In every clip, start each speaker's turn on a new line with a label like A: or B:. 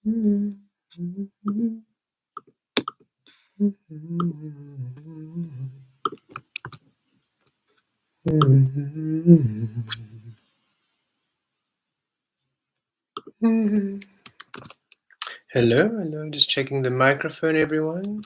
A: Hello, hello. Just checking the microphone, everyone.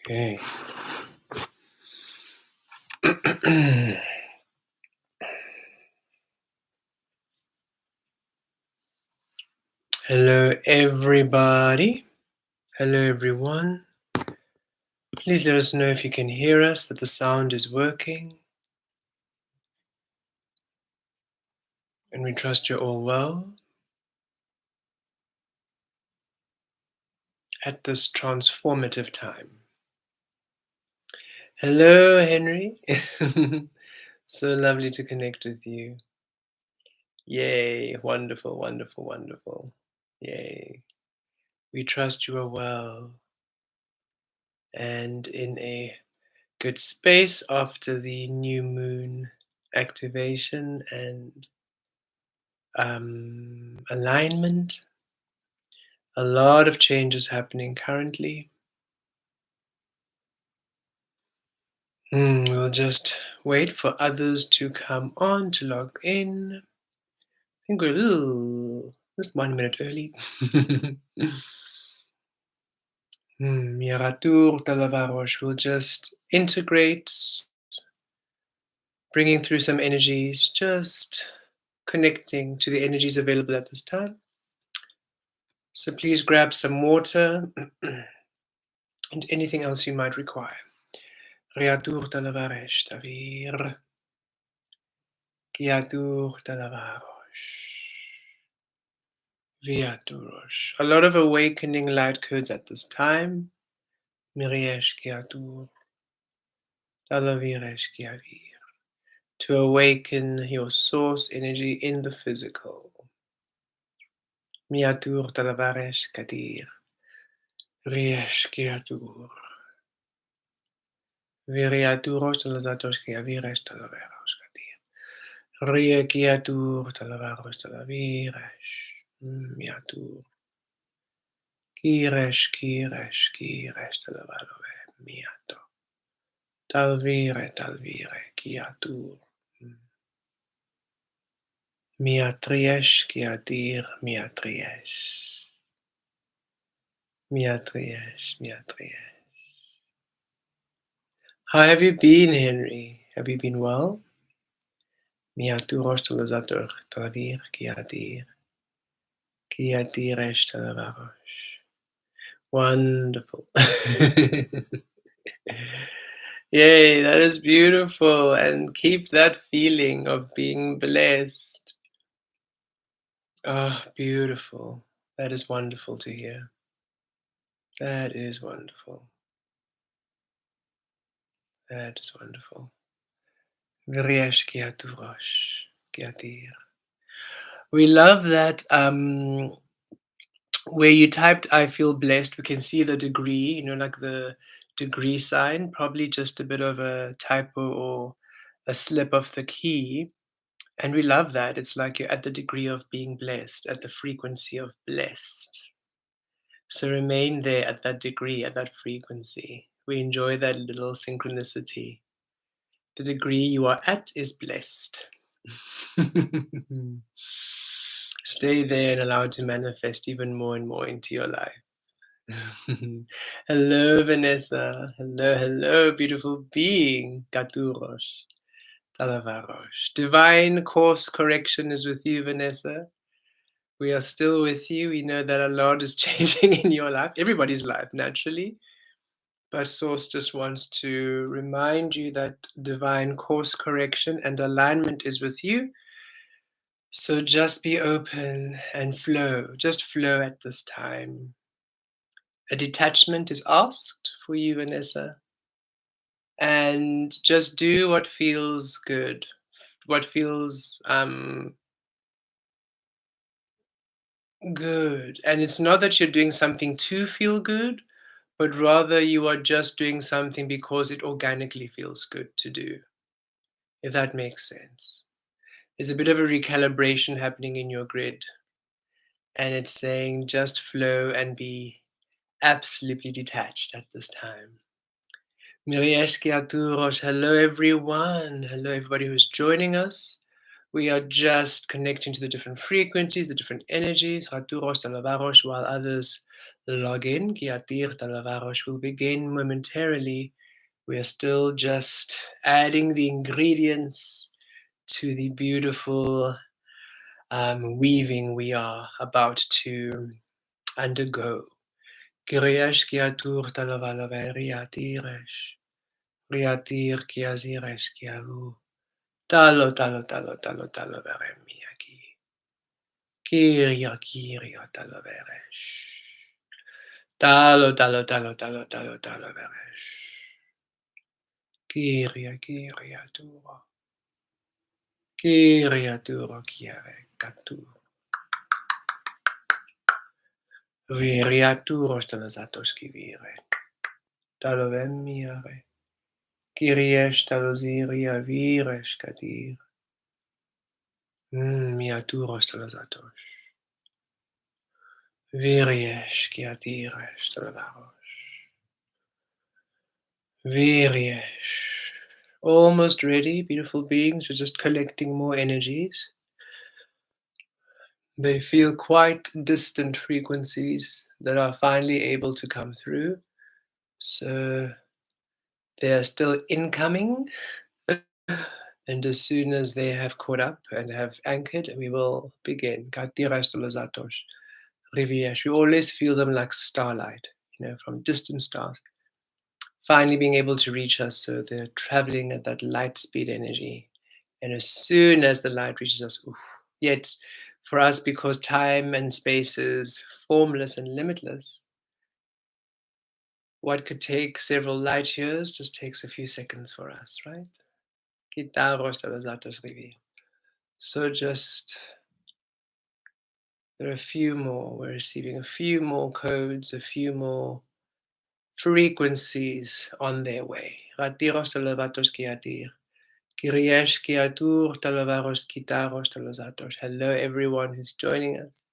A: Okay. Hello, everybody. Hello, everyone. Please let us know if you can hear us, that the sound is working. And we trust you're all well at this transformative time. Hello, Henry. So lovely to connect with you. Yay. Wonderful, wonderful, wonderful. Yay. We trust you are well and in a good space after the new moon activation and alignment. A lot of changes happening currently. We'll just wait for others to come on to log in. I think we're a little, just 1 minute early. Miratur Talavarosh will just integrate, bringing through some energies, just connecting to the energies available at this time. So please grab some water and anything else you might require. Riatur Talavaresh Tavir. Kiatur Talavarosh. Viaturosh. A lot of awakening light codes at this time. Miriesh Kiatur. Talaviresh Kiavir. To awaken your source energy in the physical. Miatur Talavaresh Kadir. Riesh Kiatur. Viriaturosh Talazatosh Kiaviresh Talaverosh Kadir. Rie Kiatur Talavarosh Talaviresh. Miatur. Kiresh Talavarove. Miato. Talvire Kiatur. Miatriesh Kiadir Miatriesh. Miatriesh. How have you been, Henry? Have you been well? Miaturosh Talazator Talavir Kiadir. Kiadiresh Talavarosh. Wonderful. Yay, that is beautiful. And keep that feeling of being blessed. Ah, beautiful. That is wonderful to hear. That is wonderful. That is wonderful. Vriesh kiaturosh kiatir. We love that where you typed I feel blessed, we can see the degree, like the degree sign, probably just a bit of a typo or a slip of the key. And we love that. It's like you're at the degree of being blessed, at the frequency of blessed. So remain there at that degree, at that frequency. We enjoy that little synchronicity. The degree you are at is blessed. Stay there and allow it to manifest even more and more into your life. Hello, Vanessa. Hello, beautiful being. Katurosh. Talavarosh. Divine course correction is with you, Vanessa. We are still with you. We know that a lot is changing in your life, everybody's life, naturally. But Source just wants to remind you that divine course correction and alignment is with you. So just be open and flow. Just flow at this time. A detachment is asked for you, Vanessa. And just do what feels good, what feels Good. And it's not that you're doing something to feel good, but rather you are just doing something because it organically feels good to do, if that makes sense. There's a bit of a recalibration happening in your grid, and it's saying just flow and be absolutely detached at this time. Mirieshki Arturos, hello everyone. Hello everybody who's joining us. We are just connecting to the different frequencies, the different energies. Arturos Talavaros, while others log in. Kiatir Talavaros will begin momentarily. We are still just adding the ingredients to the beautiful weaving we are about to undergo. Kiriash Kiatur Talavalaveriatiresh. Riatir Kiaziresh Kiavu. Talo talo talo talo talo veremiaki. Kiria kiria talo veresh. Talo talo talo talo talo talo veresh. Kiria kiria turo. Kiria turo kiare katu. Viria turo stalo zatoski vire. Talo vemiare. Kiriesh talo ziria viresh kadir. Mia turo stalo zatosh. Viriesh kiatiresh stalo varosh. Viryesh. Almost ready, beautiful beings. We're just collecting more energies. They feel quite distant frequencies that are finally able to come through. So they are still incoming. And as soon as they have caught up and have anchored, we will begin. Katirash Tolozatosh. Riviesh. We always feel them like starlight, from distant stars. Finally being able to reach us, so they're traveling at that light speed energy. And as soon as the light reaches us, oof, yet for us, because time and space is formless and limitless, what could take several light years just takes a few seconds for us, right? So just, there are a few more. We're receiving a few more codes, a few more frequencies on their way. Hello, everyone who's joining us.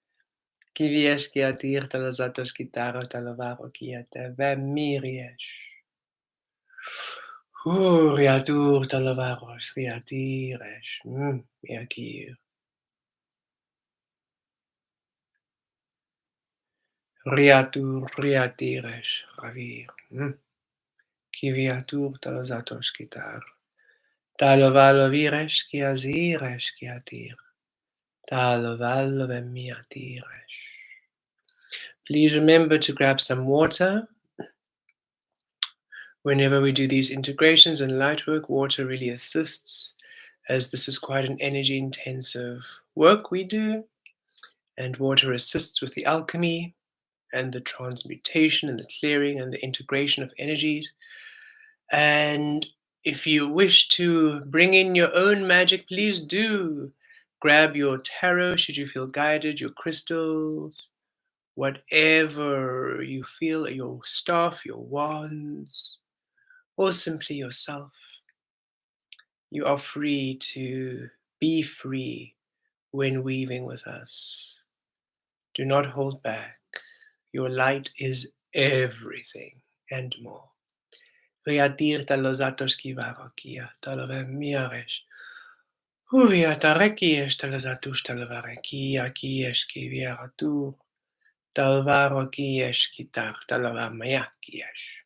A: Riatur, riatiresh, ravir. Kiviatur talazatos kitar. Talovaloviresh kiaziresh kiatir. Talovalovemiatiresh. Please remember to grab some water. Whenever we do these integrations and light work, water really assists, as this is quite an energy intensive work we do. And water assists with the alchemy and the transmutation and the clearing and the integration of energies. And if you wish to bring in your own magic, please do grab your tarot should you feel guided, your crystals, whatever you feel, your staff, your wands, or simply yourself. You are free to be free when weaving with us. Do not hold back. Your light is everything and more. Riadir talozatos kivarokia, talovemiaresh. Huvia tarekiesh talozatush talavarekia kiesh kiviaratur. Talvaro kiesh kitar talavamaya kiesh.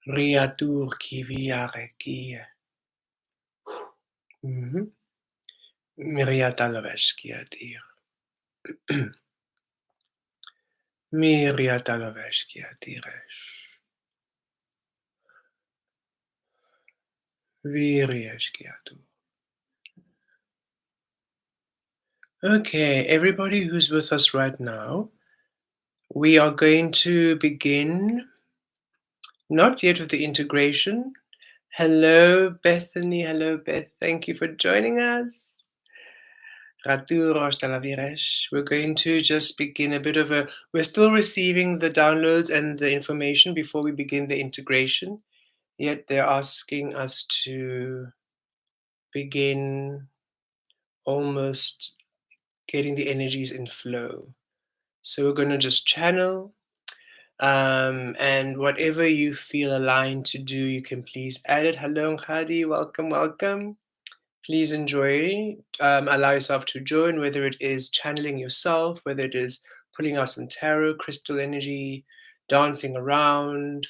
A: Riatur kiviarekia. Miria taloveshkiatir. Miria taloveshkiatiresh. Virieshkiatur. Okay, everybody who's with us right now, we are going to begin, not yet with the integration. Hello, Bethany. Hello, Beth. Thank you for joining us. Raturos Talaviresh. We're going to just begin a bit of a. We're still receiving the downloads and the information before we begin the integration. Yet they're asking us to begin almost getting the energies in flow. So we're going to just channel. And whatever you feel aligned to do, you can please add it. Hello, Khadi. Welcome, welcome. Please enjoy. Allow yourself to join, whether it is channeling yourself, whether it is pulling out some tarot, crystal energy, dancing around,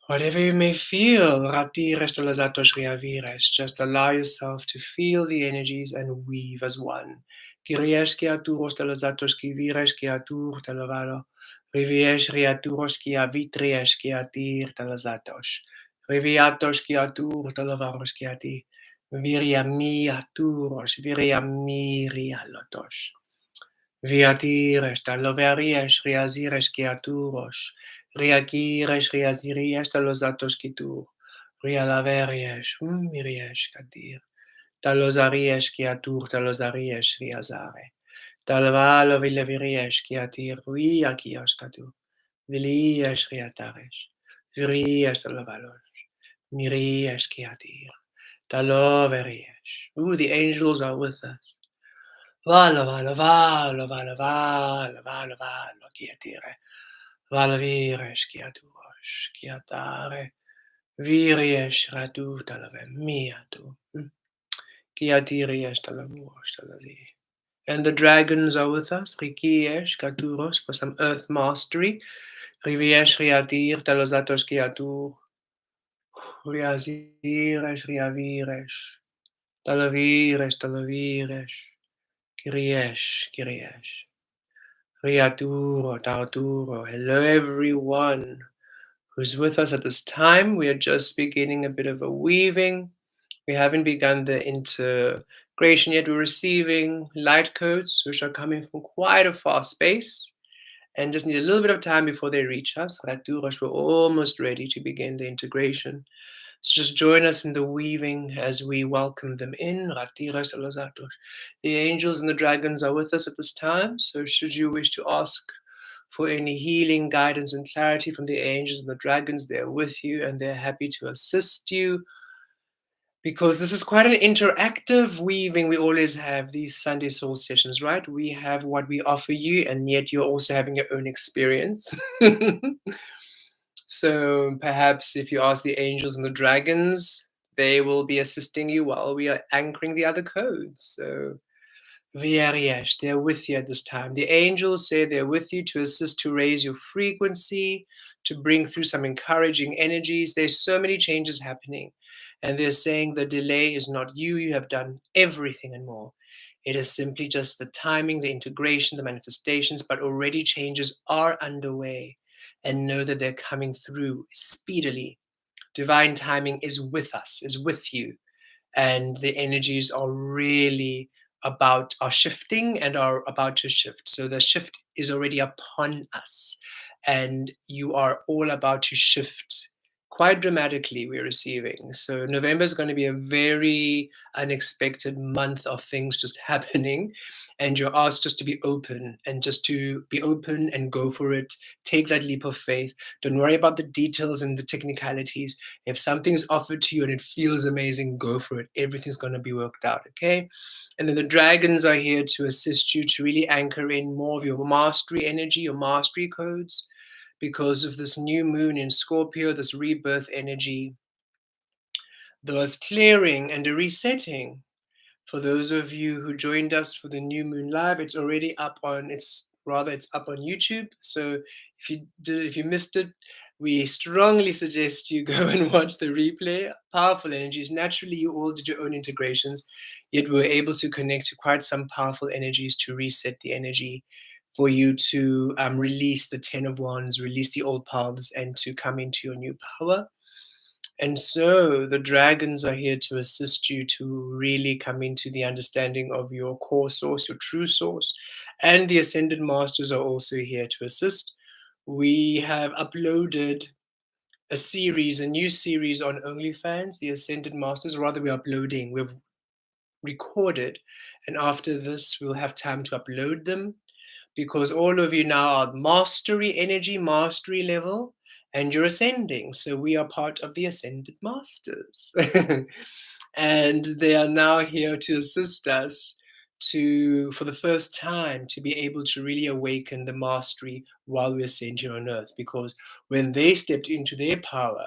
A: whatever you may feel. Just allow yourself to feel the energies and weave as one. Kiriesh ki aturos talazatos ki viresh ki atur talavaro. Riviesh riaturos ki avitriesh ki atir talazatos. Riviatos ki atur talavaros ki atir. Viria mia turos, viria miria lotos. Viatires, taloverias, riazires kiaturos, riagires, riazirias, talozatos kitur, rialaverias, mirias katir, talozarias kiatur, talozarias, riazare, talvalo vilevirias kiatir, riakios katur, vilias riatares, virias talavalos, mirias kiatir. Taloverias. Ooh, the angels are with us. Vala, vala, vala, vala, vala, vala, vala, kiatire. Vala vires, kiaturos, kiatare. Viries, ratu, talave, miatu. Kiatirias, talamuros, talazi. And the dragons are with us. Rikiesh, katuros, for some earth mastery. Riviesh, riatir, talozatos, kiatur. Riazires, riavires. Talavires, talavires. Kiriesh, kiriesh. Riaturo, Tauturo. Hello, everyone who's with us at this time. We are just beginning a bit of a weaving. We haven't begun the integration yet. We're receiving light codes, which are coming from quite a far space and just need a little bit of time before they reach us. Raturos, we're almost ready to begin the integration. So just join us in the weaving as we welcome them in. Ratiras alazatos. The angels and the dragons are with us at this time. So should you wish to ask for any healing, guidance, and clarity from the angels and the dragons, they're with you and they're happy to assist you. Because this is quite an interactive weaving. We always have these Sunday soul sessions, right? We have what we offer you, and yet you're also having your own experience. So perhaps if you ask the angels and the dragons, they will be assisting you while we are anchoring the other codes. So Vieriyesh, they're with you at this time. The angels say they're with you to assist to raise your frequency, to bring through some encouraging energies. There's so many changes happening. And they're saying the delay is not you. You have done everything and more. It is simply just the timing, the integration, the manifestations, but already changes are underway. And know that they're coming through speedily. Divine timing is with us, is with you, and the energies are really are shifting and are about to shift. So the shift is already upon us, and you are all about to shift quite dramatically. We're receiving, so November is going to be a very unexpected month of things just happening, and you're asked just to be open and just to be open and go for it. Take that leap of faith. Don't worry about the details and the technicalities. If something's offered to you and it feels amazing, go for it. Everything's going to be worked out, okay? And then the dragons are here to assist you to really anchor in more of your mastery energy, your mastery codes, because of this new moon in Scorpio, this rebirth energy. There was clearing and a resetting. For those of you who joined us for the New Moon Live, it's already up on it's up on YouTube. So if you missed it, we strongly suggest you go and watch the replay. Powerful energies. Naturally, you all did your own integrations, yet we were able to connect to quite some powerful energies to reset the energy for you to release the Ten of Wands, release the old paths, and to come into your new power. And so the dragons are here to assist you to really come into the understanding of your core source, your true source. And the Ascended Masters are also here to assist. We have uploaded a new series on OnlyFans, the Ascended Masters. Rather, we're uploading. recorded, and after this, we'll have time to upload them because all of you now are mastery energy, mastery level, and you're ascending. So we are part of the ascended masters. And they are now here to assist us to, for the first time, to be able to really awaken the mastery while we ascend here on earth. Because when they stepped into their power,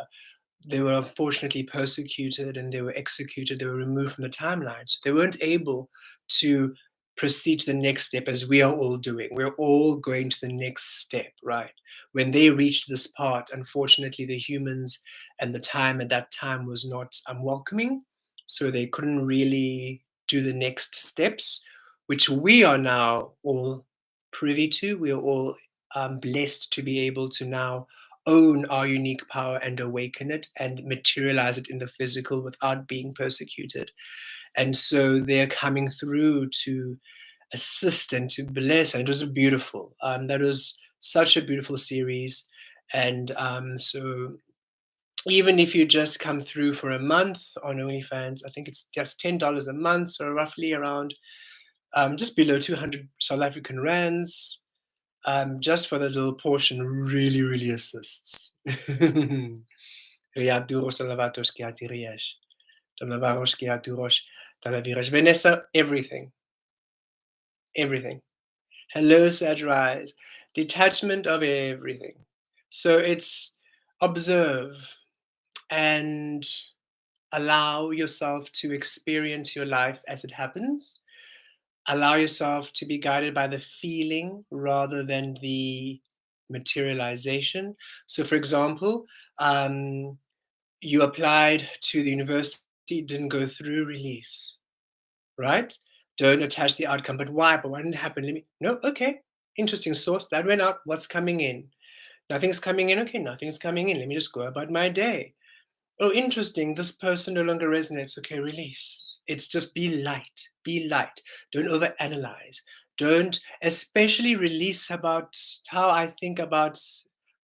A: they were unfortunately persecuted and they were executed, they were removed from the timeline. So they weren't able to proceed to the next step as we are all doing. We're all going to the next step, right? When they reached this part, unfortunately, the humans and the time at that time was not welcoming. So they couldn't really do the next steps, which we are now all privy to. We are all blessed to be able to now own our unique power and awaken it and materialize it in the physical without being persecuted. And so they're coming through to assist and to bless. And it was beautiful. That was such a beautiful series. And so even if you just come through for a month on OnlyFans, I think it's just $10 a month, so roughly around just below 200 South African rands. Just for the little portion really, really assists. Riaduros Talavatos Kiatiriash. Talavaros Kiaturos Talavirash. Vanessa, everything. Everything. Hello, Sag Rise. Detachment of everything. So it's observe and allow yourself to experience your life as it happens. Allow yourself to be guided by the feeling rather than the materialization. So, for example, you applied to the university, didn't go through, release, right? Don't attach the outcome. But why? But why didn't it happen? Let me, no, okay. Interesting source. That went out. What's coming in? Nothing's coming in. Okay, nothing's coming in. Let me just go about my day. Oh, interesting. This person no longer resonates. Okay, release. It's just be light. Be light. Don't overanalyze. Don't, especially release about how I think about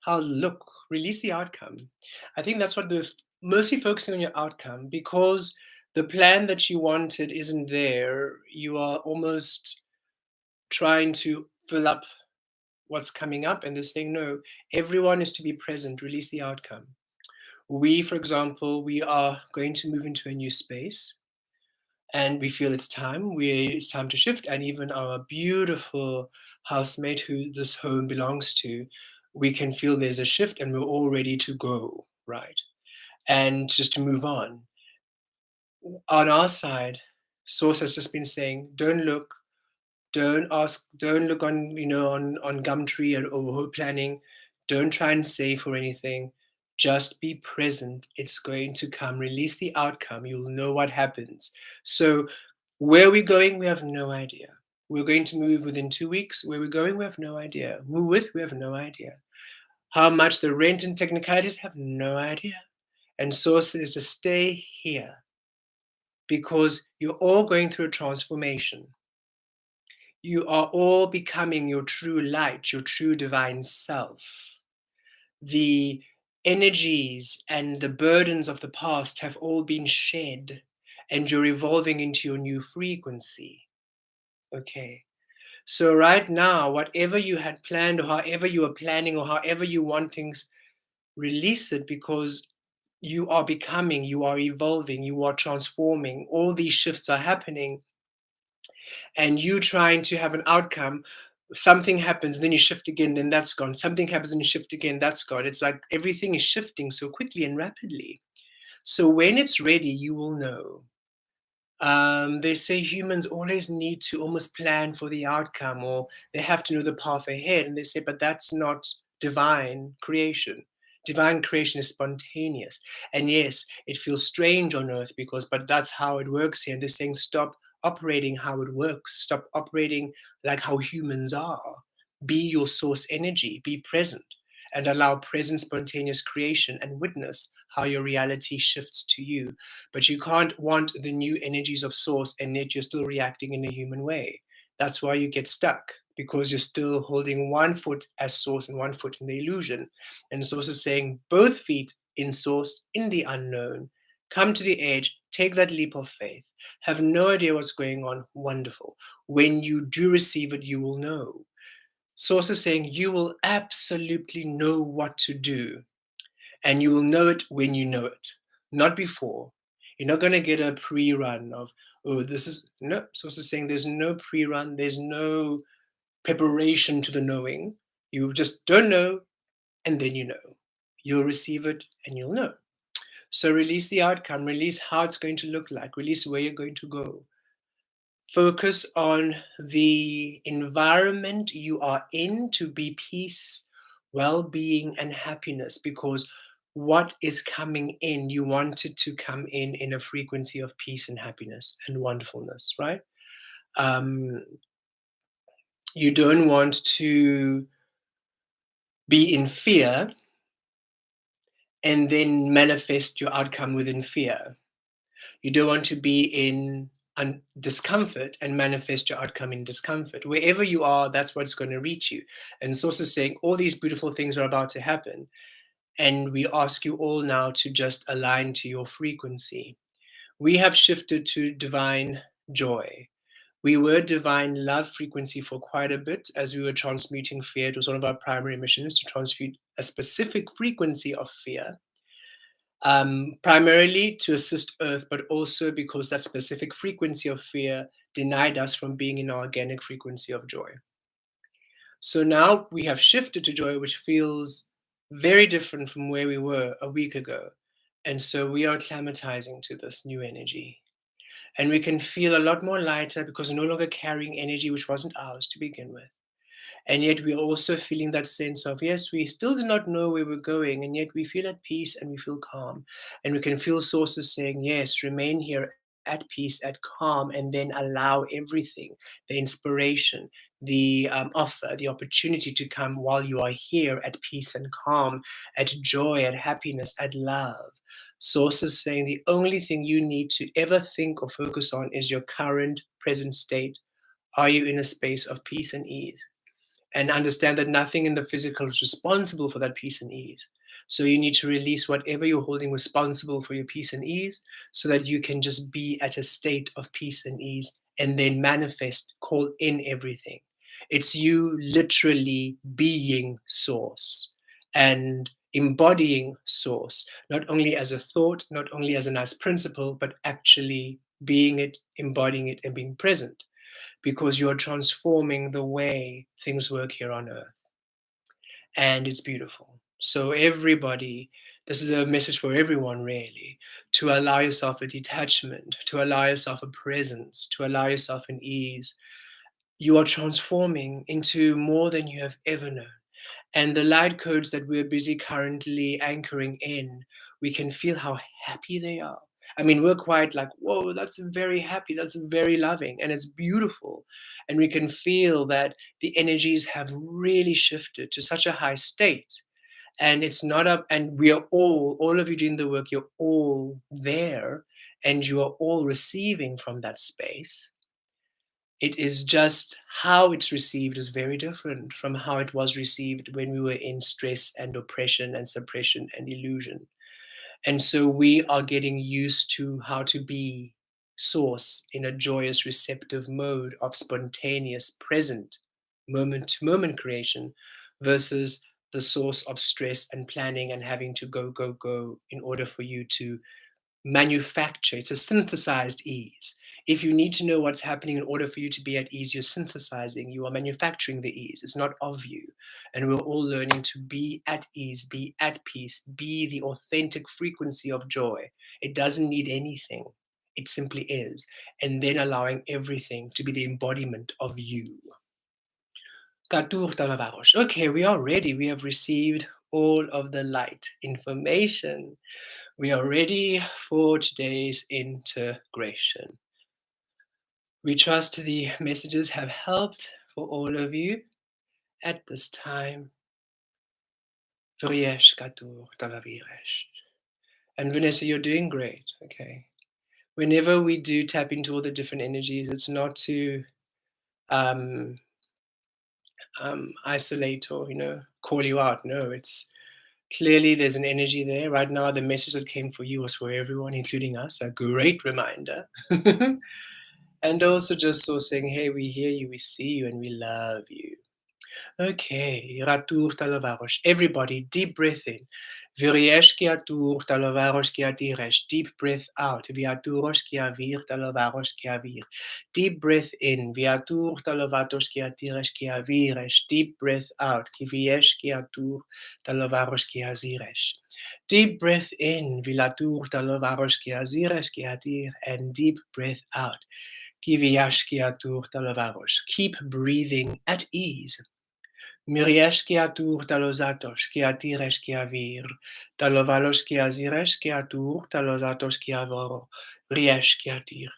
A: how look. Release the outcome. I think that's what the mostly focusing on your outcome because the plan that you wanted isn't there. You are almost trying to fill up what's coming up and they're saying no. Everyone is to be present. Release the outcome. We, for example, we are going to move into a new space and we feel it's time to shift. And even our beautiful housemate who this home belongs to, we can feel there's a shift and we're all ready to go, right? And just to move on. On our side, Source has just been saying, don't look, don't ask, don't look on, on Gumtree or Overhood Planning. Don't try and save for anything. Just be present. It's going to come. Release the outcome. You'll know what happens. So where we're going, we have no idea. We're going to move within 2 weeks. Where we're going, we have no idea. Who with, we have no idea. How much the rent and technicalities, have no idea. And Source is to stay here because you're all going through a transformation. You are all becoming your true light, your true divine self. The energies and the burdens of the past have all been shed, and you're evolving into your new frequency. Okay. So, right now, whatever you had planned, or however you are planning, or however you want things, release it because you are becoming, you are evolving, you are transforming. All these shifts are happening and you trying to have an outcome, something happens, then you shift again, then that's gone. Something happens and you shift again, that's gone. It's like everything is shifting so quickly and rapidly. So when it's ready, you will know. They say humans always need to almost plan for the outcome or they have to know the path ahead. And they say, but that's not divine creation. Divine creation is spontaneous. And yes, it feels strange on earth but that's how it works here. And they're saying, stop operating how it works. Stop operating like how humans are. Be your source energy, be present and allow present spontaneous creation and witness how your reality shifts to you. But you can't want the new energies of source and yet you're still reacting in a human way. That's why you get stuck because you're still holding one foot as source and one foot in the illusion. And source is saying both feet in source in the unknown. Come to the edge, take that leap of faith. Have no idea what's going on. Wonderful. When you do receive it, you will know. Source is saying you will absolutely know what to do, and you will know it when you know it, not before. You're not going to get a pre-run of, oh, this is no. Source is saying there's no pre-run, there's no preparation to the knowing. You just don't know, and then you know. You'll receive it and you'll know. So release the outcome, release how it's going to look like, release where you're going to go. Focus on the environment you are in to be peace, well being, and happiness, because what is coming in, you want it to come in a frequency of peace and happiness and wonderfulness, right? Um, you don't want to be in fear and then manifest your outcome within fear. You don't want to be in discomfort and manifest your outcome in discomfort. Wherever you are, that's what's going to reach you. And Source is saying all these beautiful things are about to happen. And we ask you all now to just align to your frequency. We have shifted to divine joy. We were divine love frequency for quite a bit as we were transmuting fear. It was one of our primary missions to transmute a specific frequency of fear, primarily to assist Earth, but also because that specific frequency of fear denied us from being in our organic frequency of joy. So now we have shifted to joy, which feels very different from where we were a week ago. And so we are acclimatizing to this new energy. And we can feel a lot more lighter because we're no longer carrying energy which wasn't ours to begin with. And yet we're also feeling that sense of, yes, we still do not know where we're going, and yet we feel at peace and we feel calm. And we can feel sources saying, yes, remain here at peace, at calm, and then allow everything, the inspiration, the offer, the opportunity to come while you are here at peace and calm, at joy, at happiness, at love. Sources saying the only thing you need to ever think or focus on is your current present state. Are you in a space of peace and ease? And understand that nothing in the physical is responsible for that peace and ease. So you need to release whatever you're holding responsible for your peace and ease so that you can just be at a state of peace and ease and then manifest, call in everything. It's you literally being source and embodying source, not only as a thought, not only as a nice principle, but actually being it, embodying it, and being present, because you're transforming the way things work here on earth. And it's beautiful. So, everybody, this is a message for everyone really, to allow yourself a detachment, to allow yourself a presence, to allow yourself an ease. You are transforming into more than you have ever known. And the light codes that we're busy currently anchoring in, we can feel how happy they are. I mean, we're quite like, whoa, that's very happy, that's very loving, and it's beautiful. And we can feel that the energies have really shifted to such a high state. And it's not up, and we are all of you doing the work, you're all there, and you are all receiving from that space. It is just how it's received is very different from how it was received when we were in stress and oppression and suppression and illusion. And so we are getting used to how to be source in a joyous, receptive mode of spontaneous, present, moment to moment creation versus the source of stress and planning and having to go, go, go in order for you to manufacture. It's a synthesized ease. If you need to know what's happening in order for you to be at ease, you're synthesizing, you are manufacturing the ease. It's not of you. And we're all learning to be at ease, be at peace, be the authentic frequency of joy. It doesn't need anything, it simply is. And then allowing everything to be the embodiment of you. Okay, we are ready. We have received all of the light information. We are ready for today's integration. We trust the messages have helped for all of you at this time. Vriesh Katur Talaviresh. And Vanessa, you're doing great. Okay. Whenever we do tap into all the different energies, it's not to um, isolate or call you out. No, it's Clearly, there's an energy there. Right now, the message that came for you was for everyone, including us. A great reminder. And also just so saying, hey, we hear you, we see you, and we love you. Okay, Ratur Talavarosh. Everybody, deep breath in. Viriesh Kiatur Talavarosh Kiatiresh. Deep breath out. Viaturosh Kiavir Talavarosh Kiavir. Deep breath in. Viatur Talavatos Kiatiresh Kiaviresh. Deep breath out. Kiviesh Kiatur Talavarosh Kiaziresh. Deep breath in. Vilatur Talavarosh Kiaziresh Kiatir. And deep breath out. Kiviash Kiatur Talavarosh. Keep breathing at ease. Miriash atur talozatos atires avir, talovalos azires atur talozatos avoro, riesh atir.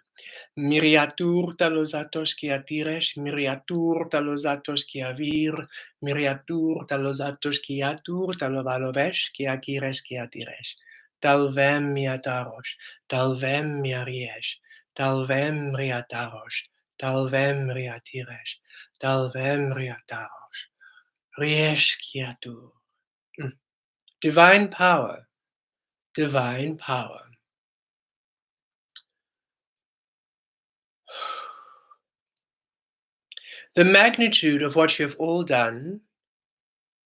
A: Miriatur talozatos atires, miriatur talozatos avir, miriatur talozatos atur talovalovesh akires atires. Talvem miataros, talvem miariesh, talvem riataros, talvem riatires, talvem riataros. Rieshkiatu. Divine power, divine power. The magnitude of what you have all done,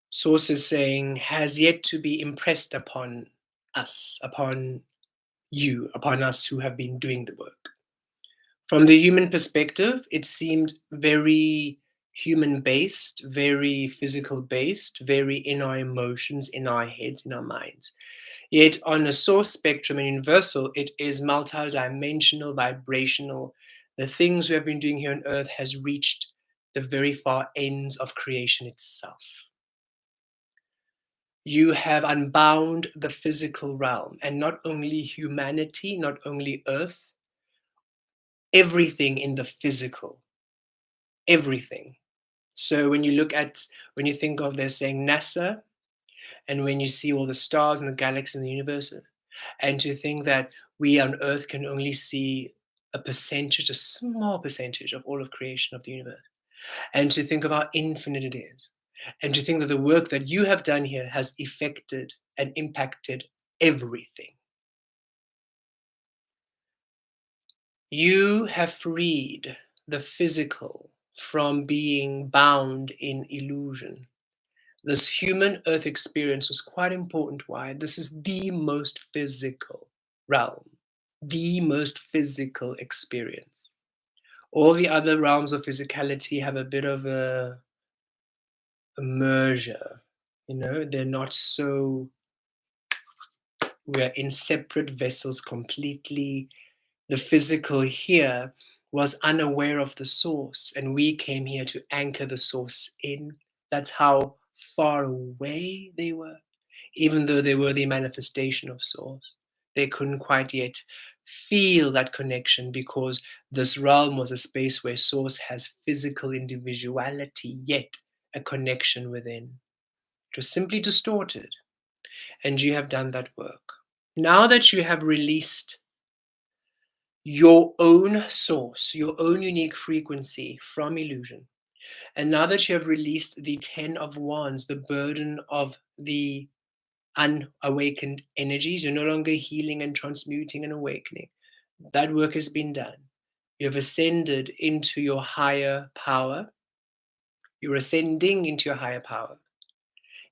A: sources saying, has yet to be impressed upon us, upon you, upon us who have been doing the work. From the human perspective, it seemed very human based, very physical based, very in our emotions, in our heads, in our minds. Yet on a source spectrum and universal, it is multidimensional, vibrational. The things we have been doing here on earth has reached the very far ends of creation itself. You have unbound the physical realm, and not only humanity, not only earth, everything in the physical, everything. So when you think of, they're saying NASA, and when you see all the stars and the galaxies in the universe, and to think that we on earth can only see a percentage, a small percentage of all of creation of the universe, and to think of how infinite it is, and to think that the work that you have done here has affected and impacted everything. You have freed the physical from being bound in illusion. This human earth experience was quite important. Why? This is the most physical realm, the most physical experience. All the other realms of physicality have a bit of a merger, they're not so, we're in separate vessels completely. The physical here was unaware of the source, and we came here to anchor the source in. That's how far away they were. Even though they were the manifestation of source, they couldn't quite yet feel that connection, because this realm was a space where source has physical individuality, yet a connection within. It was simply distorted, and you have done that work. Now that you have released your own source, your own unique frequency from illusion, and now that you have released the 10 of Wands, the burden of the unawakened energies, you're no longer healing and transmuting and awakening. That work has been done. You have ascended into your higher power. You're ascending into your higher power,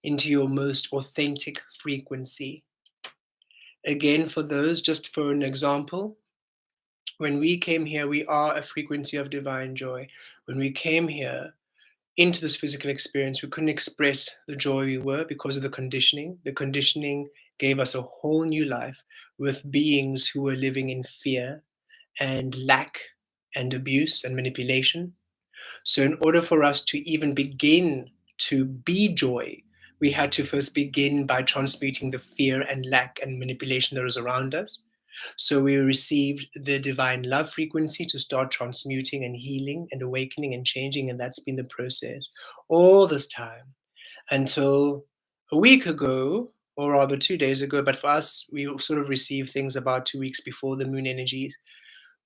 A: into your most authentic frequency. Again, for those, just for an example, when we came here, we are a frequency of divine joy. When we came here into this physical experience, we couldn't express the joy we were because of the conditioning. The conditioning gave us a whole new life with beings who were living in fear and lack and abuse and manipulation. So, in order for us to even begin to be joy, we had to first begin by transmuting the fear and lack and manipulation that was around us. So we received the divine love frequency to start transmuting and healing and awakening and changing. And that's been the process all this time until a week ago, or rather 2 days ago. But for us, we sort of received things about 2 weeks before the moon energies.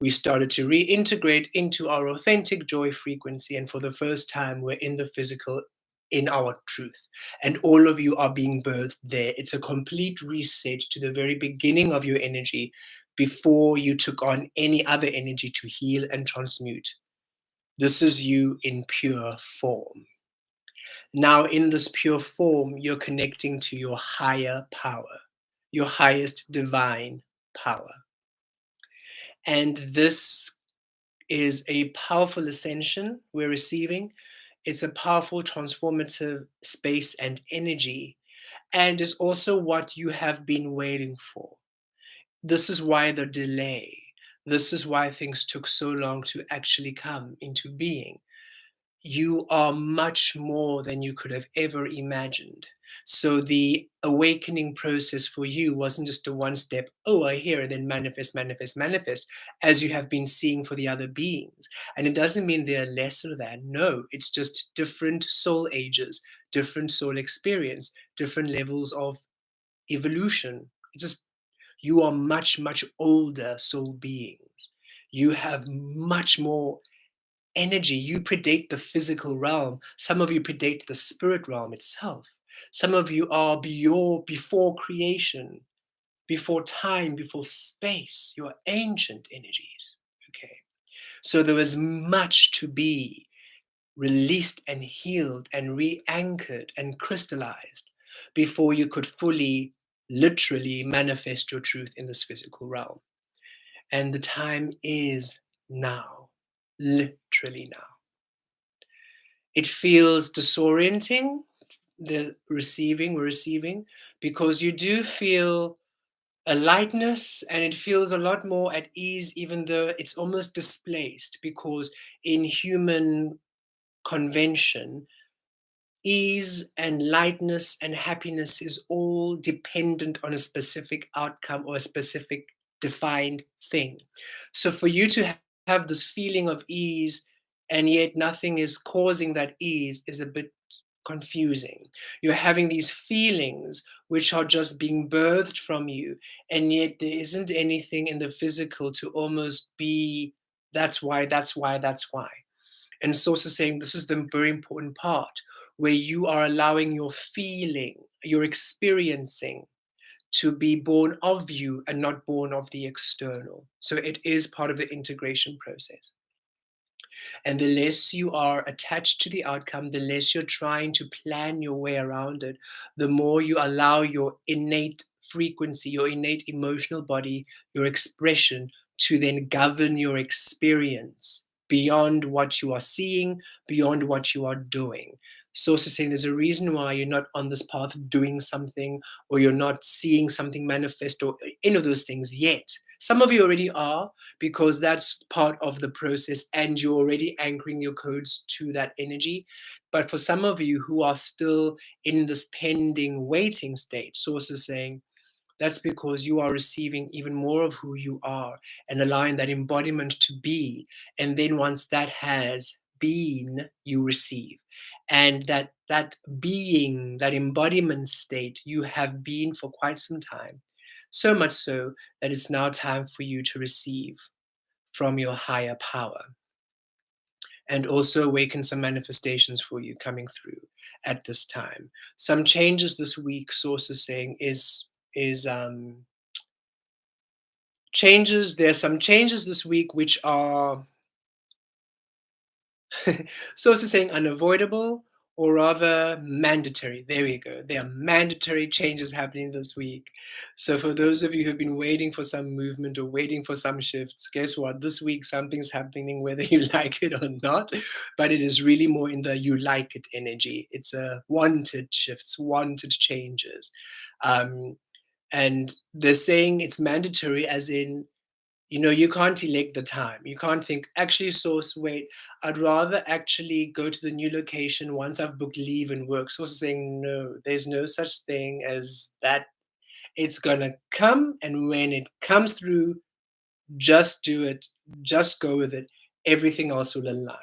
A: We started to reintegrate into our authentic joy frequency. And for the first time, we're in the physical in our truth. And all of you are being birthed there. It's a complete reset to the very beginning of your energy before you took on any other energy to heal and transmute. This is you in pure form. Now, in this pure form, you're connecting to your higher power, your highest divine power. And this is a powerful ascension we're receiving. It's a powerful transformative space and energy, and is also what you have been waiting for. This is why the delay. This is why things took so long to actually come into being. You are much more than you could have ever imagined. So the awakening process for you wasn't just a one step, oh, I hear, and then manifest, manifest, manifest, as you have been seeing for the other beings. And it doesn't mean they're lesser than. No, it's just different soul ages, different soul experience, different levels of evolution. It's just you are much, much older soul beings. You have much more energy. You predate the physical realm. Some of you predate the spirit realm itself. Some of you are before creation, before time, before space. You are ancient energies. Okay. So there is much to be released and healed and re-anchored and crystallized before you could fully, literally manifest your truth in this physical realm. And the time is now, literally now. It feels disorienting, we're receiving, because you do feel a lightness and it feels a lot more at ease, even though it's almost displaced, because in human convention, ease and lightness and happiness is all dependent on a specific outcome or a specific defined thing. So for you to have this feeling of ease and yet nothing is causing that ease is a bit confusing. You're having these feelings which are just being birthed from you, and yet there isn't anything in the physical to almost be that's why, that's why, that's why. And Source is saying this is the very important part where you are allowing your feeling, your experiencing to be born of you and not born of the external. So it is part of the integration process. And the less you are attached to the outcome, the less you're trying to plan your way around it, the more you allow your innate frequency, your innate emotional body, your expression to then govern your experience beyond what you are seeing, beyond what you are doing. So also saying there's a reason why you're not on this path doing something, or you're not seeing something manifest, or any of those things yet. Some of you already are, because that's part of the process and you're already anchoring your codes to that energy. But for some of you who are still in this pending waiting state, Source is saying that's because you are receiving even more of who you are and allowing that embodiment to be. And then once that has been, you receive. And that being, that embodiment state, you have been for quite some time. So much so that it's now time for you to receive from your higher power, and also awaken some manifestations for you coming through at this time. Some changes this week, Source is saying, is changes. There's some changes this week which are Source is saying unavoidable, or rather mandatory. There we go. There are mandatory changes happening this week. So for those of you who've been waiting for some movement or waiting for some shifts, guess what? This week something's happening whether you like it or not, but it is really more in the you like it energy. It's a wanted shifts, wanted changes. Um, and they're saying it's mandatory as in, you can't elect the time. You can't think, actually, Source, wait, I'd rather actually go to the new location once I've booked leave and work. Source is saying, no, there's no such thing as that. It's going to come. And when it comes through, just do it, just go with it. Everything else will align.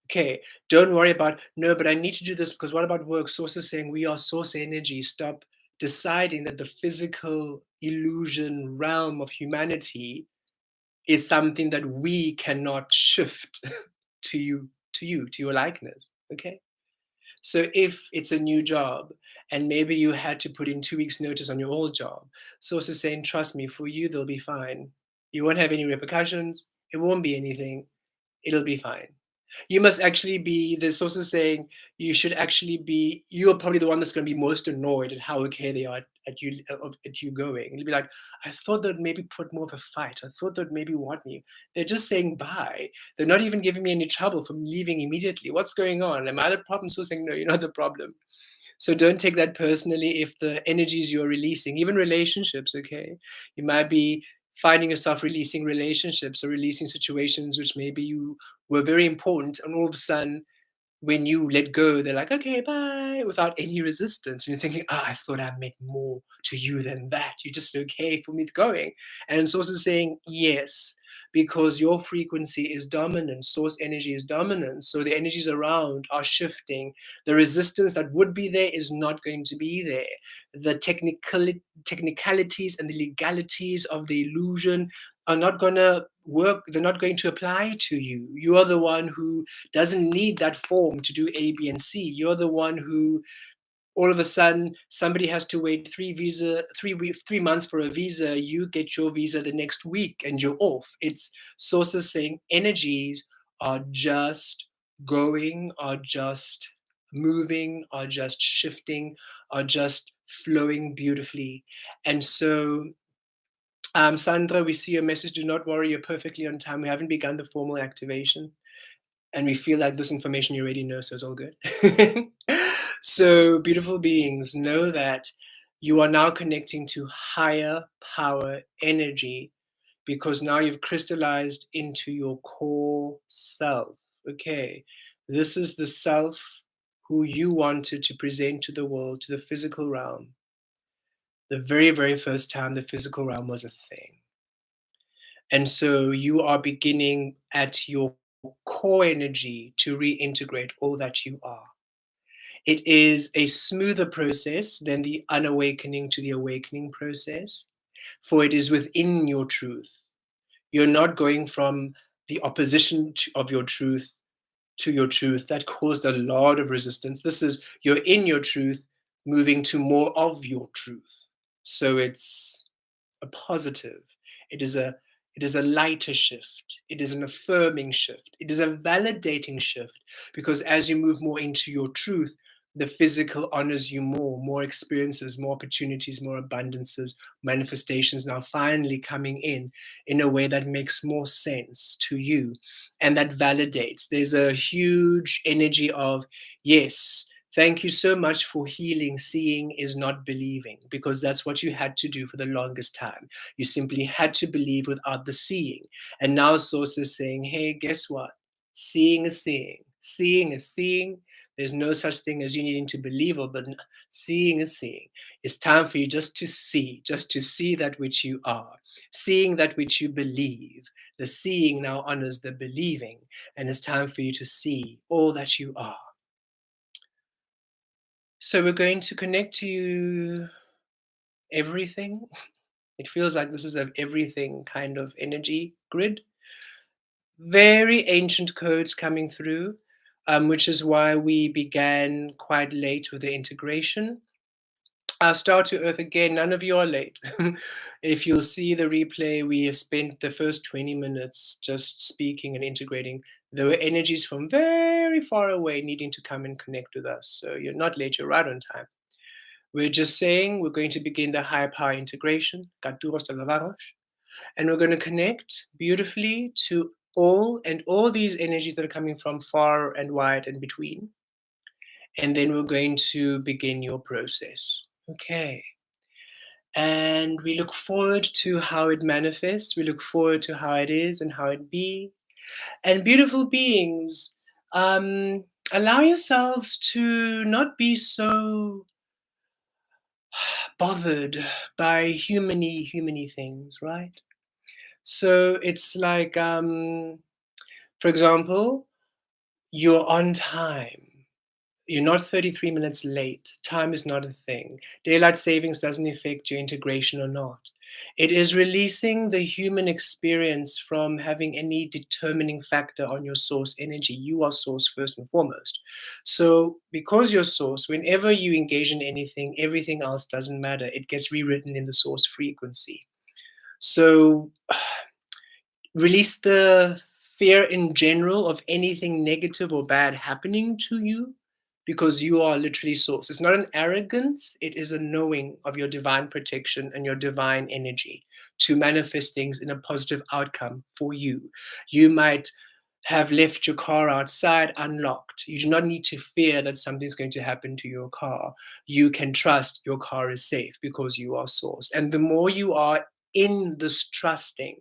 A: Okay, don't worry about, no, but I need to do this because what about work? Source is saying we are source energy. Stop deciding that the physical illusion realm of humanity is something that we cannot shift to you, to your likeness. Okay. So if it's a new job and maybe you had to put in 2 weeks notice on your old job, source is saying, trust me, for you, they'll be fine. You won't have any repercussions. It won't be anything. It'll be fine. You must actually be, the source is saying, you should actually be, you're probably the one that's going to be most annoyed at how okay they are at you going. And you'll be like, I thought they'd maybe put more of a fight. I thought they'd maybe want me. They're just saying bye. They're not even giving me any trouble from leaving immediately. What's going on? Am I the problem? So saying, no, you're not the problem. So don't take that personally if the energies you're releasing, even relationships, okay? You might be finding yourself releasing relationships or releasing situations which maybe you were very important, and all of a sudden when you let go, they're like, okay, bye, without any resistance. And you're thinking, I thought I meant more to you than that. You're just okay for me going. And Source is saying, yes, because your frequency is dominant, Source energy is dominant. So the energies around are shifting. The resistance that would be there is not going to be there. The technicalities and the legalities of the illusion are not going to work. They're not going to apply to you. You are the one who doesn't need that form to do A, B, and C. You're the one who all of a sudden somebody has to wait 3 months for a visa. You get your visa the next week and you're off. It's sources saying energies are just going, are just moving, are just shifting, are just flowing beautifully. And so Sandra, we see your message. Do not worry, you're perfectly on time. We haven't begun the formal activation, and we feel like this information you already know, so it's all good. So, beautiful beings, know that you are now connecting to higher power energy because now you've crystallized into your core self. Okay, this is the self who you wanted to present to the world, to the physical realm. The very, very first time the physical realm was a thing. And so you are beginning at your core energy to reintegrate all that you are. It is a smoother process than the unawakening to the awakening process, for it is within your truth. You're not going from the opposition of your truth to your truth. That caused a lot of resistance. This is you're in your truth, moving to more of your truth. So it's a positive. It is a it is a lighter shift. It is an affirming shift. It is a validating shift because as you move more into your truth, the physical honors you more experiences, more opportunities, more abundances, manifestations now finally coming in a way that makes more sense to you and that validates. There's a huge energy of, yes, thank you so much for healing. Seeing is not believing, because that's what you had to do for the longest time. You simply had to believe without the seeing. And now Source is saying, hey, guess what? Seeing is seeing. Seeing is seeing. There's no such thing as you needing to believe or but seeing is seeing. It's time for you just to see that which you are, seeing that which you believe. The seeing now honors the believing, and it's time for you to see all that you are. So we're going to connect to you everything. It feels like this is an everything kind of energy grid. Very ancient codes coming through, which is why we began quite late with the integration. Star to Earth again, none of you are late. If you'll see the replay, we have spent the first 20 minutes just speaking and integrating. There were energies from very far away needing to come and connect with us. So you're not late, you're right on time. We're just saying we're going to begin the higher power integration, and we're going to connect beautifully to all these energies that are coming from far and wide and between. And then we're going to begin your process. Okay. And we look forward to how it manifests. We look forward to how it is and how it be. And beautiful beings, allow yourselves to not be so bothered by humany things, right? So it's like, for example, you're on time. You're not 33 minutes late. Time is not a thing. Daylight savings doesn't affect your integration or not. It is releasing the human experience from having any determining factor on your source energy. You are source first and foremost. So, because you're source, whenever you engage in anything, everything else doesn't matter. It gets rewritten in the source frequency. So, release the fear in general of anything negative or bad happening to you because you are literally source. It's not an arrogance, it is a knowing of your divine protection and your divine energy to manifest things in a positive outcome for you. You might have left your car outside unlocked. You do not need to fear that something's going to happen to your car. You can trust your car is safe because you are source. And the more you are in this trusting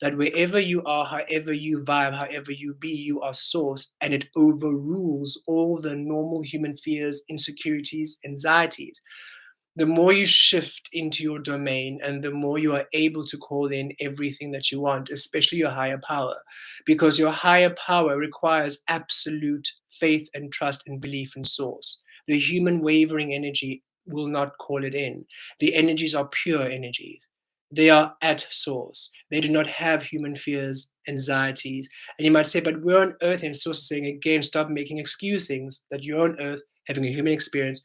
A: that wherever you are, however you vibe, however you be, you are source, and it overrules all the normal human fears, insecurities, anxieties. The more you shift into your domain and the more you are able to call in everything that you want, especially your higher power, because your higher power requires absolute faith and trust and belief in source. The human wavering energy will not call it in. The energies are pure energies. They are at source. They do not have human fears, anxieties. And you might say, but we're on earth, and source is saying again, stop making excusings that you're on earth having a human experience.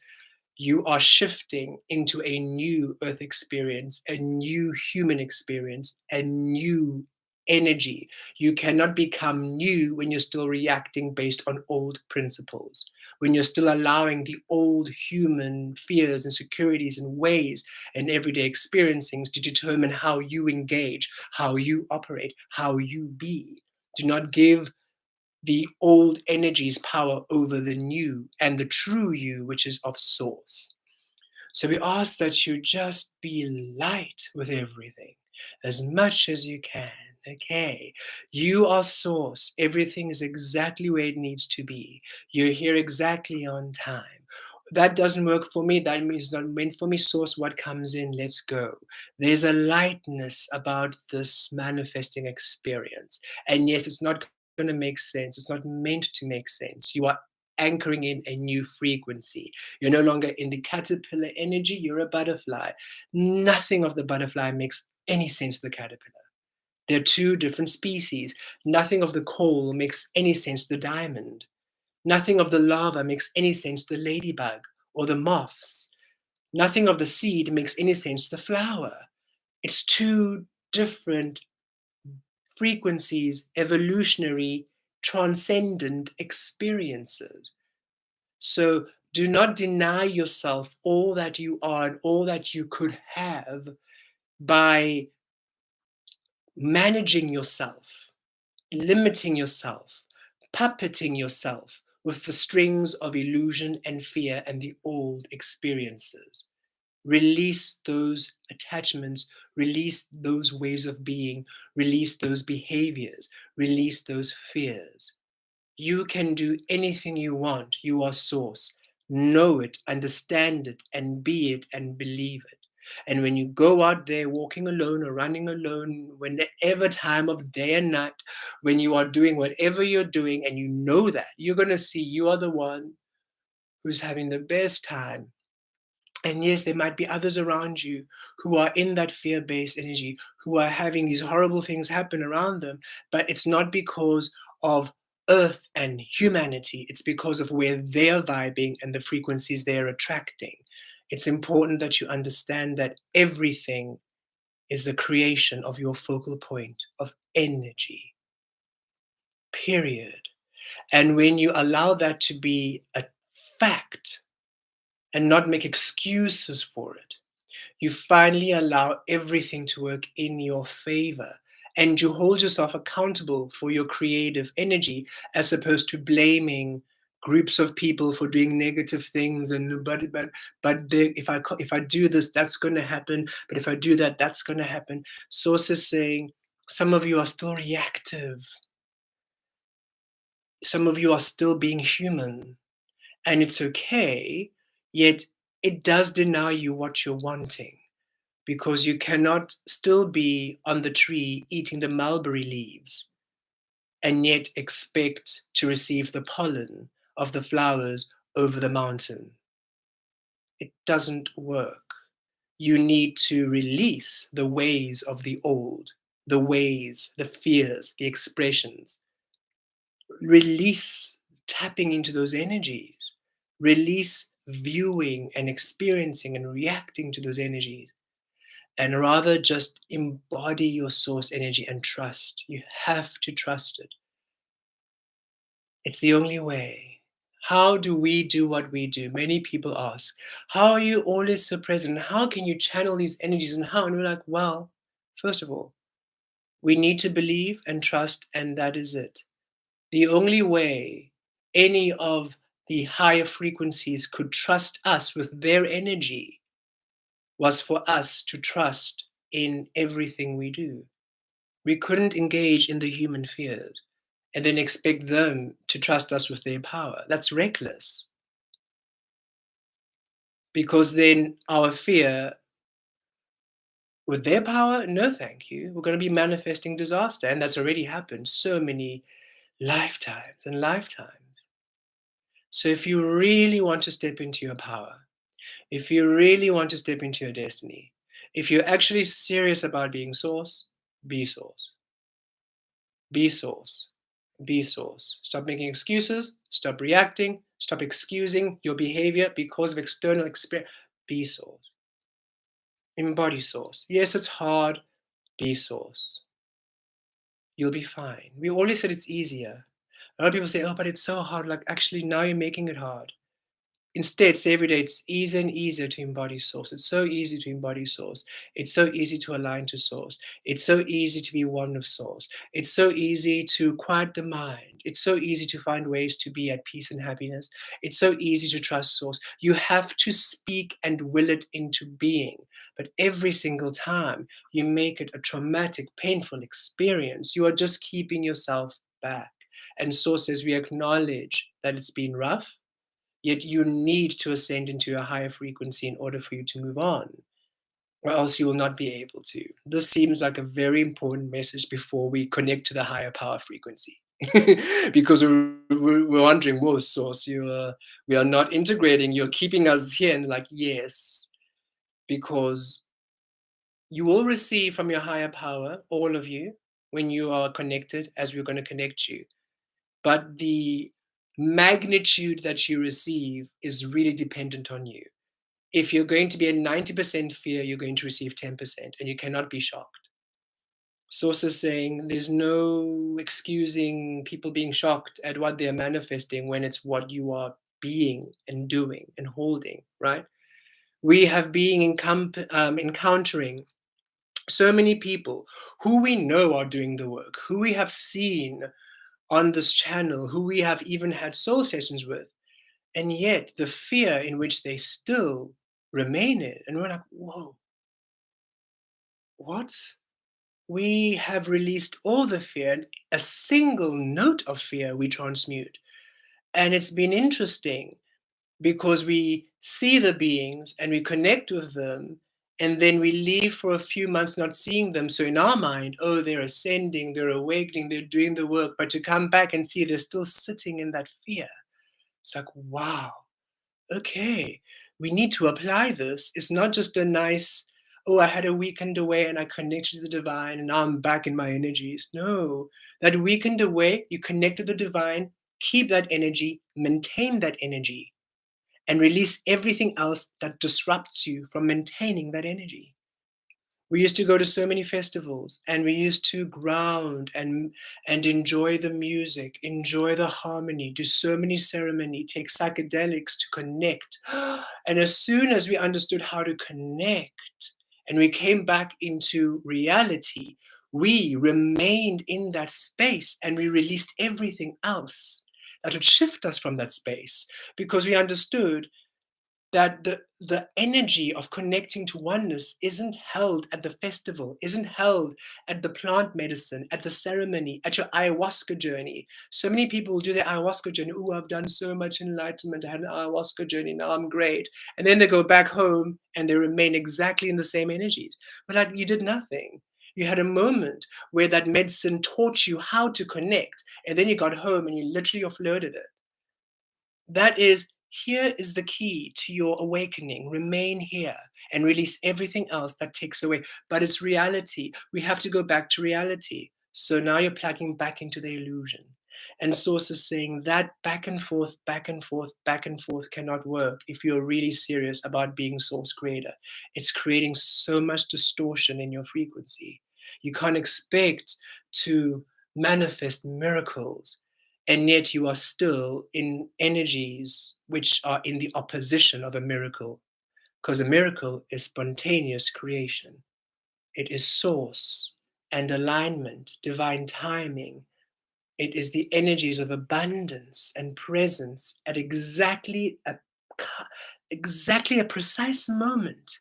A: You are shifting into a new earth experience, a new human experience, a new energy. You cannot become new when you're still reacting based on old principles, when you're still allowing the old human fears, insecurities, and ways and everyday experiencings to determine how you engage, how you operate, how you be. Do not give the old energies power over the new and the true you, which is of source. So we ask that you just be light with everything as much as you can. Okay, you are source. Everything is exactly where it needs to be. You're here exactly on time. That doesn't work for me. That means it's not meant for me. Source, what comes in, let's go. There's a lightness about this manifesting experience. And yes, it's not going to make sense. It's not meant to make sense. You are anchoring in a new frequency. You're no longer in the caterpillar energy, you're a butterfly. Nothing of the butterfly makes any sense to the caterpillar. They're two different species. Nothing of the coal makes any sense to the diamond. Nothing of the lava makes any sense to the ladybug or the moths. Nothing of the seed makes any sense to the flower. It's two different frequencies, evolutionary, transcendent experiences. So do not deny yourself all that you are and all that you could have by managing yourself, limiting yourself, puppeting yourself with the strings of illusion and fear and the old experiences. Release those attachments, release those ways of being, release those behaviors, release those fears. You can do anything you want. You are source. Know it, understand it, and be it and believe it. And when you go out there walking alone or running alone, whenever time of day and night, when you are doing whatever you're doing and you know that, you're going to see you are the one who's having the best time. And yes, there might be others around you who are in that fear based energy, who are having these horrible things happen around them, but it's not because of Earth and humanity, it's because of where they're vibing and the frequencies they're attracting. It's important that you understand that everything is the creation of your focal point of energy, period. And when you allow that to be a fact and not make excuses for it, you finally allow everything to work in your favor. And you hold yourself accountable for your creative energy as opposed to blaming groups of people for doing negative things and if I do this that's going to happen, but if I do that that's going to happen. Source is saying some of you are still reactive, some of you are still being human, and it's okay, yet it does deny you what you're wanting, because you cannot still be on the tree eating the mulberry leaves and yet expect to receive the pollen of the flowers over the mountain. It doesn't work. you need to release the ways of the old, the ways, the fears, the expressions. Release tapping into those energies. Release viewing and experiencing and reacting to those energies. And rather just embody your source energy and trust. You have to trust it. It's the only way. How do we do what we do? Many people ask, how are you always so present? How can you channel these energies and how? And we're like, well, first of all, we need to believe and trust, and that is it. The only way any of the higher frequencies could trust us with their energy was for us to trust in everything we do. We couldn't engage in the human fears and then expect them to trust us with their power. That's reckless. Because then our fear with their power, no thank you. We're going to be manifesting disaster. And that's already happened so many lifetimes and lifetimes. So if you really want to step into your power, if you really want to step into your destiny, if you're actually serious about being source, be source. Be source. Be source. Stop making excuses. Stop reacting. Stop excusing your behavior because of external experience. Be source. Embody source. Yes, it's hard. Be source. You'll be fine. We always said it's easier. A lot of people say, oh, but it's so hard. Like, actually, now you're making it hard. Instead, say every day it's easier and easier to embody source. It's so easy to embody source. It's so easy to align to source. It's so easy to be one with source. It's so easy to quiet the mind. It's so easy to find ways to be at peace and happiness. It's so easy to trust source. You have to speak and will it into being. But every single time you make it a traumatic, painful experience, you are just keeping yourself back. And source says we acknowledge that it's been rough. Yet you need to ascend into a higher frequency in order for you to move on, or else you will not be able to. This seems like a very important message before we connect to the higher power frequency. Because we're wondering, whoa, source, we are not integrating, you're keeping us here. And like, yes, because you will receive from your higher power, all of you, when you are connected, as we're going to connect you. But the magnitude that you receive is really dependent on you. If you're going to be a 90% fear, you're going to receive 10%, and you cannot be shocked. Source is saying there's no excusing people being shocked at what they're manifesting when it's what you are being and doing and holding, right? We have been encountering so many people who we know are doing the work, who we have seen on this channel, who we have even had soul sessions with, and yet the fear in which they still remain in. And we're like, whoa, what? We have released all the fear, and a single note of fear we transmute. And it's been interesting because we see the beings and we connect with them, and then we leave for a few months not seeing them. So in our mind, oh, they're ascending, they're awakening, they're doing the work. But to come back and see they're still sitting in that fear, it's like, wow, okay, we need to apply this. It's not just a nice, oh, I had a weekend away and I connected to the divine and now I'm back in my energies. No, that weekend away, you connect to the divine, keep that energy, maintain that energy, and release everything else that disrupts you from maintaining that energy. We used to go to so many festivals and we used to ground and enjoy the music, enjoy the harmony, do so many ceremony, take psychedelics to connect. And as soon as we understood how to connect and we came back into reality, we remained in that space and we released everything else that would shift us from that space, because we understood that the energy of connecting to oneness isn't held at the festival, isn't held at the plant medicine, at the ceremony, at your ayahuasca journey. So many people do their ayahuasca journey. Oh, I've done so much enlightenment. I had an ayahuasca journey. Now I'm great. And then they go back home and they remain exactly in the same energies. But like, you did nothing. You had a moment where that medicine taught you how to connect. And then you got home and you literally offloaded it. That is Here is the key to your awakening. Remain here and release everything else that takes away. But it's reality. We have to go back to reality. So now you're plugging back into the illusion. And Source is saying that back and forth, back and forth, back and forth cannot work if you're really serious about being Source creator. It's creating so much distortion in your frequency. You can't expect to manifest miracles, and yet you are still in energies which are in the opposition of a miracle, because a miracle is spontaneous creation. It is source and alignment, divine timing. It is the energies of abundance and presence at exactly a precise moment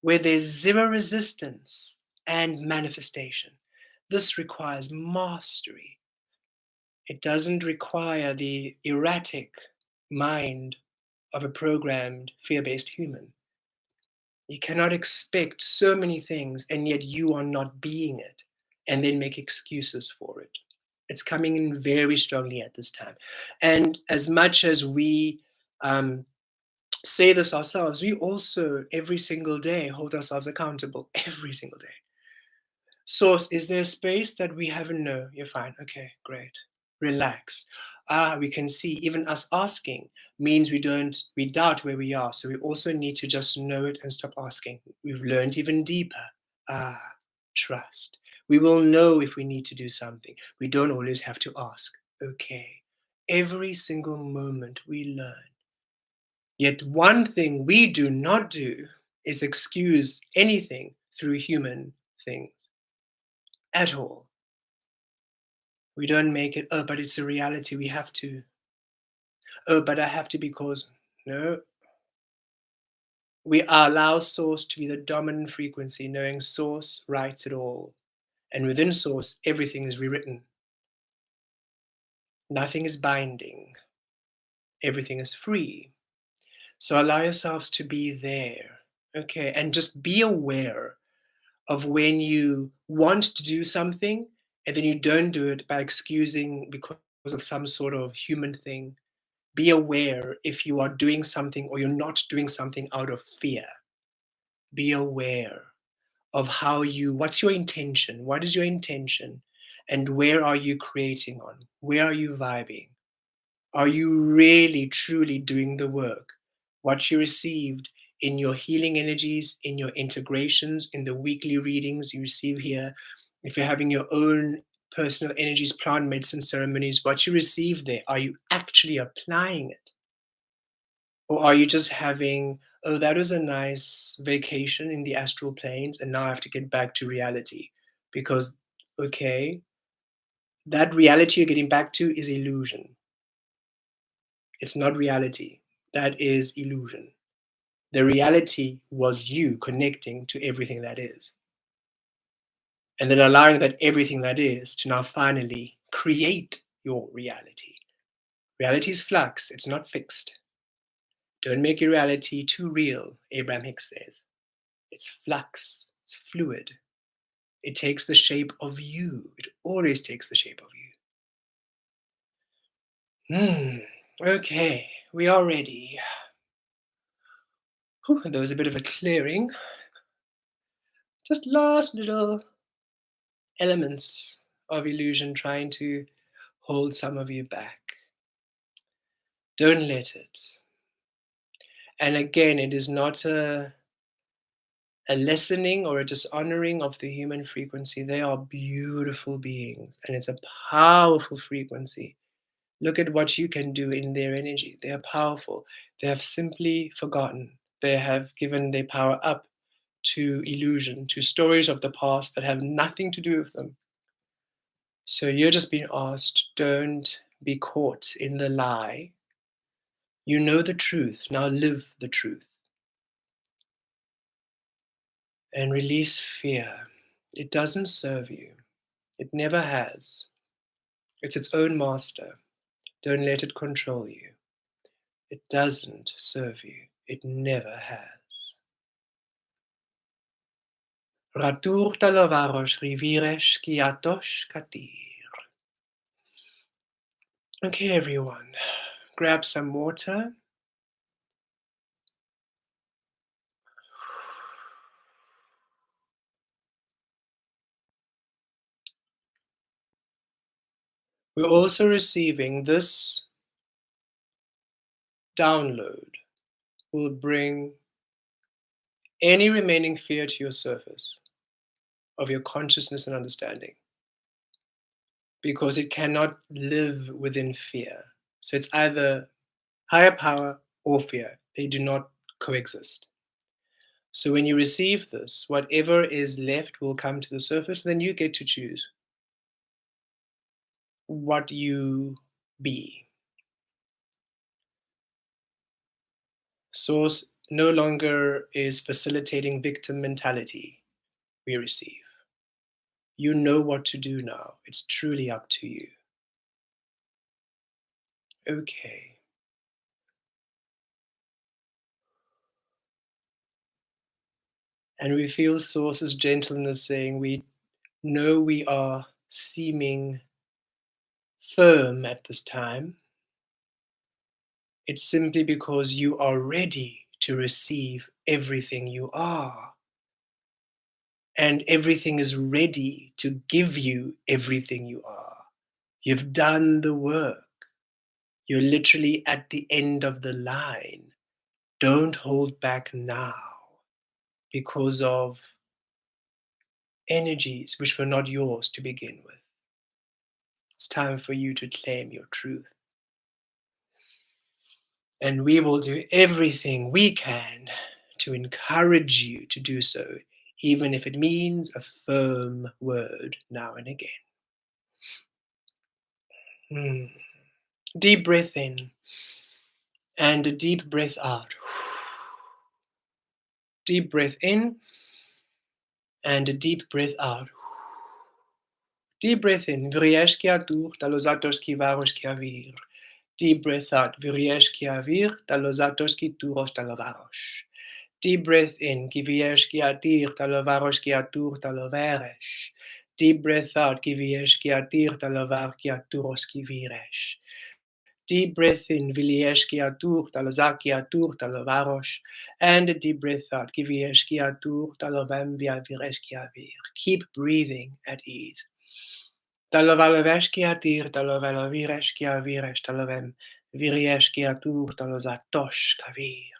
A: where there's zero resistance and manifestation. This requires mastery. It doesn't require the erratic mind of a programmed, fear-based human. You cannot expect so many things and yet you are not being it and then make excuses for it. It's coming in very strongly at this time. And as much as we say this ourselves, we also every single day hold ourselves accountable every single day. Source, is there a space that we haven't? No, you're fine. Okay, great. Relax. We can see even us asking means we doubt where we are. So we also need to just know it and stop asking. We've learned even deeper. Ah, trust. We will know if we need to do something. We don't always have to ask. Okay. Every single moment we learn. Yet one thing we do not do is excuse anything through human things at all. We don't make it, oh, but it's a reality. We have to, oh, but I have to because, no. We allow Source to be the dominant frequency, knowing Source writes it all. And within Source, everything is rewritten. Nothing is binding. Everything is free. So allow yourselves to be there. Okay. And just be aware of when you want to do something and then you don't do it by excusing because of some sort of human thing. Be aware if you are doing something or you're not doing something out of fear. Be aware of what's your intention? What is your intention? And where are you creating on? Where are you vibing? Are you really, truly doing the work? What you received in your healing energies, in your integrations, in the weekly readings you receive here, if you're having your own personal energies, plant medicine ceremonies, what you receive there, are you actually applying it? Or are you just having, oh, that was a nice vacation in the astral planes, and now I have to get back to reality? Because, okay, that reality you're getting back to is illusion. It's not reality. That is illusion. The reality was you connecting to everything that is. And then allowing that everything that is to now finally create your reality. Reality is flux, it's not fixed. Don't make your reality too real, Abraham Hicks says. It's flux, it's fluid. It takes the shape of you. It always takes the shape of you. Okay, we are ready. Whew, there was a bit of a clearing. Just last little elements of illusion trying to hold some of you back. Don't let it. And again, it is not a lessening or a dishonoring of the human frequency. They are beautiful beings, and it's a powerful frequency. Look at what you can do in their energy. They are powerful. They have simply forgotten. They have given their power up to illusion, to stories of the past that have nothing to do with them. So you're just being asked, don't be caught in the lie. You know the truth. Now live the truth. And release fear. It doesn't serve you. It never has. It's its own master. Don't let it control you. It doesn't serve you. It never has. Ratur talavaros riviresh kiatos katir. Okay, everyone, grab some water. We're also receiving this download will bring any remaining fear to your surface of your consciousness and understanding, because it cannot live within fear. So it's either higher power or fear. They do not coexist. So when you receive this, whatever is left will come to the surface, and then you get to choose what you be. Source no longer is facilitating victim mentality we receive. You know what to do now. It's truly up to you. Okay. And we feel Source's gentleness saying, we know we are seeming firm at this time. It's simply because you are ready to receive everything you are. And everything is ready to give you everything you are. You've done the work. You're literally at the end of the line. Don't hold back now because of energies which were not yours to begin with. It's time for you to claim your truth. And we will do everything we can to encourage you to do so, even if it means a firm word now and again. Deep breath in and a deep breath out. Deep breath in and a deep breath out. Deep breath in. Vriești atur, talozatorski varoski avir. Deep breath out. Vriești avir, talozatorski turos talavaros. Deep breath in. Kiviești atir, talavaroski atur, taloveresh. Deep breath out. Kiviești atir, talavarki aturoski viresh. Deep breath in, Vilieski atur, talazaki atur, talavarosh. And a deep breath out, Kivieski atur, talavambia vireski avir. Keep breathing at ease. Talavalaveshki atir, talavalavireski aviresh, talavem, virieski atur, talazatosh kavir.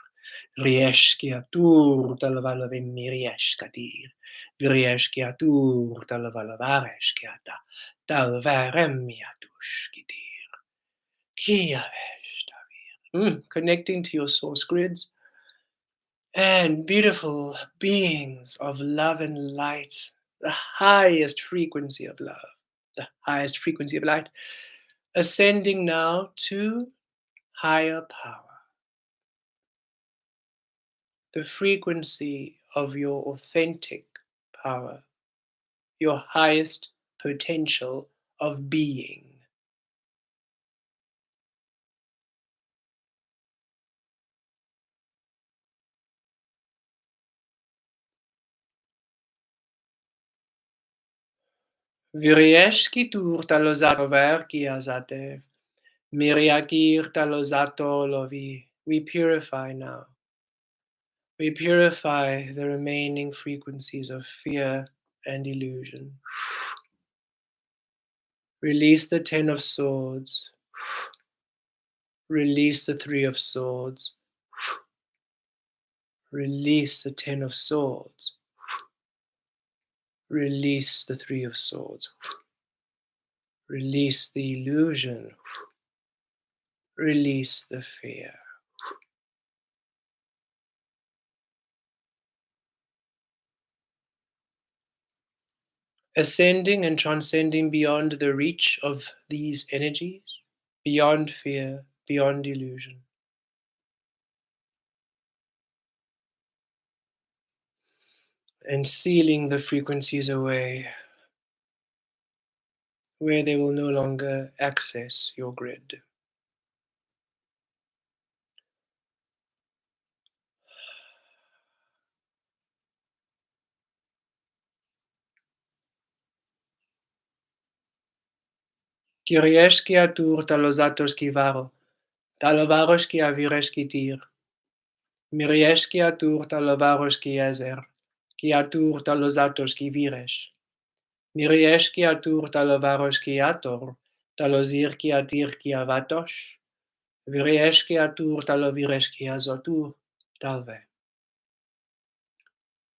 A: Rieski atur, talavalavim miriesh katir. Virieski atur, talavalavareski ata, talvarem miatush kitir. Connecting to your source grids and beautiful beings of love and light, the highest frequency of love, the highest frequency of light, ascending now to higher power, the frequency of your authentic power, your highest potential of being. Virieshki tur talozato verki azatev. Miriakir talozato lovi. We purify now. We purify the remaining frequencies of fear and illusion. Release the 10 of swords. Release the 3 of swords. Release the 10 of swords. Release the 3 of swords. Release the illusion. Release the fear. Ascending and transcending beyond the reach of these energies, beyond fear, beyond illusion. And sealing the frequencies away where they will no longer access your grid. Kiriești atur talozatorski varo, talavaroski avireski tir. Miriești atur talavaroski ezer, ki atur talozatorski vireș. Miriești atur talavaroski ator, Talozirkia tirkia vatosh, vireshkia tur talovireshkia zotur, talve.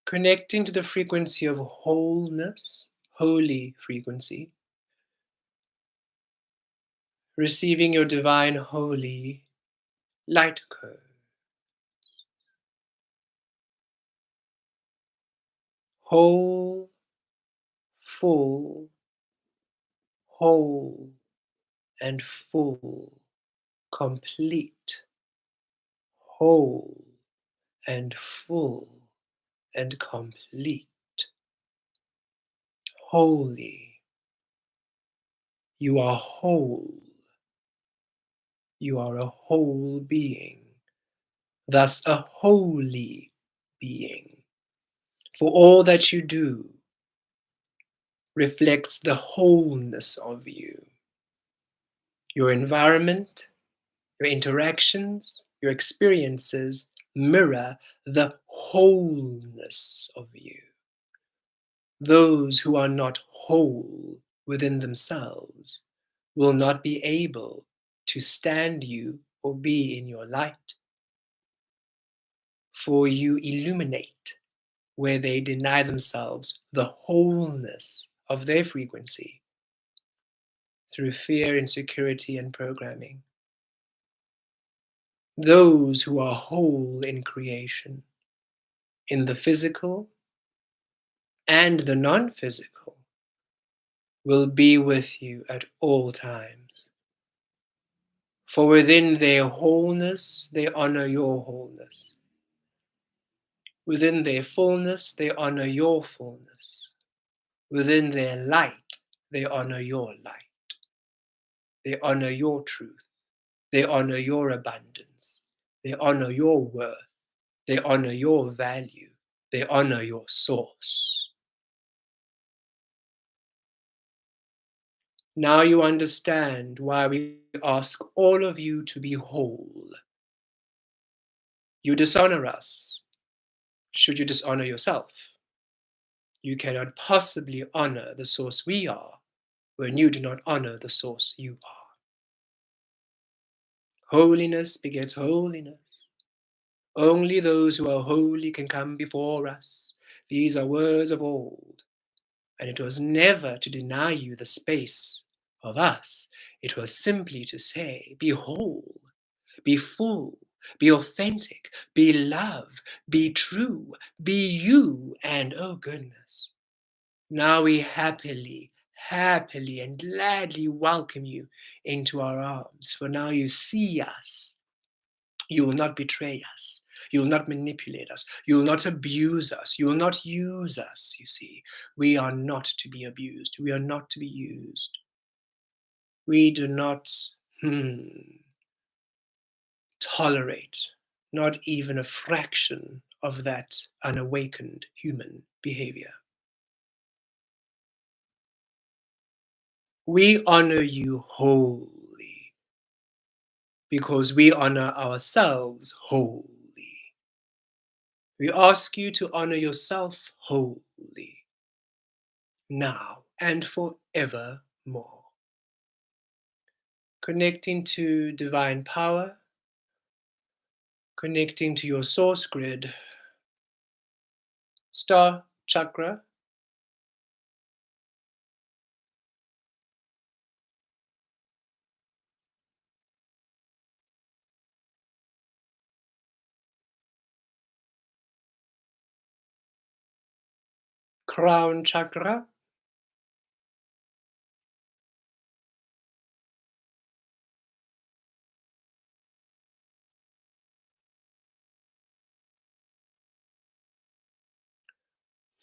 A: Connecting to the frequency of wholeness, holy frequency, receiving your divine holy light code. Whole, full, whole, and full, complete, whole, and full, and complete, holy. You are whole. You are a whole being, thus a holy being. For all that you do reflects the wholeness of you. Your environment, your interactions, your experiences mirror the wholeness of you. Those who are not whole within themselves will not be able to stand you or be in your light. For you illuminate where they deny themselves the wholeness of their frequency through fear, insecurity, and programming. Those who are whole in creation, in the physical and the non-physical, will be with you at all times. For within their wholeness, they honor your wholeness. Within their fullness, they honor your fullness. Within their light, they honor your light. They honor your truth. They honor your abundance. They honor your worth. They honor your value. They honor your source. Now you understand why we ask all of you to be whole. You dishonor us. Should you dishonor yourself? You cannot possibly honor the source we are when you do not honor the source you are. Holiness begets holiness. Only those who are holy can come before us. These are words of old. And it was never to deny you the space of us. It was simply to say, be whole, be full, be authentic, be love, be true, be you, and oh goodness. Now we happily and gladly welcome you into our arms, for now you see us. You will not betray us. You will not manipulate us. You will not abuse us. You will not use us, you see. We are not to be abused. We are not to be used. We do not tolerate not even a fraction of that unawakened human behavior. We honor you wholly because we honor ourselves wholly. We ask you to honor yourself wholly, now and forevermore. Connecting to divine power, connecting to your source grid, star chakra, crown chakra,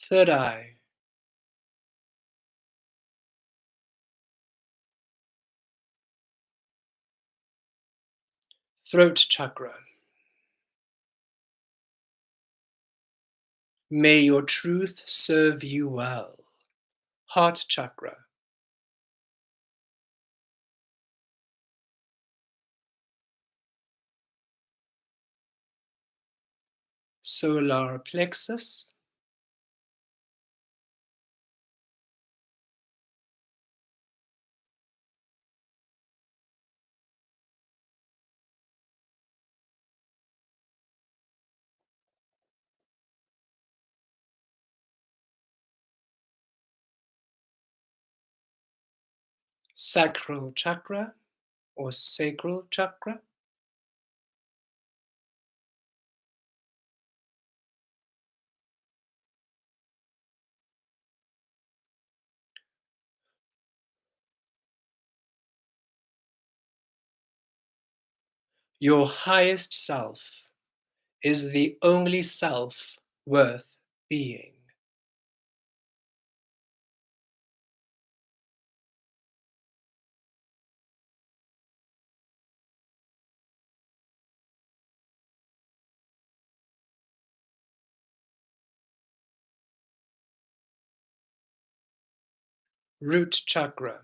A: third eye, throat chakra. May your truth serve you well. Heart chakra, solar plexus, sacral chakra or sacral chakra. Your highest self is the only self worth being. Root chakra.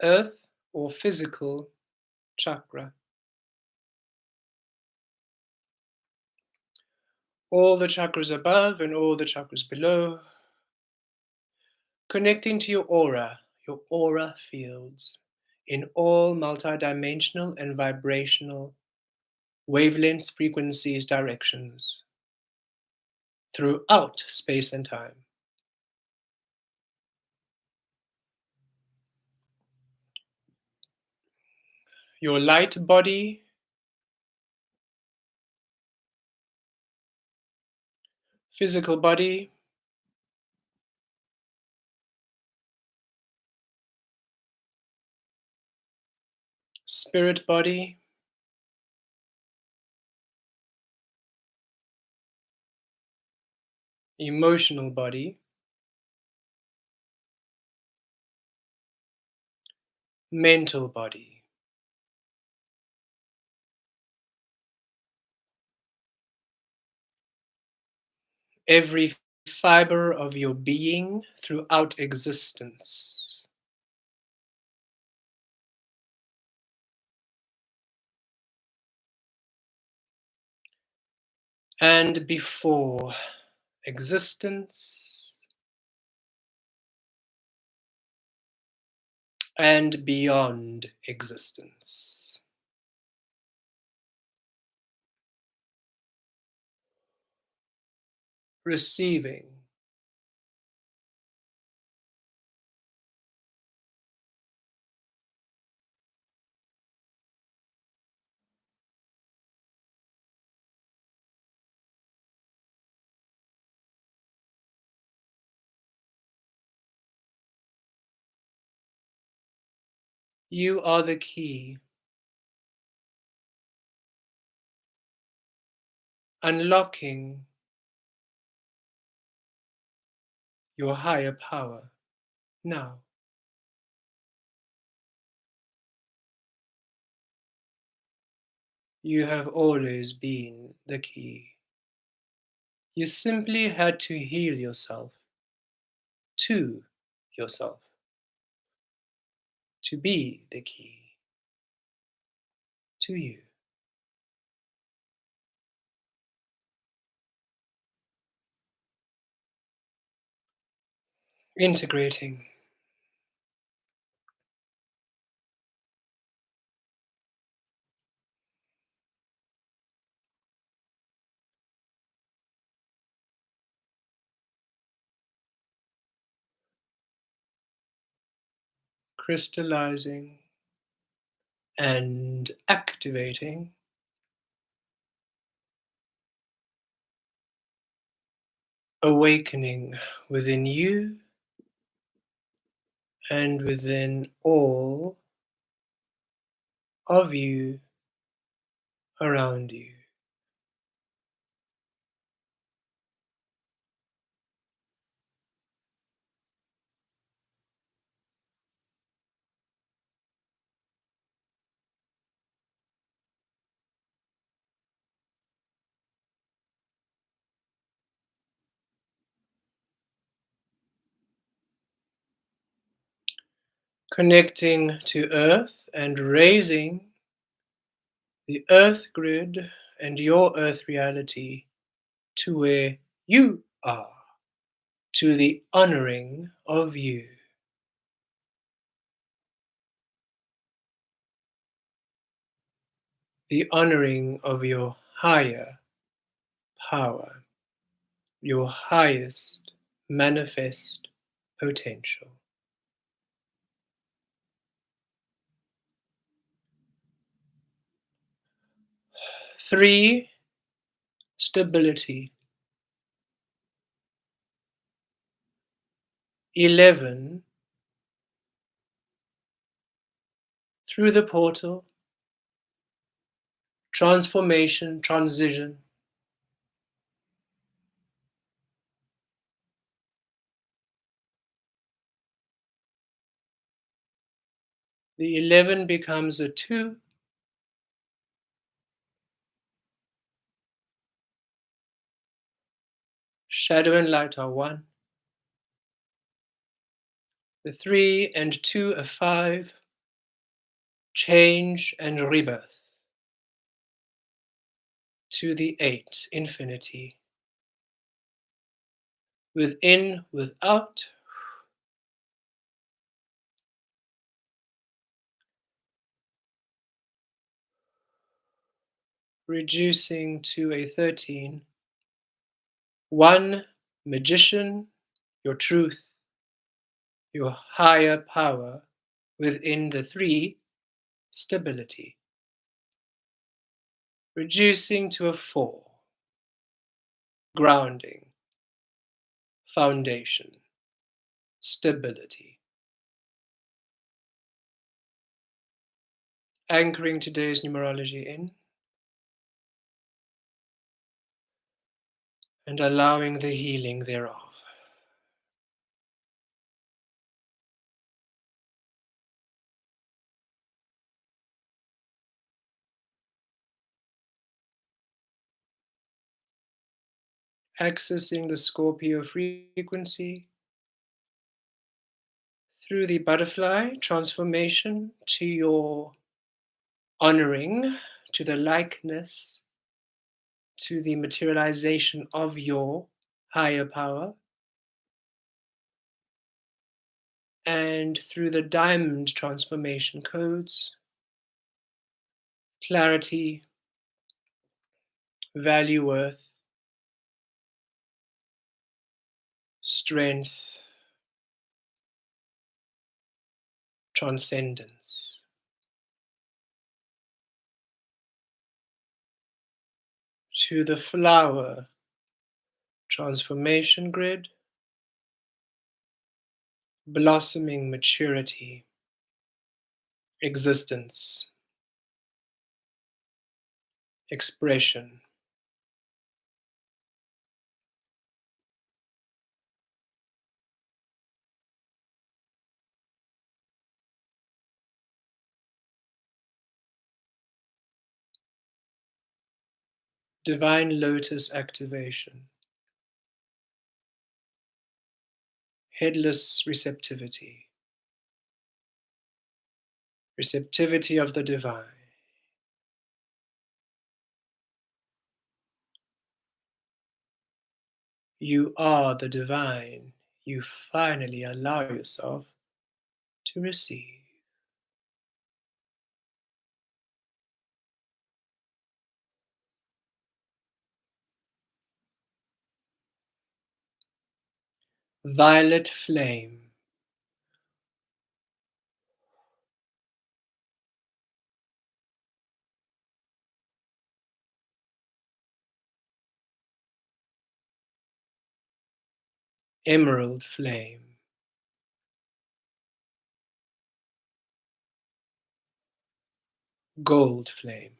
A: Earth or physical chakra. All the chakras above and all the chakras below, connecting to your aura fields in all multidimensional and vibrational wavelengths, frequencies, directions throughout space and time. Your light body, physical body, spirit body, emotional body, mental body. Every fiber of your being throughout existence. And before existence and beyond existence. Receiving. You are the key. Unlocking your higher power now. You have always been the key. You simply had to heal yourself to yourself to be the key to you. Integrating. Crystallizing and activating, awakening within you and within all of you around you. Connecting to Earth and raising the Earth grid and your Earth reality to where you are, to the honoring of you, the honoring of your higher power, your highest manifest potential. 3, stability. 11, through the portal, transformation, transition. The 11 becomes a 2. Shadow and light are 1. The 3 and 2 are 5. Change and rebirth. To the 8, infinity. Within, without. Reducing to a 13. 1, magician, your truth, your higher power. Within the 3, stability. Reducing to a 4. Grounding, foundation, stability. Anchoring today's numerology in and allowing the healing thereof. Accessing the Scorpio frequency through the butterfly transformation to your honoring, to the likeness, to the materialization of your higher power, and through the diamond transformation codes, clarity, value, worth, strength, transcendence. To the flower transformation grid, blossoming maturity, existence, expression. Divine lotus activation, headless receptivity, receptivity of the divine. You are the divine. You finally allow yourself to receive. Violet flame, emerald flame, gold flame,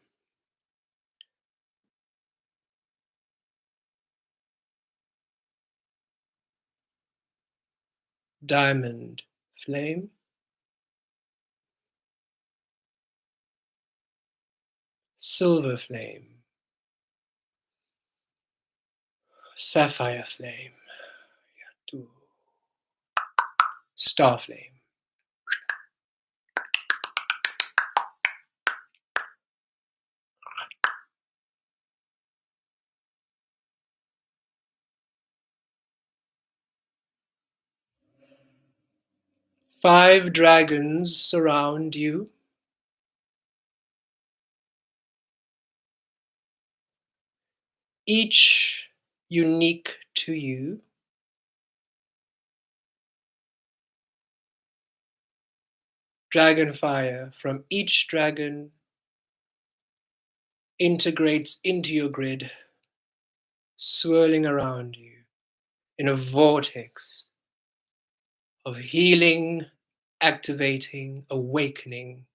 A: diamond flame, silver flame, sapphire flame, star flame. Five dragons surround you. each unique to you. Dragon fire from each dragon integrates into your grid, swirling around you in a vortex of healing, activating, awakening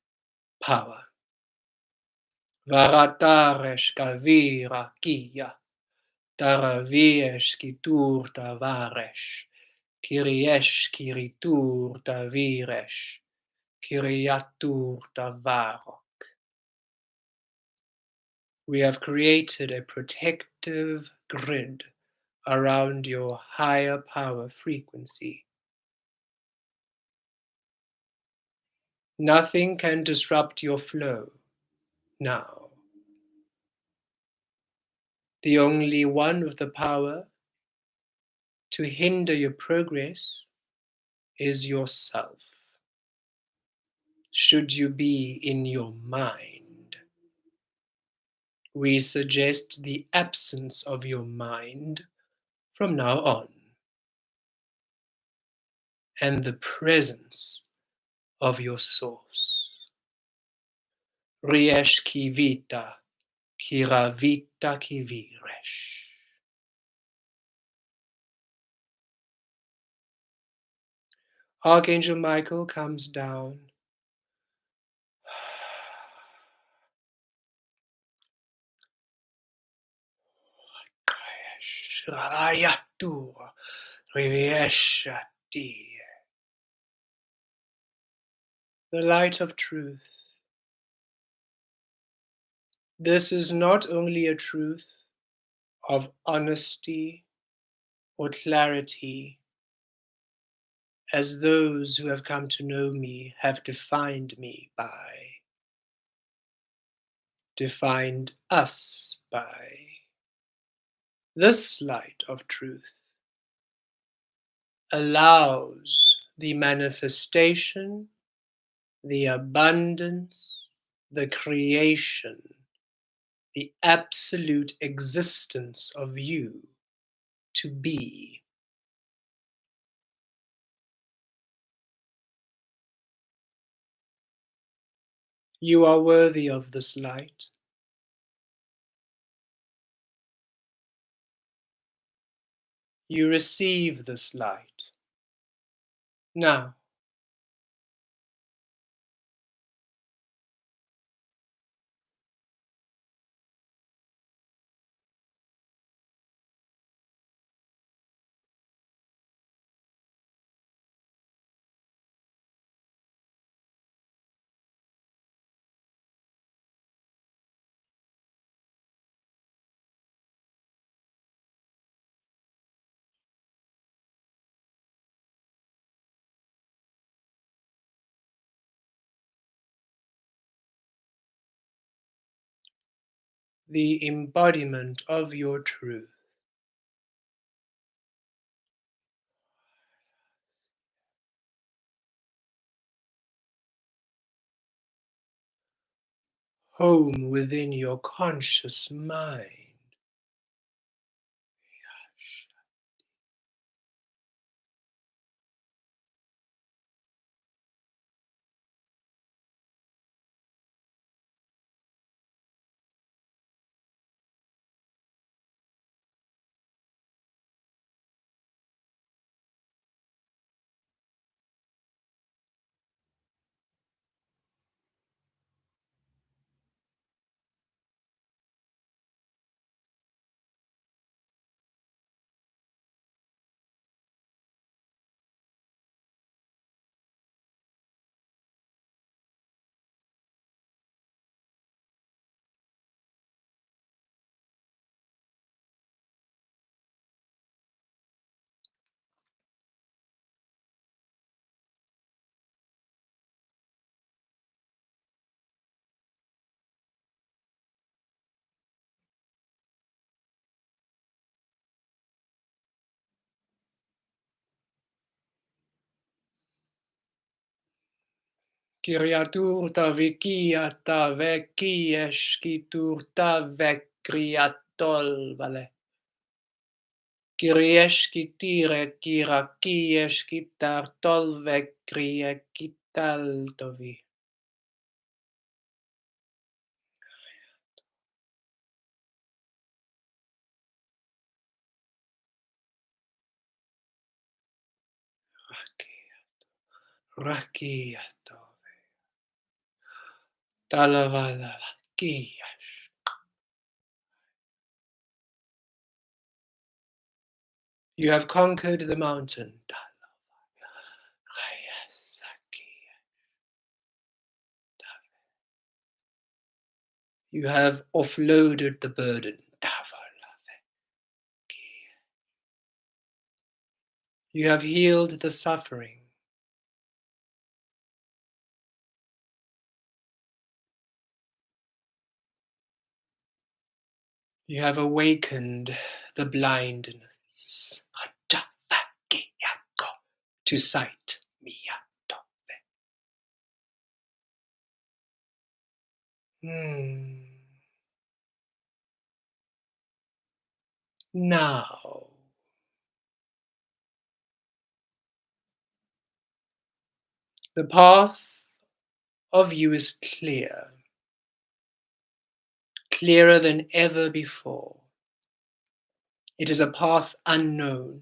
A: power. Varataresh kavira kiya, taraviesh kitur tavaresh, kiriesh kiritur taviresh, kiriatur tavaro. We have created a protective grid around your higher power frequency. Nothing can disrupt your flow now. The only one with the power to hinder your progress is yourself. Should you be in your mind, we suggest the absence of your mind from now on, and the presence of your source. Riesh kivita, kiravita kiviresh. Archangel Michael comes down. Shrayatur, Rivieshati. The light of truth. This is not only a truth of honesty or clarity, as those who have come to know me have defined me by, defined us by. This light of truth allows the manifestation, the abundance, the creation, the absolute existence of you to be. You are worthy of this light. You receive this light. Now, the embodiment of your truth. Home within your conscious mind. Kiriatur ta vikia ta vekiesh kitur ta vekriato. tol vale. Kirieshki tire kira kieshki tar tolve krieki taltovi. Rakiato. Talavala kiash. You have conquered the mountain. You have offloaded the burden. You have healed the suffering. You have awakened the blindness to sight. Now, the path of you is clear, clearer than ever before. It is a path unknown,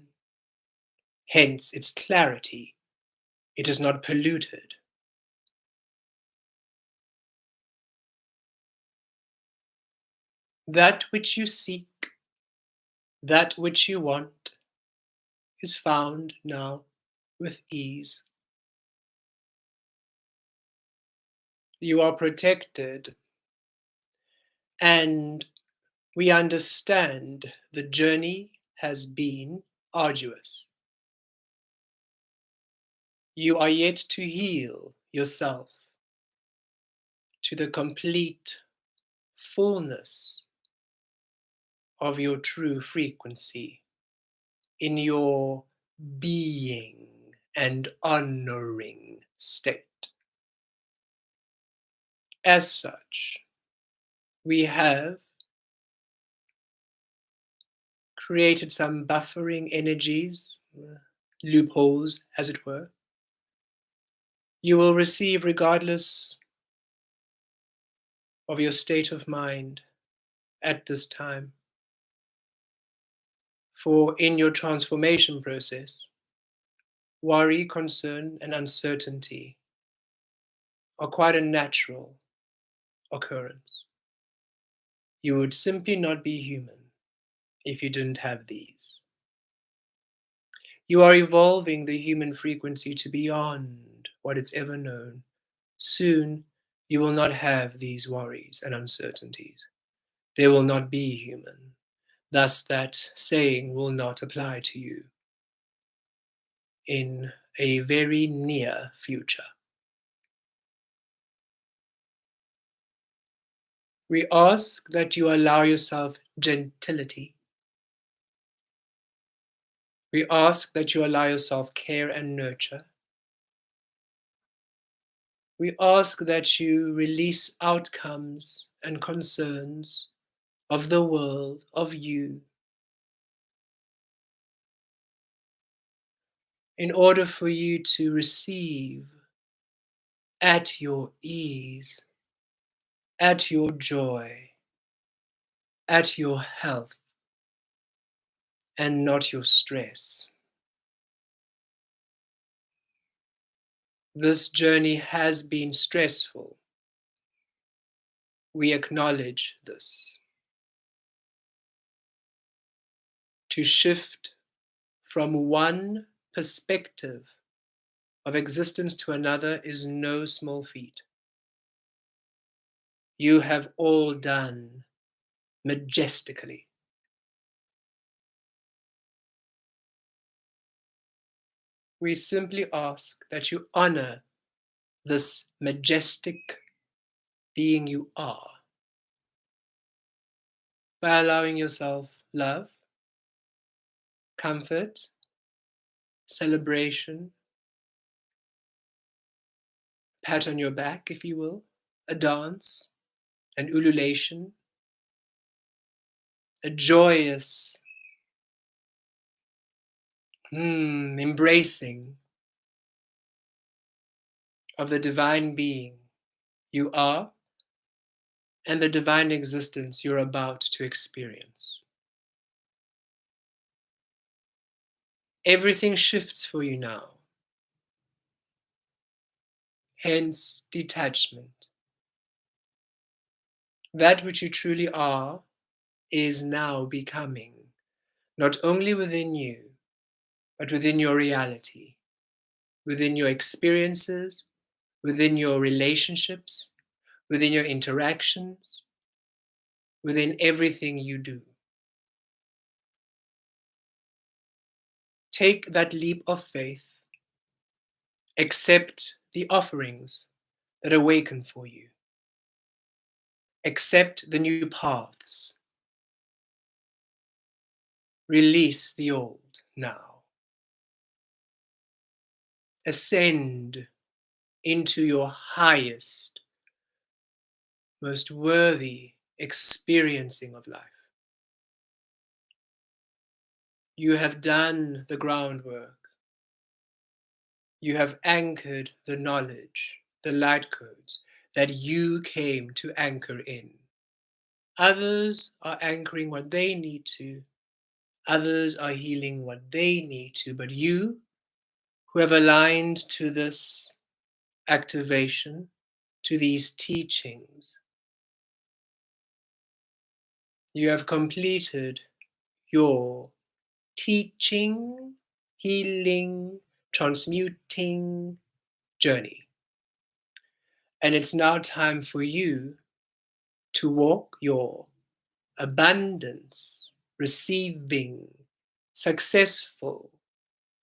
A: hence its clarity. It is not polluted. That which you seek, that which you want, is found now with ease. You are protected, and we understand the journey has been arduous. You are yet to heal yourself to the complete fullness of your true frequency in your being and honoring state. As such, we have created some buffering energies, loopholes, as it were. You will receive regardless of your state of mind at this time. For in your transformation process, worry, concern, and uncertainty are quite a natural occurrence. You would simply not be human if you didn't have these. You are evolving the human frequency to beyond what it's ever known. Soon, you will not have these worries and uncertainties. They will not be human. Thus, that saying will not apply to you in a very near future. We ask that you allow yourself gentility. We ask that you allow yourself care and nurture. We ask that you release outcomes and concerns of the world, of you, in order for you to receive at your ease, at your joy, at your health, and not your stress. This journey has been stressful. We acknowledge this. To shift from one perspective of existence to another is no small feat. You have all done majestically. We simply ask that you honor this majestic being you are by allowing yourself love, comfort, celebration, pat on your back, if you will, a dance, an ululation, a joyous embracing of the divine being you are and the divine existence you're about to experience. Everything shifts for you now, hence detachment. That which you truly are is now becoming, not only within you, but within your reality, within your experiences, within your relationships, within your interactions, within everything you do. Take that leap of faith, accept the offerings that awaken for you, accept the new paths, release the old now. Ascend into your highest, most worthy experiencing of life. You have done the groundwork. You have anchored the knowledge, the light codes that you came to anchor in. Others are anchoring what they need to. Others are healing what they need to. But you, who have aligned to this activation, to these teachings, you have completed your teaching, healing, transmuting journey. And it's now time for you to walk your abundance, receiving, successful,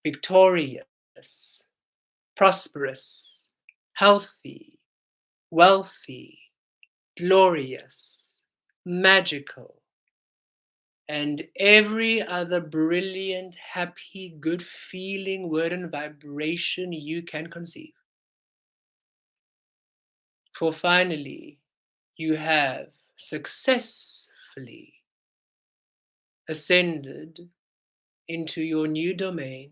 A: victorious, prosperous, healthy, wealthy, glorious, magical, and every other brilliant, happy, good feeling, word, and vibration you can conceive. For finally, you have successfully ascended into your new domain,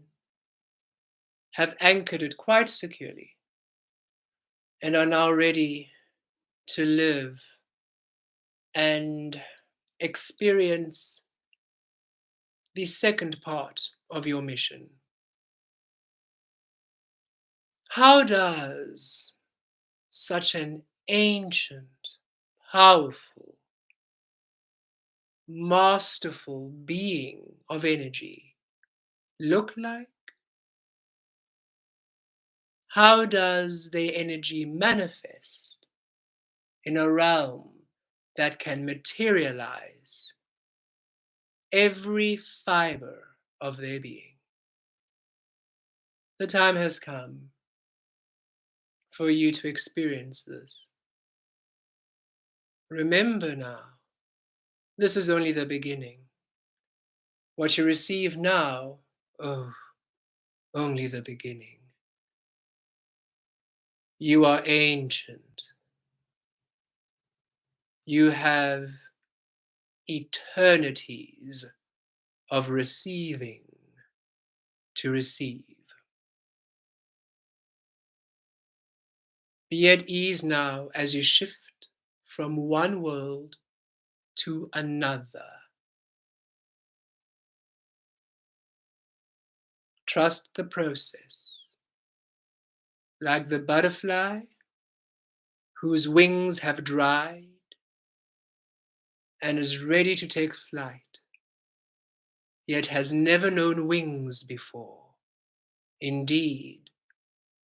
A: have anchored it quite securely, and are now ready to live and experience the second part of your mission. How does such an ancient, powerful, masterful being of energy look like? How does their energy manifest in a realm that can materialize every fiber of their being? The time has come for you to experience this. Remember now, this is only the beginning. What you receive now, oh, only the beginning. You are ancient. You have eternities of receiving to receive. Be at ease now as you shift from one world to another. Trust the process. Like the butterfly whose wings have dried and is ready to take flight, yet has never known wings before. Indeed,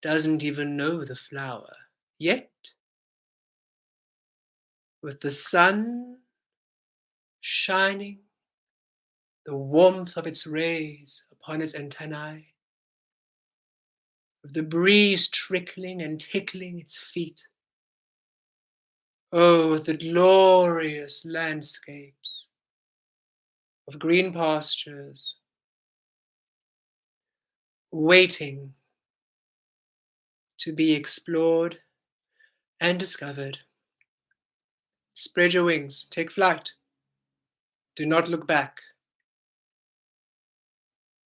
A: doesn't even know the flower. Yet, with the sun shining, the warmth of its rays upon its antennae, with the breeze trickling and tickling its feet, oh, with the glorious landscapes of green pastures, waiting to be explored and discovered. Spread your wings, take flight, Do not look back.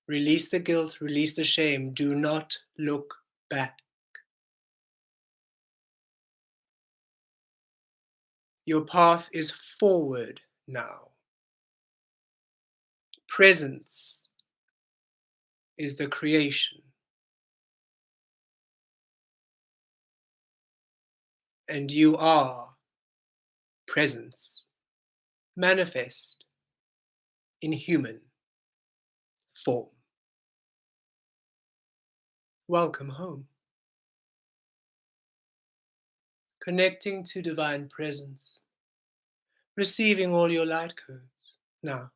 A: Release the guilt, release the shame. Do not look back. Your path is forward now. Presence is the creation, and you are presence manifest in human form. Welcome home. Connecting to divine presence, receiving all your light codes. Now,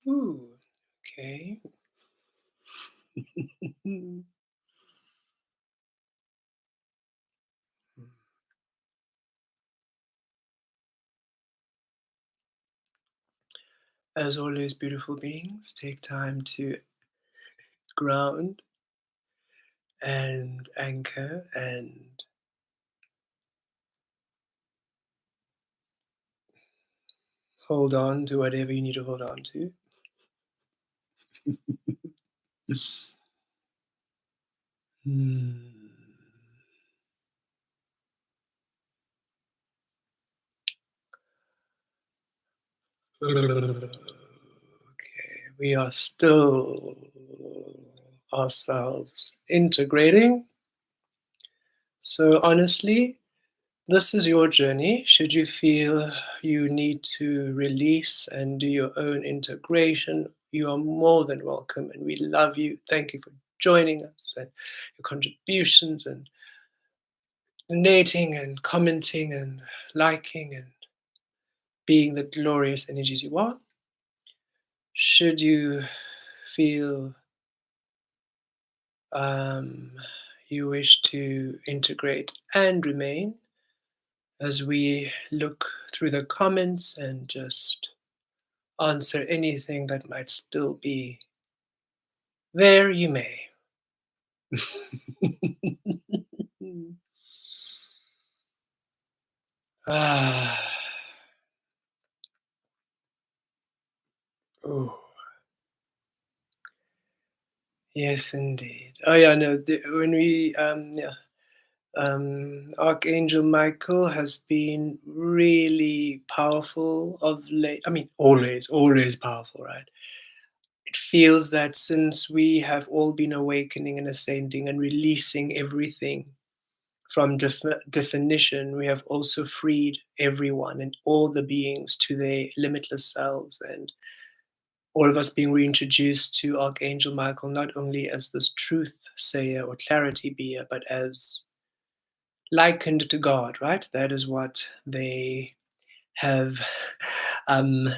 A: ooh, okay. As always, beautiful beings, take time to ground and anchor and hold on to whatever you need to hold on to. Hmm. Okay, we are still ourselves integrating. So, honestly, this is your journey. Should you feel you need to release and do your own integration, you are more than welcome and we love you. Thank you for joining us and your contributions and donating and commenting and liking and being the glorious energies you are. Should you feel um, you wish to integrate and remain, as we look through the comments and just answer anything that might still be there, you may. Ah, oh, yes, indeed. Oh, yeah, no, when we, yeah, Archangel Michael has been really powerful of late. I mean, always powerful, right? It feels that since we have all been awakening and ascending and releasing everything from definition, we have also freed everyone and all the beings to their limitless selves. And all of us being reintroduced to Archangel Michael, not only as this truth sayer or clarity beer, but as likened to God, right? That is what they have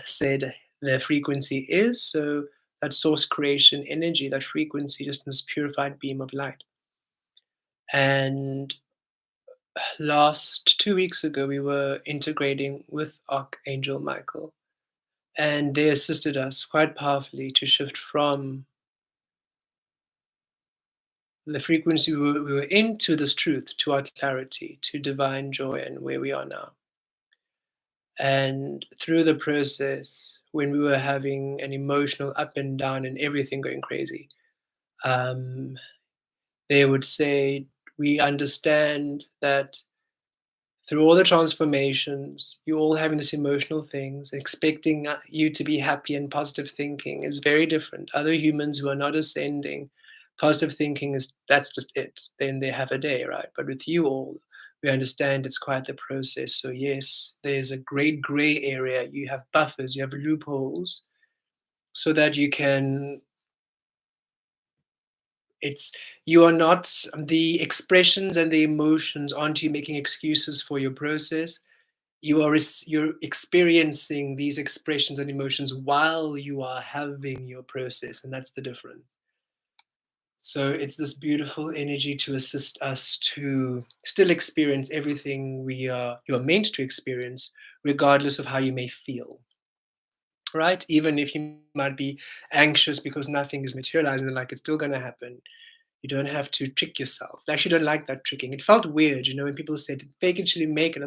A: said their frequency is. So that source creation energy, that frequency, just this purified beam of light. And last 2 weeks ago, we were integrating with Archangel Michael, and they assisted us quite powerfully to shift from the frequency we were in to this truth, to our clarity, to divine joy, and where we are now. And through the process, when we were having an emotional up and down and everything going crazy, um, they would say, we understand that through all the transformations, you all having this emotional things, expecting you to be happy and positive thinking is very different. Other humans who are not ascending, positive thinking is that's just it. Then they have a day, right? But with you all, we understand it's quite the process. So yes, there's a great gray area. You have buffers, you have loopholes, so that you can. It's you are not the expressions and the emotions aren't you making excuses for your process. You're experiencing these expressions and emotions while you are having your process, and that's the difference. So it's this beautiful energy to assist us to still experience everything you're meant to experience, regardless of how you may feel, right? Even if you might be anxious because nothing is materializing, like it's still going to happen. You don't have to trick yourself. I actually don't like that tricking. It felt weird, when people said fake it till you make it. I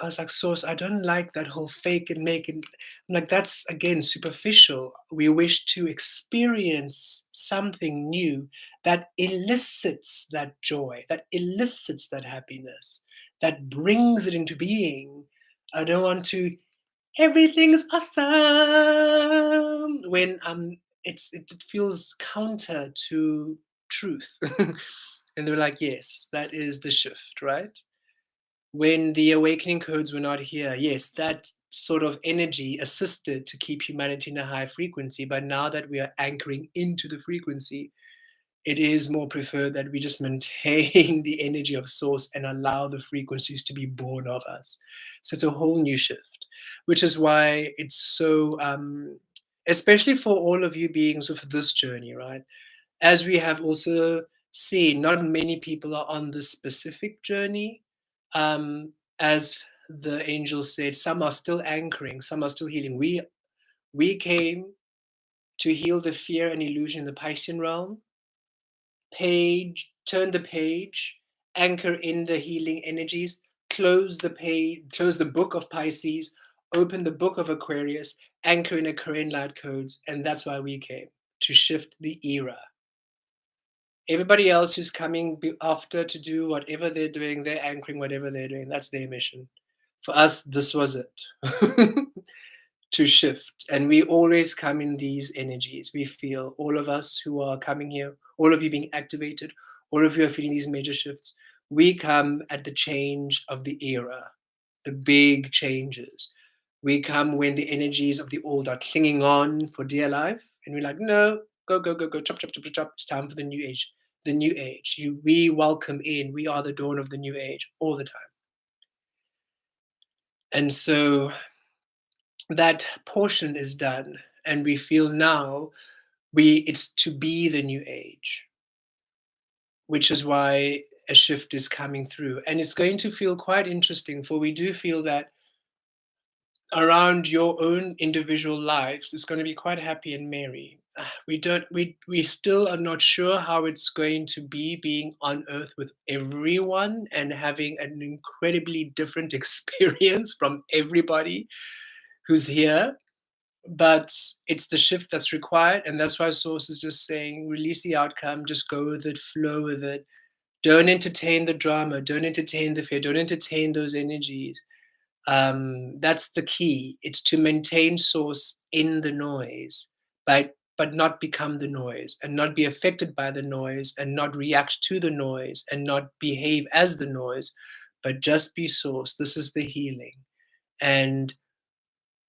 A: was like, Source, I don't like that whole fake and make it. I'm like, that's again superficial. We wish to experience something new that elicits that joy, that elicits that happiness, that brings it into being. I don't want to, everything's awesome when it feels counter to truth. And they're like, yes, that is the shift, right? When the awakening codes were not here, yes, that sort of energy assisted to keep humanity in a high frequency. But now that we are anchoring into the frequency, it is more preferred that we just maintain the energy of source and allow the frequencies to be born of us. So it's a whole new shift, which is why it's so, especially for all of you beings with this journey, right? As we have also seen, not many people are on this specific journey. As the angel said, some are still anchoring, some are still healing. We came to heal the fear and illusion in the Piscean realm. Turn the page, anchor in the healing energies, close the page, close the book of Pisces, open the book of Aquarius, anchor in Aquarian light codes, and that's why we came to shift the era. Everybody else who's coming after to do whatever they're doing, they're anchoring whatever they're doing. That's their mission. For us, this was it. To shift. And we always come in these energies. We feel all of us who are coming here, all of you being activated, all of you are feeling these major shifts. We come at the change of the era, the big changes. We come when the energies of the old are clinging on for dear life. And we're like, no, go, go, go, go, chop, chop, chop, chop, chop. It's time for the new age. The new age. We welcome in. We are the dawn of the new age all the time. And so that portion is done. And we feel now it's to be the new age, which is why a shift is coming through. And it's going to feel quite interesting, for we do feel that around your own individual lives it's going to be quite happy and merry. We still are not sure how it's going to be being on earth with everyone and having an incredibly different experience from everybody who's here, but it's the shift that's required. And that's why Source is just saying release the outcome, just go with it, flow with it, Don't entertain the drama, don't entertain the fear, don't entertain those energies. That's the key. It's to maintain source in the noise, but not become the noise, and not be affected by the noise, and not react to the noise, and not behave as the noise, but just be source. This is the healing. And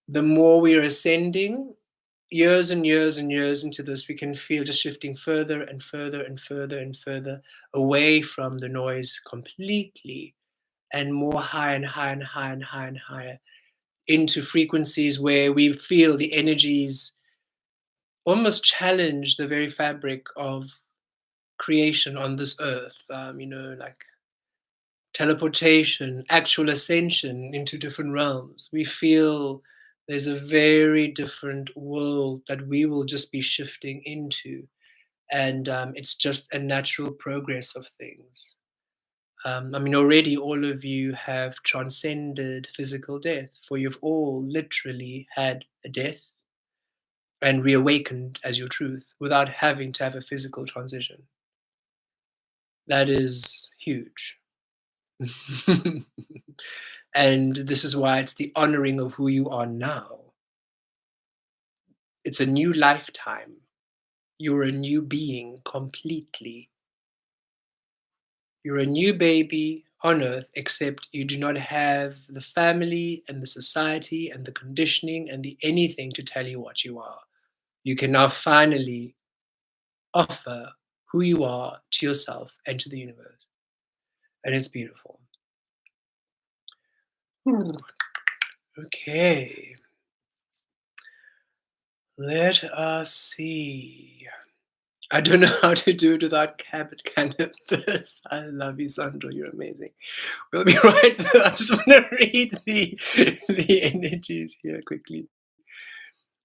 A: the more we are ascending, years and years and years into this, we can feel just shifting further and further and further and further away from the noise completely, and more high and high and high and high and higher into frequencies where we feel the energies almost challenge the very fabric of creation on this earth. Like teleportation, actual ascension into different realms. We feel there's a very different world that we will just be shifting into. And it's just a natural progress of things. Already all of you have transcended physical death, for you've all literally had a death and reawakened as your truth without having to have a physical transition. That is huge. And this is why it's the honoring of who you are now. It's a new lifetime. You're a new being completely. You're a new baby on earth, except you do not have the family and the society and the conditioning and the anything to tell you what you are. You can now finally offer who you are to yourself and to the universe. And it's beautiful. Ooh, okay. Let us see. I don't know how to do it without Kemet cannabis. I love you, Sandra. You're amazing. We'll be right back. I just want to read the energies here quickly.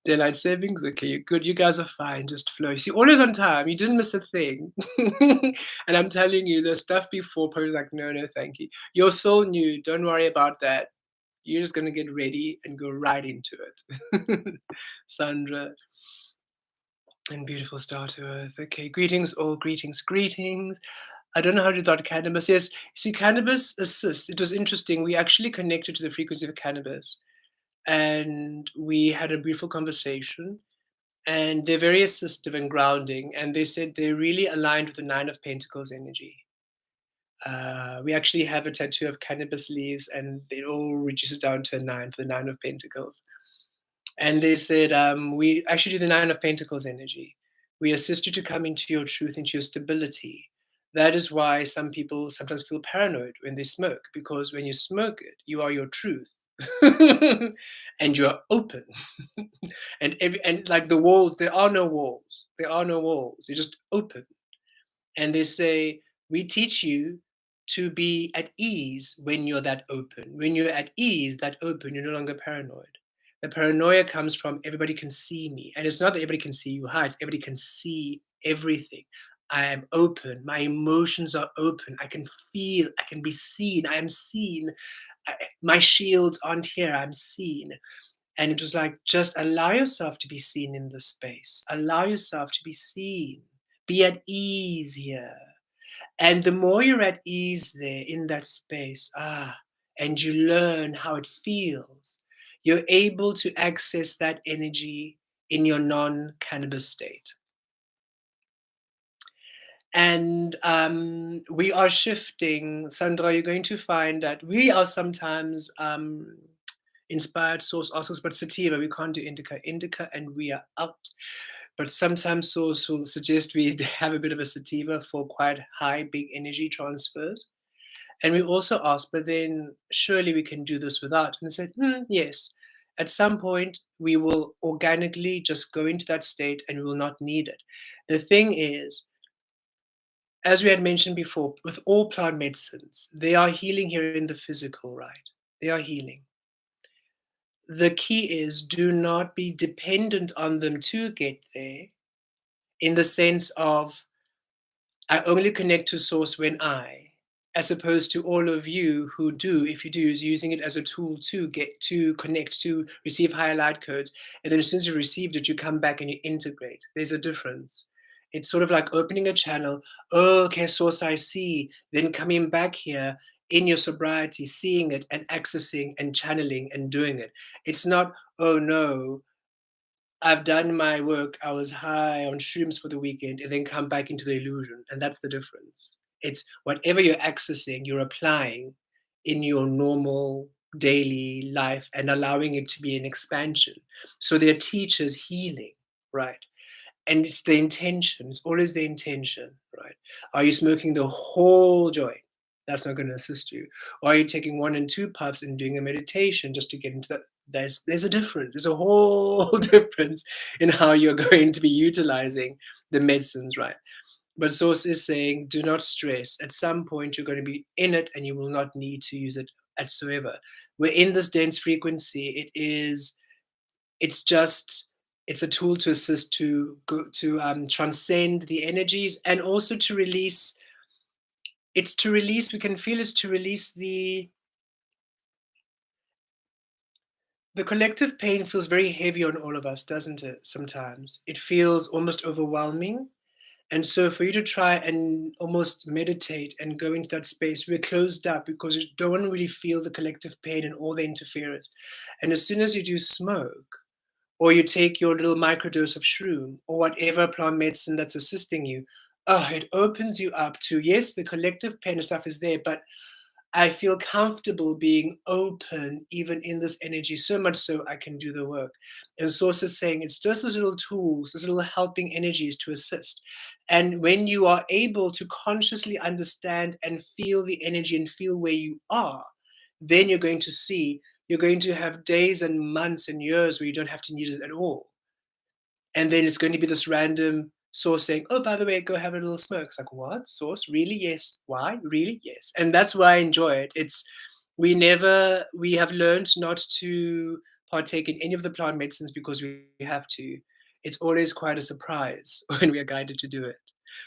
A: Daylight savings, okay, you're good. You guys are fine. Just flow. You see, always on time. You didn't miss a thing. And I'm telling you, the stuff before, probably like, no, no, thank you. You're so new. Don't worry about that. You're just gonna get ready and go right into it. Sandra and beautiful star to earth. Okay, greetings, all greetings, greetings. I don't know how to do that cannabis. Yes, see, cannabis assists. It was interesting. We actually connected to the frequency of cannabis, and we had a beautiful conversation. And they're very assistive and grounding. And they said they're really aligned with the Nine of Pentacles energy. We actually have a tattoo of cannabis leaves, and it all reduces down to a nine for the Nine of Pentacles. And they said, we actually do the Nine of Pentacles energy. We assist you to come into your truth, into your stability. That is why some people sometimes feel paranoid when they smoke, because when you smoke it, you are your truth. And you're open. And like the walls, there are no walls. There are no walls. You're just open. And they say, we teach you to be at ease when you're that open. When you're at ease, that open, you're no longer paranoid. The paranoia comes from everybody can see me. And it's not that everybody can see you high, it's everybody can see everything. I am open. My emotions are open. I can feel, I can be seen. I am seen. My shields aren't here. I'm seen. And it was like, just allow yourself to be seen in this space. Allow yourself to be seen. Be at ease here. And the more you're at ease there in that space, and you learn how it feels, you're able to access that energy in your non-cannabis state. And we are shifting. Sandra, you're going to find that we are sometimes inspired source also, but sativa, we can't do indica. Indica, and we are out. But sometimes source will suggest we have a bit of a sativa for quite high, big energy transfers. And we also asked, but then surely we can do this without. And they said, yes. At some point, we will organically just go into that state and we will not need it. The thing is, as we had mentioned before, with all plant medicines, they are healing here in the physical, right? They are healing. The key is, do not be dependent on them to get there, in the sense of, I only connect to source when as opposed to all of you who do, if you do, is using it as a tool to get to connect to receive higher light codes. And then as soon as you received it, you come back and you integrate. There's a difference. It's sort of like opening a channel. Oh, okay, source, I see. Then coming back here in your sobriety, seeing it and accessing and channeling and doing it. It's not, oh no, I've done my work. I was high on shrooms for the weekend and then come back into the illusion. And that's the difference. It's whatever you're accessing, you're applying in your normal daily life and allowing it to be an expansion. So their teachers healing, right? And it's the intention. It's always the intention, right? Are you smoking the whole joint? That's not going to assist you. Or are you taking 1 and 2 puffs and doing a meditation just to get into that? There's a difference. There's a whole difference in how you're going to be utilizing the medicines, right? But Source is saying, do not stress. At some point, you're going to be in it, and you will not need to use it whatsoever. We're in this dense frequency. It's just it's a tool to assist to transcend the energies and also to release. It's to release. We can feel it's to release the collective pain feels very heavy on all of us, doesn't it? Sometimes it feels almost overwhelming. And so for you to try and almost meditate and go into that space, we're closed up because you don't really feel the collective pain and all the interference. And as soon as you do smoke, or you take your little microdose of shroom, or whatever plant medicine that's assisting you, oh, it opens you up to, yes, the collective pain and stuff is there, but I feel comfortable being open even in this energy, so much so I can do the work. And Source is saying it's just those little tools, those little helping energies to assist. And when you are able to consciously understand and feel the energy and feel where you are, then you're going to have days and months and years where you don't have to need it at all. And then it's going to be this random Source saying, oh, by the way, go have a little smoke. It's like, what? Source? Really? Yes. Why? Really? Yes. And that's why I enjoy it. We have learned not to partake in any of the plant medicines because we have to. It's always quite a surprise when we are guided to do it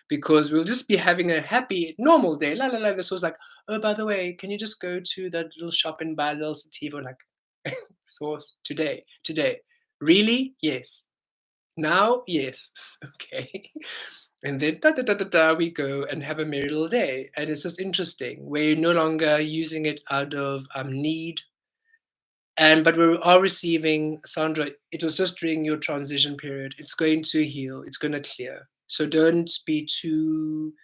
A: because we'll just be having a happy, normal day. La la la. The Source like, oh, by the way, can you just go to that little shop and buy a little sativa? Like, Source, today. Really? Yes. Now, yes. Okay. And then da da da da da we go and have a merry little day. And it's just interesting. We're no longer using it out of need. And but we are receiving, Sandra, it was just during your transition period. It's going to heal, it's gonna clear. So don't be too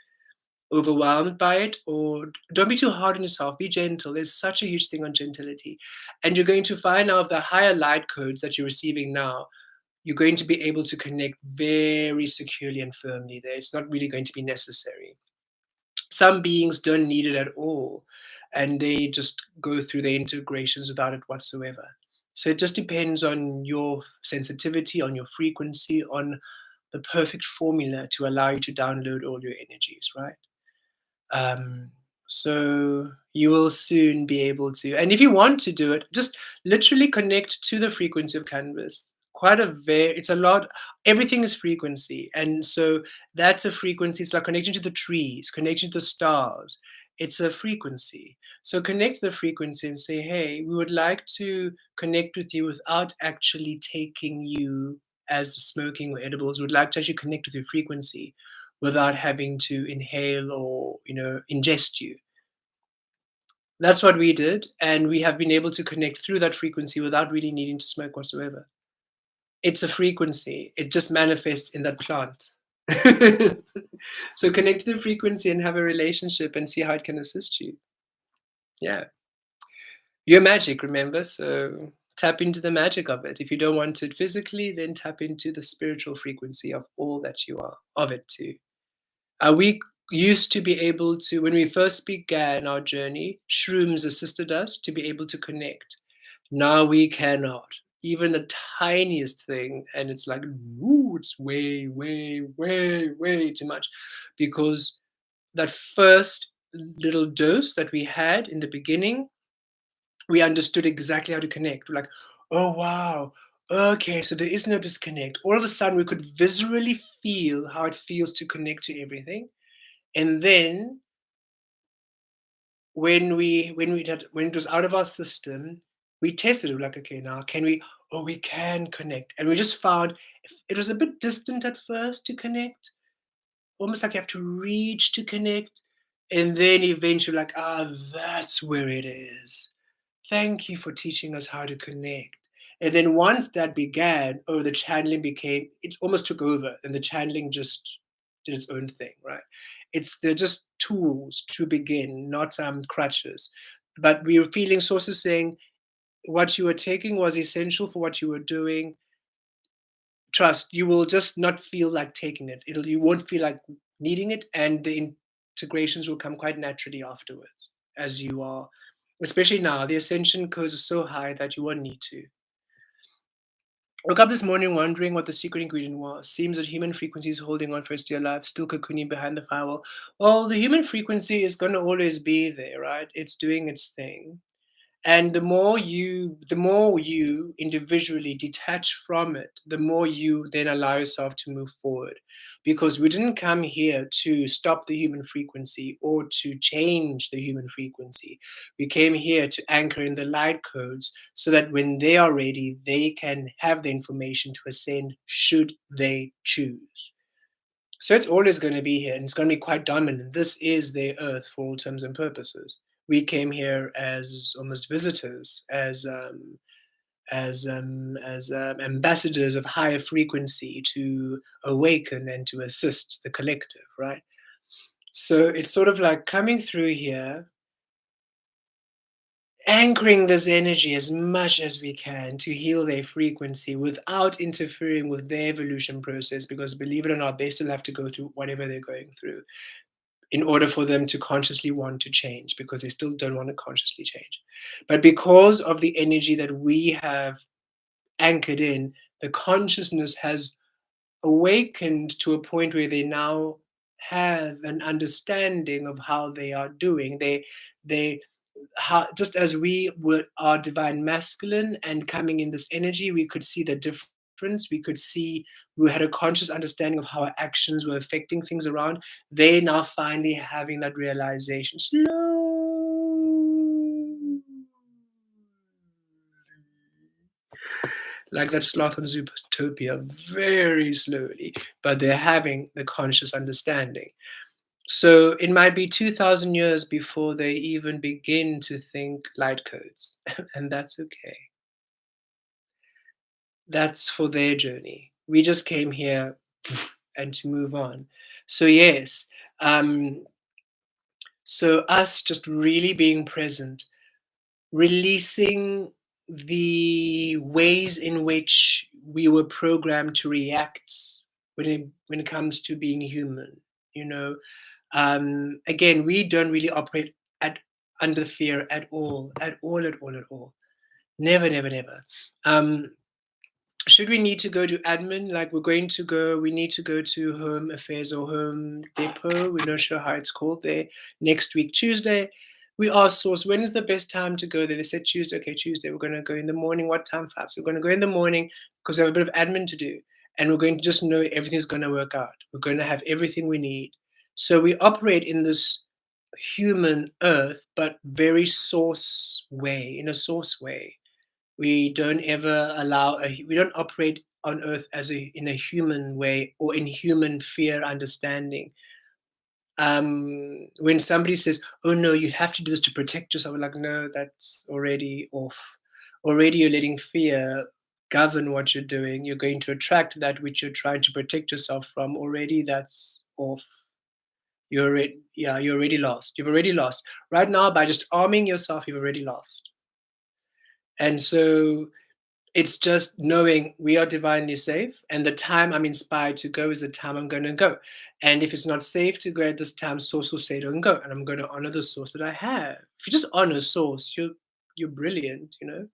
A: overwhelmed by it or don't be too hard on yourself. Be gentle. There's such a huge thing on gentility. And you're going to find out the higher light codes that you're receiving now you're going to be able to connect very securely and firmly there. It's not really going to be necessary. Some beings don't need it at all, and they just go through the integrations without it whatsoever. So it just depends on your sensitivity, on your frequency, on the perfect formula to allow you to download all your energies, right? Um, so you will soon be able to, and if you want to do it, just literally connect to the frequency of canvas. It's a lot. Everything is frequency, and so that's a frequency. It's like connecting to the trees, connecting to the stars. It's a frequency. So connect to the frequency and say, "Hey, we would like to connect with you without actually taking you as smoking or edibles. We'd like to actually connect with your frequency." Without having to inhale or ingest you. That's what we did, and we have been able to connect through that frequency without really needing to smoke whatsoever. It's a frequency. It just manifests in that plant. So connect to the frequency and have a relationship and see how it can assist you. Yeah. You're magic, remember? So tap into the magic of it. If you don't want it physically, then tap into the spiritual frequency of all that you are, of it too. We used to be able to, when we first began our journey, shrooms assisted us to be able to connect. Now we cannot. Even the tiniest thing, and it's like, ooh, it's way, way, way, way too much. Because that first little dose that we had in the beginning, we understood exactly how to connect. We're like, oh, wow. Okay, so there is no disconnect. All of a sudden, we could visually feel how it feels to connect to everything. And then when it was out of our system, we tested it. We're like, okay, now can we? Oh, we can connect. And we just found it was a bit distant at first to connect, almost like you have to reach to connect, and then eventually like, ah, that's where it is. Thank you for teaching us how to connect. And then once that began, oh, the channeling became, it almost took over, and the channeling just did its own thing, right? They're just tools to begin, not crutches. But we were feeling sources saying what you were taking was essential for what you were doing. Trust, you will just not feel like taking it. You won't feel like needing it, and the integrations will come quite naturally afterwards as you are, especially now the ascension curves are so high that you won't need to. Woke up this morning wondering what the secret ingredient was. Seems that human frequency is holding on for its dear life, still cocooning behind the firewall. Well, the human frequency is going to always be there, right? It's doing its thing. And the more you individually detach from it, the more you then allow yourself to move forward, because we didn't come here to stop the human frequency or to change the human frequency. We came here to anchor in the light codes so that when they are ready they can have the information to ascend should they choose. So it's always going to be here, and it's going to be quite dominant. This is their earth for all terms and purposes. We came here as almost visitors, as ambassadors of higher frequency to awaken and to assist the collective, right? So it's sort of like coming through here, anchoring this energy as much as we can to heal their frequency without interfering with their evolution process, because believe it or not, they still have to go through whatever they're going through in order for them to consciously want to change, because they still don't want to consciously change. But because of the energy that we have anchored in, the consciousness has awakened to a point where they now have an understanding of how they are doing. They how, just as we were our divine masculine and coming in this energy, we could see the difference. We could see, we had a conscious understanding of how our actions were affecting things around. They now finally having that realization. Slow, like that sloth on Zootopia, very slowly, but they're having the conscious understanding. So it might be 2,000 years before they even begin to think light codes, and that's okay. That's for their journey. We just came here and to move on. So yes, um, so us just really being present, releasing the ways in which we were programmed to react when it comes to being human. You know, again, we don't really operate at under fear at all, at all, at all, at all. Never, never, never. Um, should we need to go to admin, like we need to go to home affairs or home depot, we're not sure how it's called there, next week Tuesday. We asked source, when is the best time to go there? They said Tuesday. Okay, Tuesday, we're going to go in the morning. What time? 5. So we're going to go in the morning because we have a bit of admin to do, and we're going to just know everything's going to work out. We're going to have everything we need. So we operate in this human earth, but very source way, in a source way. We don't ever we don't operate on earth as in a human way or in human fear understanding. When somebody says, oh no, you have to do this to protect yourself, we're like, no, that's already off. Already you're letting fear govern what you're doing. You're going to attract that which you're trying to protect yourself from. Already that's off. You're already lost. You've already lost. Right now, by just arming yourself, you've already lost. And so it's just knowing we are divinely safe, and the time I'm inspired to go is the time I'm going to go. And if it's not safe to go at this time, source will say don't go, and I'm going to honor the source that I have. If you just honor source, you're brilliant, you know.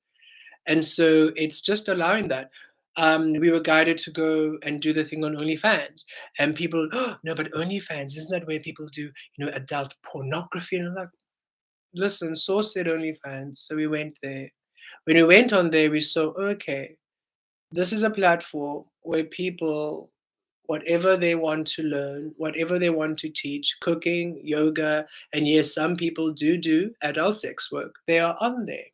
A: And so it's just allowing that. We were guided to go and do the thing on OnlyFans, and people, oh, no, but OnlyFans, isn't that where people do, adult pornography? And I'm like, listen, source said OnlyFans, so we went there. When we went on there, we saw, okay, this is a platform where people, whatever they want to learn, whatever they want to teach, cooking, yoga, and yes, some people do adult sex work. They are on there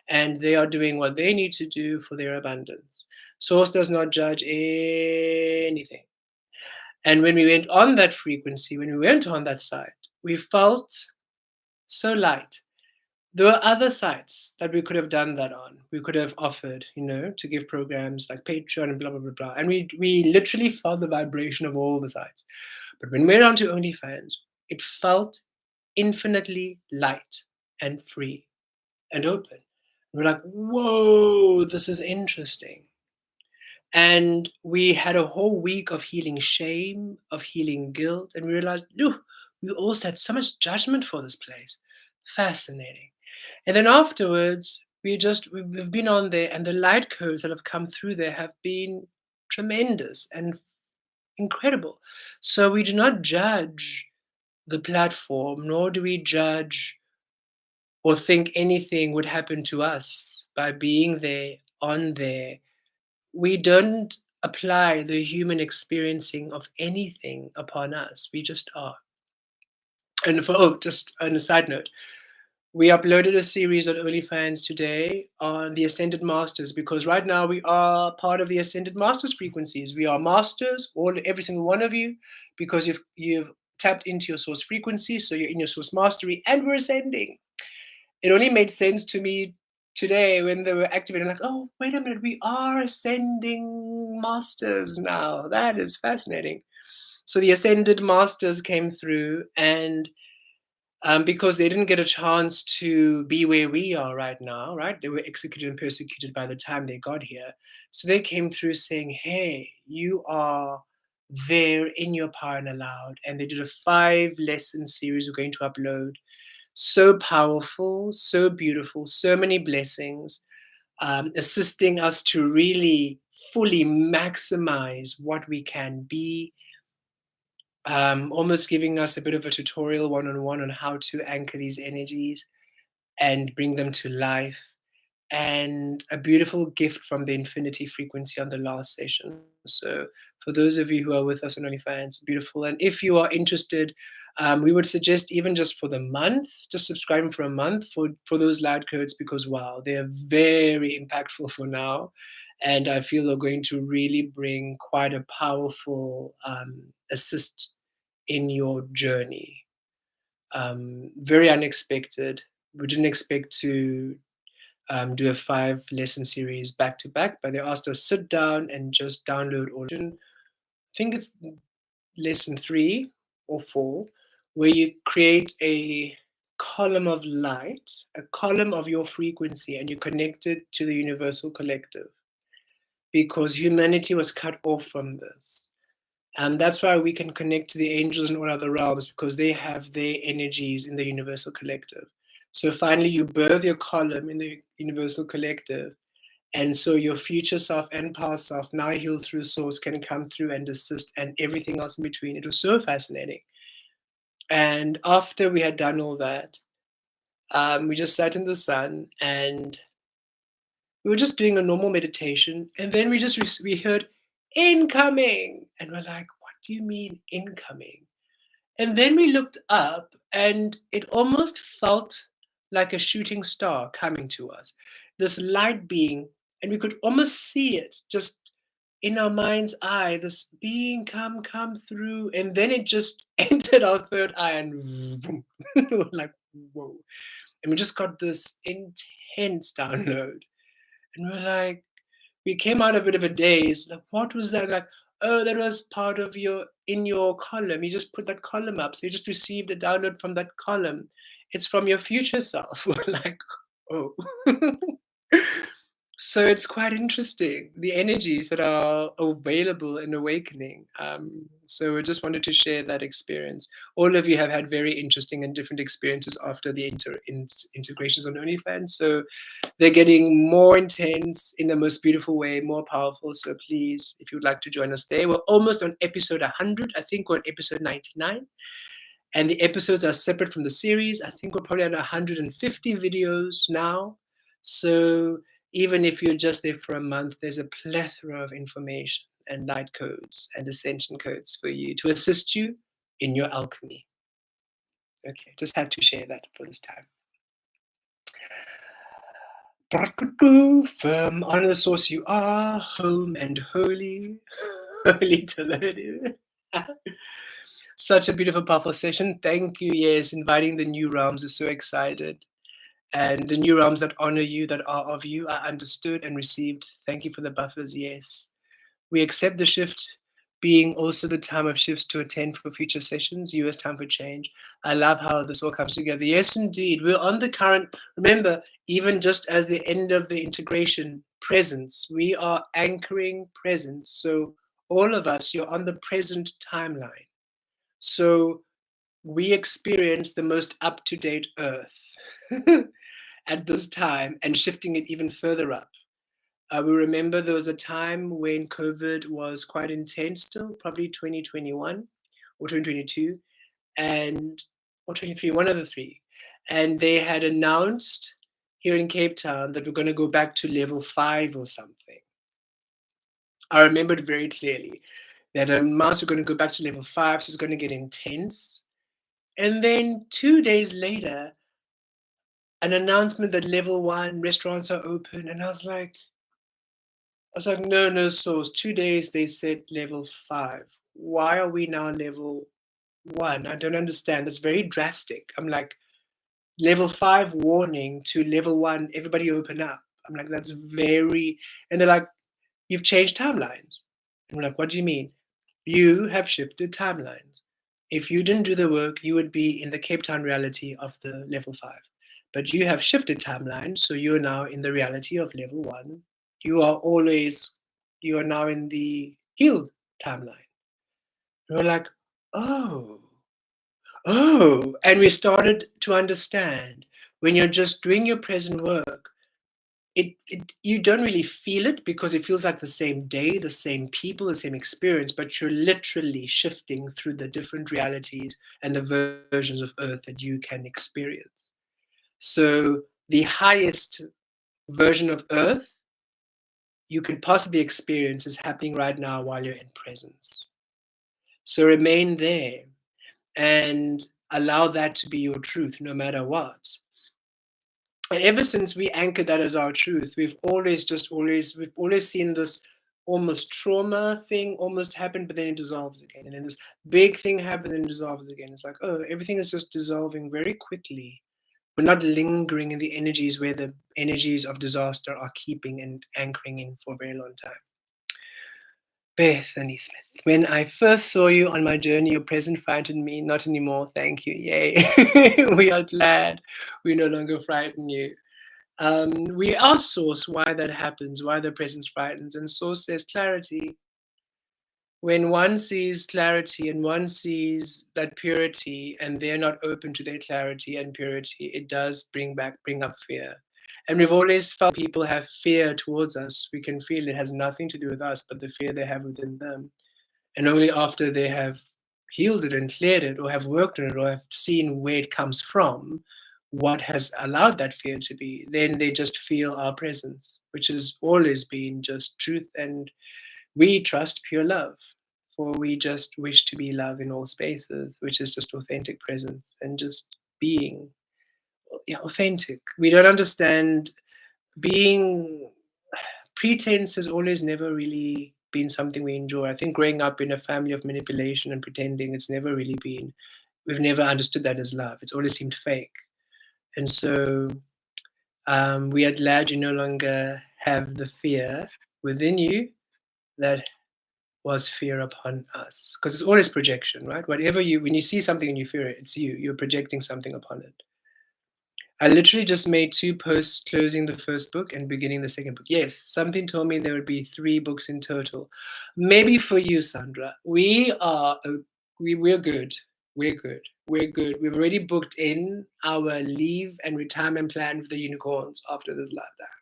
A: and they are doing what they need to do for their abundance. Source does not judge anything. And when we went on that frequency, when we went on that site, we felt so light. There were other sites that we could have done that on. We could have offered, to give programs like Patreon and blah, blah, blah, blah. And we literally felt the vibration of all the sites. But when we went on to OnlyFans, it felt infinitely light and free and open. We're like, whoa, this is interesting. And we had a whole week of healing shame, of healing guilt, and we realized, we also had so much judgment for this place. Fascinating. And then afterwards, we've been on there, and the light codes that have come through there have been tremendous and incredible. So we do not judge the platform, nor do we judge or think anything would happen to us by being there, on there. We don't apply the human experiencing of anything upon us. We just are. And just on a side note, we uploaded a series on OnlyFans today on the Ascended Masters, because right now we are part of the Ascended Masters frequencies. We are masters, every single one of you, because you've tapped into your source frequency, so you're in your source mastery, and we're ascending. It only made sense to me today when they were activating, like, oh, wait a minute, we are ascending masters now. That is fascinating. So the Ascended Masters came through, and because they didn't get a chance to be where we are right now, right? They were executed and persecuted by the time they got here. So they came through saying, hey, you are there in your power and allowed. And they did a 5-lesson series we're going to upload. So powerful, so beautiful, so many blessings, assisting us to really fully maximize what we can be, almost giving us a bit of a tutorial one-on-one on how to anchor these energies and bring them to life, and a beautiful gift from the infinity frequency on the last session. So for those of you who are with us on OnlyFans, beautiful. And if you are interested, we would suggest even just for the month, just subscribing for a month for those light codes, because wow, they are very impactful for now. And I feel they're going to really bring quite a powerful assist in your journey. Very unexpected. We didn't expect to do a 5-lesson series back to back, but they asked us sit down and just download all. I think it's lesson 3 or 4, where you create a column of light, a column of your frequency, and you connect it to the universal collective, because humanity was cut off from this. And that's why we can connect to the angels and all other realms, because they have their energies in the universal collective. So finally, you birth your column in the universal collective. And so your future self and past self, now healed through source, can come through and assist, and everything else in between. It was so fascinating. And after we had done all that, we just sat in the sun and we were just doing a normal meditation. And then we heard incoming. And we're like, what do you mean incoming? And then we looked up, and it almost felt like a shooting star coming to us. This light being, and we could almost see it just in our mind's eye, this being come through. And then it just entered our third eye, and vroom. We were like, whoa. And we just got this intense download. And we're like, we came out of it of a daze. Like, what was that? Like, oh, that was part of in your column. You just put that column up. So you just received a download from that column. It's from your future self. We're like, oh. So it's quite interesting, the energies that are available in awakening. So I just wanted to share that experience. All of you have had very interesting and different experiences after the integrations on OnlyFans. So they're getting more intense in the most beautiful way, more powerful. So please, if you'd like to join us there, we're almost on episode 100. I think we're on episode 99. And the episodes are separate from the series. I think we're probably at 150 videos now. So even if you're just there for a month, there's a plethora of information and light codes and ascension codes for you to assist you in your alchemy. Okay, just had to share that for this time. Firm, honor the source you are, home and holy, holy to learn. Such a beautiful, powerful session. Thank you. Yes, inviting the new realms is so excited. And the new realms that honor you, that are of you, are understood and received. Thank you for the buffers. Yes. We accept the shift being also the time of shifts to attend for future sessions, US time for change. I love how this all comes together. Yes, indeed. We're on the current, remember, even just as the end of the integration, presence, we are anchoring presence. So all of us, you're on the present timeline. So we experience the most up to date Earth at this time and shifting it even further up. We remember there was a time when COVID was quite intense still, probably 2021 or 2022, and or 23, one of the three. And they had announced here in Cape Town that we're going to go back to level 5 or something. I remember it very clearly. That announced we're going to go back to level 5, so it's going to get intense. And then 2 days later, an announcement that level 1 restaurants are open. And I was like, no, no sauce. 2 days they said level 5. Why are we now level 1? I don't understand. It's very drastic. I'm like, level 5 warning to level 1, everybody open up. I'm like, that's very, and they're like, you've changed timelines. I'm like, what do you mean? You have shifted timelines. If you didn't do the work, you would be in the Cape Town reality of the level 5. But you have shifted timelines, so you're now in the reality of level 1. You are always, you are now in the healed timeline. And we're like, oh, oh. And we started to understand when you're just doing your present work, it you don't really feel it because it feels like the same day, the same people, the same experience, but you're literally shifting through the different realities and the versions of Earth that you can experience. So the highest version of Earth you could possibly experience is happening right now while you're in presence. So remain there and allow that to be your truth no matter what. And ever since we anchored that as our truth, we've always seen this almost trauma thing almost happen, but then it dissolves again. And then this big thing happens and it dissolves again. It's like, oh, everything is just dissolving very quickly. We're not lingering in the energies where the energies of disaster are keeping and anchoring in for a very long time. Bethany Smith, when I first saw you on my journey, your presence frightened me. Not anymore. Thank you. Yay. We are glad we no longer frighten you. We ask Source why that happens, why the presence frightens, and Source says clarity. When one sees clarity and one sees that purity, and they're not open to their clarity and purity, it does bring up fear. And we've always felt people have fear towards us. We can feel it has nothing to do with us, but the fear they have within them. And only after they have healed it and cleared it, or have worked on it, or have seen where it comes from, what has allowed that fear to be, then they just feel our presence, which has always been just truth. And we trust pure love, for we just wish to be love in all spaces, which is just authentic presence and just being, yeah, authentic. We don't understand being, pretense has always never really been something we enjoy. I think growing up in a family of manipulation and pretending, it's never really been, we've never understood that as love. It's always seemed fake. And so we are glad you no longer have the fear within you that was fear upon us. Because it's always projection, right? Whatever you, when you see something and you fear it, it's you. You're projecting something upon it. I literally just made 2 posts closing the first book and beginning the second book. Yes, something told me there would be 3 books in total. Maybe for you, Sandra. We're good. We're good. We're good. We've already booked in our leave and retirement plan for the unicorns after this lifetime.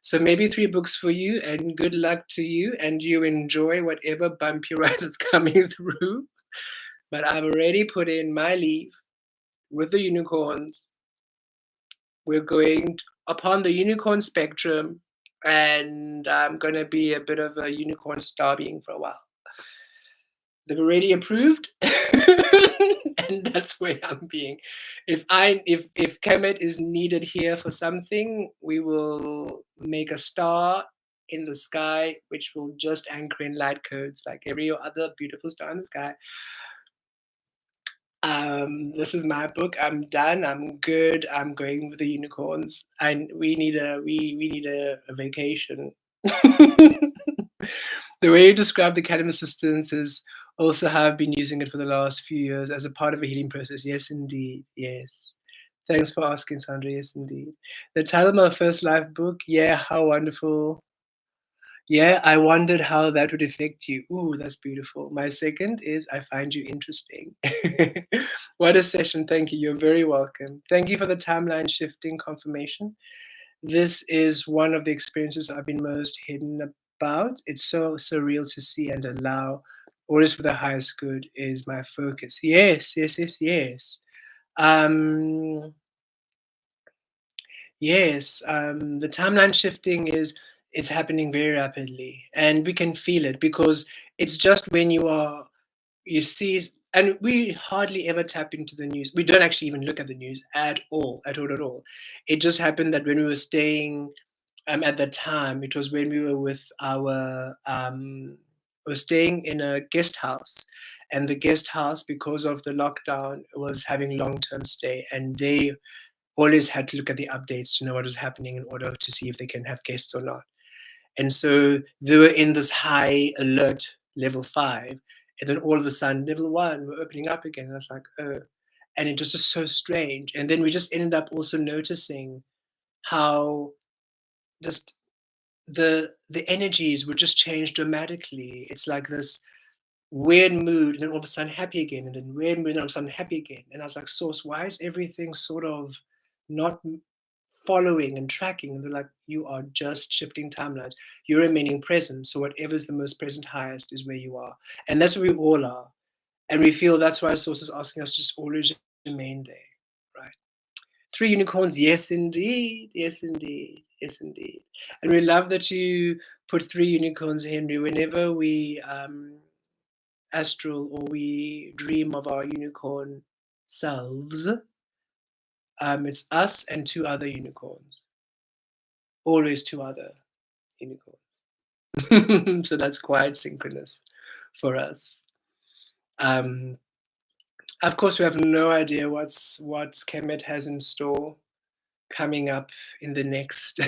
A: So maybe 3 books for you, and good luck to you, and you enjoy whatever bumpy ride that's coming through. But I've already put in my leave with the unicorns. We're going upon the unicorn spectrum, and I'm going to be a bit of a unicorn star being for a while. They've already approved, and that's where I'm being. If Kemet is needed here for something, we will make a star in the sky, which will just anchor in light codes like every other beautiful star in the sky. This is my book. I'm done. I'm good. I'm going with the unicorns. And we need a vacation. The way you describe the Academy assistance is also how I've been using it for the last few years as a part of a healing process. Yes, indeed. Yes. Thanks for asking, Sandra. Yes, indeed. The title of my first life book. Yeah, how wonderful. Yeah, I wondered how that would affect you. Ooh, that's beautiful. My second is I find you interesting. What a session. Thank you. You're very welcome. Thank you for the timeline shifting confirmation. This is one of the experiences I've been most hidden about. It's so surreal to see and allow. All is for the highest good is my focus. Yes, yes, yes, yes. Um, Yes, the timeline shifting is happening very rapidly, and we can feel it because it's just when you see, and we hardly ever tap into the news. We don't actually even look at the news at all, at all, at all. It just happened that when we were staying, at the time, it was when we were with our, we were staying in a guest house, and the guest house, because of the lockdown, was having long-term stay, and they always had to look at the updates to know what was happening in order to see if they can have guests or not. And so they were in this high alert level 5, and then all of a sudden level 1 were opening up again. And I was like, oh, and it was just so strange. And then we just ended up also noticing how just the energies would just change dramatically. It's like this weird mood, and then all of a sudden happy again, and then weird mood, and all of a sudden happy again. And I was like, Source, why is everything sort of not following and tracking? And they're like, you are just shifting timelines. You're remaining present. So whatever's the most present highest is where you are. And that's where we all are. And we feel that's why Source is asking us to just always remain there. Right. 3 unicorns, yes indeed. Yes indeed. Yes indeed. And we love that you put 3 unicorns, Henry, whenever we astral or we dream of our unicorn selves, it's us and 2 other unicorns. Always 2 other unicorns. So that's quite synchronous for us. Um, of course, we have no idea what Kemet has in store coming up in the next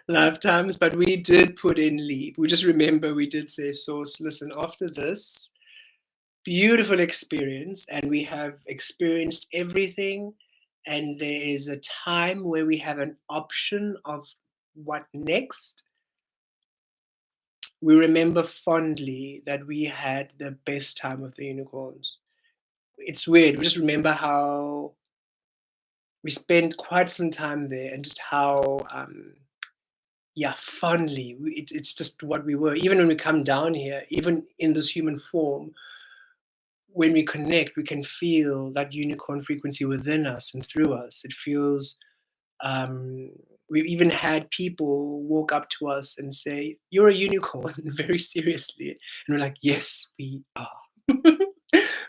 A: lifetimes, but we did put in leave. We just remember we did say, Source, listen, after this beautiful experience, and we have experienced everything, and there is a time where we have an option of what next. We remember fondly that we had the best time with the unicorns. It's weird. We just remember how we spent quite some time there, and just how yeah, fondly it's just what we were. Even when we come down here, even in this human form, when we connect, we can feel that unicorn frequency within us and through us. It feels, um, we've even had people walk up to us and say, "You're a unicorn," very seriously. And we're like, "Yes, we are."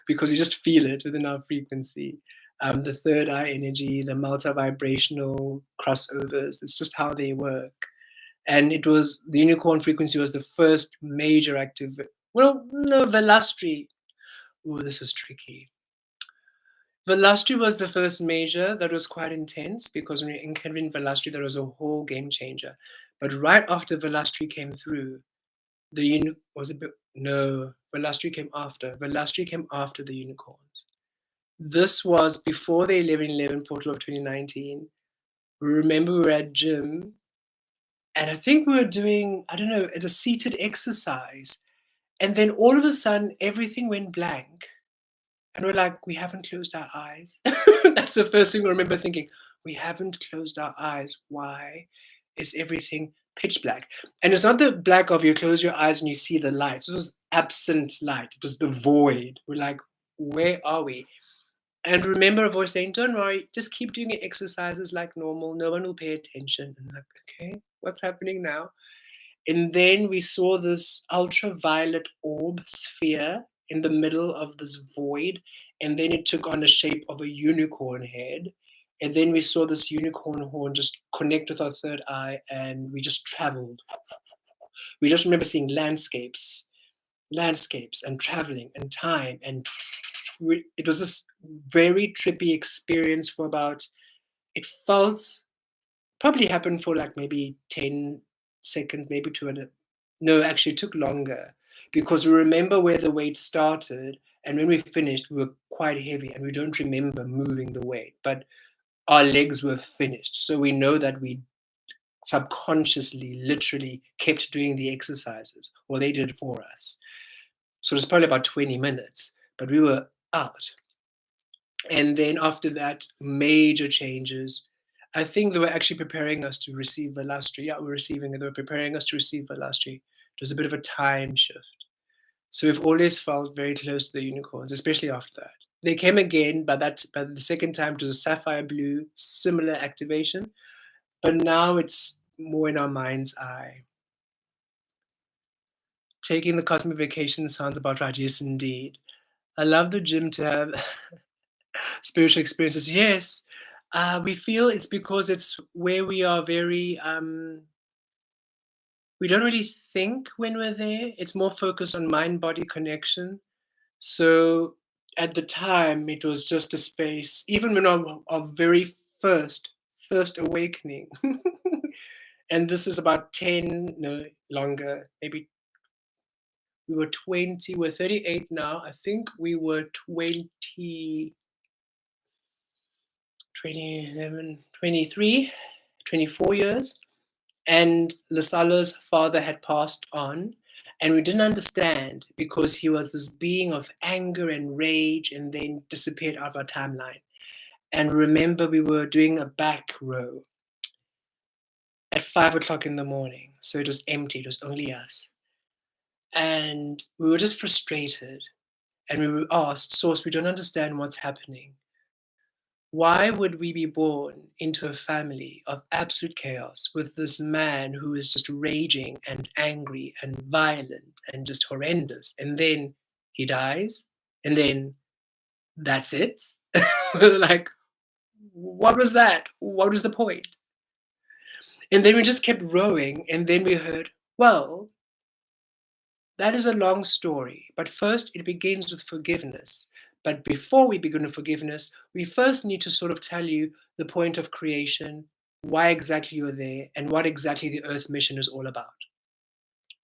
A: Because we just feel it within our frequency. The third eye energy, the multi-vibrational crossovers, it's just how they work. And it was the unicorn frequency was the first major active, well, no, velastri. Oh, this is tricky. Velastri was the first major that was quite intense, because when we encountered Velastri, there was a whole game changer. But right after Velastri came through, was it no, Velastri came after. Velastri came after the unicorns. This was before the 11/11 portal of 2019. Remember, we were at gym, and I think we were doing, I don't know, it's a seated exercise. And then all of a sudden, everything went blank. And we're like, we haven't closed our eyes. That's the first thing we remember thinking. We haven't closed our eyes. Why is everything pitch black? And it's not the black of you close your eyes and you see the lights. This was absent light. It was the void. We're like, where are we? And remember a voice saying, don't worry, just keep doing your exercises like normal. No one will pay attention. And I'm like, okay, what's happening now? And then we saw this ultraviolet orb sphere in the middle of this void. And then it took on the shape of a unicorn head. And then we saw this unicorn horn just connect with our third eye, and we just traveled. We just remember seeing landscapes and traveling and time, and it was this very trippy experience for about, it felt, probably happened for like maybe 10 seconds, maybe 200. No, actually, it took longer, because we remember where the weight started, and when we finished, we were quite heavy, and we don't remember moving the weight, but our legs were finished. So we know that we subconsciously, literally kept doing the exercises, or they did it for us. So it was probably about 20 minutes, but we were out. And then after that, major changes. I think they were actually preparing us to receive Velastri. Yeah, we're receiving it. They were preparing us to receive Velastri. It was a bit of a time shift. So we've always felt very close to the unicorns, especially after that. They came again, but the second time it was a sapphire blue, similar activation. But now it's more in our mind's eye. Taking the cosmic vacation sounds about right. Yes, indeed. I love the gym to have spiritual experiences. Yes, we feel it's because it's where we are very, we don't really think when we're there. It's more focused on mind-body connection. So at the time, it was just a space, even when our very first awakening. And this is about 10, no, longer, maybe we were 20, we're 38 now. I think we were 20, 11, 23, 24 years. And Lasala's father had passed on, and we didn't understand because he was this being of anger and rage and then disappeared out of our timeline. And remember, we were doing a back row at 5 o'clock in the morning. So it was empty, it was only us. And we were just frustrated. And we were asked, Source, we don't understand what's happening. Why would we be born into a family of absolute chaos with this man who is just raging and angry and violent and just horrendous? And then he dies, and then that's it? Like, what was that? What was the point? And then we just kept rowing, and then we heard, well, that is a long story, but first it begins with forgiveness. But before we begin with forgiveness, we first need to sort of tell you the point of creation, why exactly you're there, and what exactly the Earth mission is all about.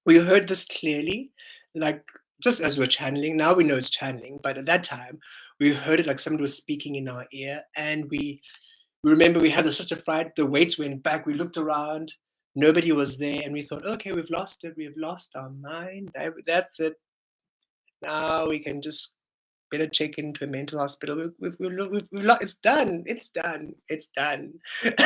A: We heard this clearly, like just as we're channeling. Now we know it's channeling, but at that time, we heard it like somebody was speaking in our ear, and we remember we had such a fright. The weights went back. We looked around. Nobody was there, and we thought, okay, we've lost it. We've lost our mind. That's it. Now we can just better check into a mental hospital. It's done. It's done. It's done.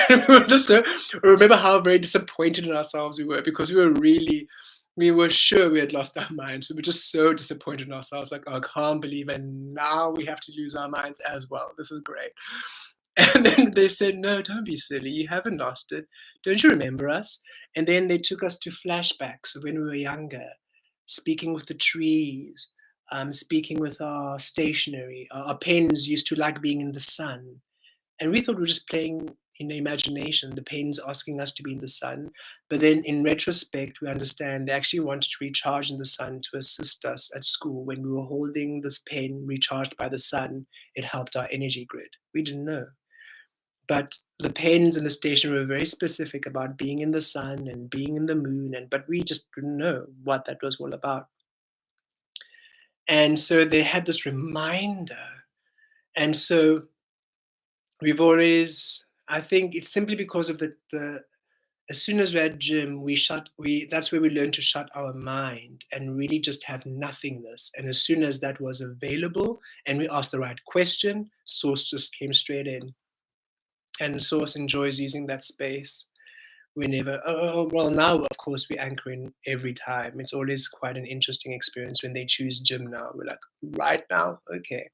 A: And we were just so, remember how very disappointed in ourselves we were, because we were sure we had lost our minds. So we're just so disappointed in ourselves. Like, oh, I can't believe it. And now we have to lose our minds as well. This is great. And then they said, no, don't be silly. You haven't lost it. Don't you remember us? And then they took us to flashbacks of when we were younger, speaking with the trees, speaking with our stationery. Our pens used to like being in the sun. And we thought we were just playing in the imagination, the pens asking us to be in the sun. But then in retrospect, we understand they actually wanted to recharge in the sun to assist us at school. When we were holding this pen recharged by the sun, it helped our energy grid. We didn't know. But the pens and the station were very specific about being in the sun and being in the moon, but we just didn't know what that was all about. And so they had this reminder. And so we've always, I think it's simply because of the as soon as we're at gym, that's where we learn to shut our mind and really just have nothingness. And as soon as that was available and we asked the right question, Source just came straight in. And Source enjoys using that space whenever. Well, now of course we anchor in every time. It's always quite an interesting experience when they choose gym. Now we're like, right now, okay,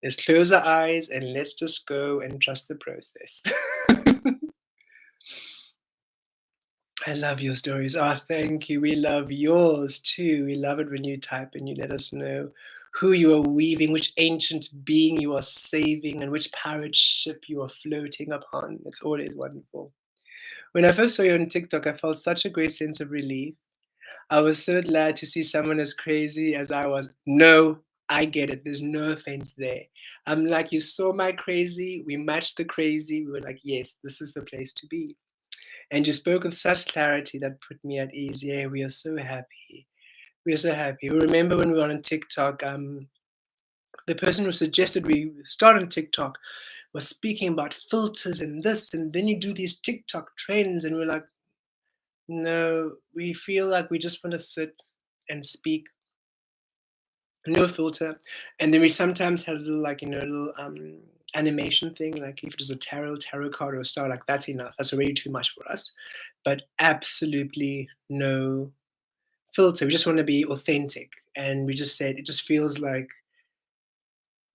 A: let's close our eyes and let's just go and trust the process. I love your stories. Oh, thank you. We love yours too. We love it when you type and you let us know who you are weaving, which ancient being you are saving, and which pirate ship you are floating upon. It's always wonderful. When I first saw you on TikTok, I felt such a great sense of relief. I was so glad to see someone as crazy as I was. No, I get it. There's no offense there. I'm like, you saw my crazy, we matched the crazy. We were like, yes, this is the place to be. And you spoke of such clarity that put me at ease. Yeah, we are so happy. We are so happy. Remember when we were on TikTok, the person who suggested we start on TikTok was speaking about filters and this, and then you do these TikTok trends, and we're like, no, we feel like we just want to sit and speak, no filter. And then we sometimes had a little, like, a little animation thing, like if it was a tarot card or a star, like that's enough. That's already too much for us. But absolutely no filter. We just want to be authentic. And we just said it just feels like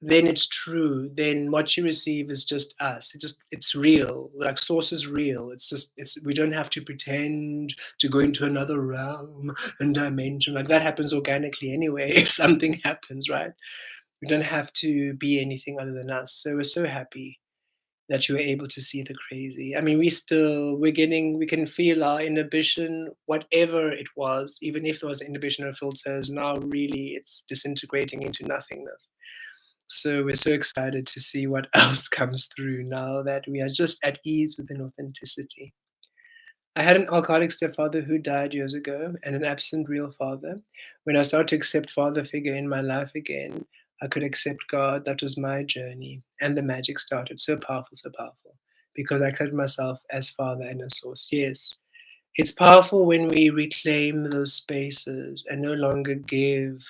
A: then it's true. Then what you receive is just us. It's real. Like source is real. It's we don't have to pretend to go into another realm and dimension. Like that happens organically anyway, if something happens, right? We don't have to be anything other than us. So we're so happy that you were able to see the crazy. I mean, we can feel our inhibition, whatever it was, even if there was inhibition or filters, now really it's disintegrating into nothingness. So we're so excited to see what else comes through now that we are just at ease within authenticity. I had an alcoholic stepfather who died years ago and an absent real father. When I started to accept father figure in my life again, I could accept God. That was my journey. And the magic started. So powerful, so powerful. Because I accepted myself as father and as source. Yes. It's powerful when we reclaim those spaces and no longer give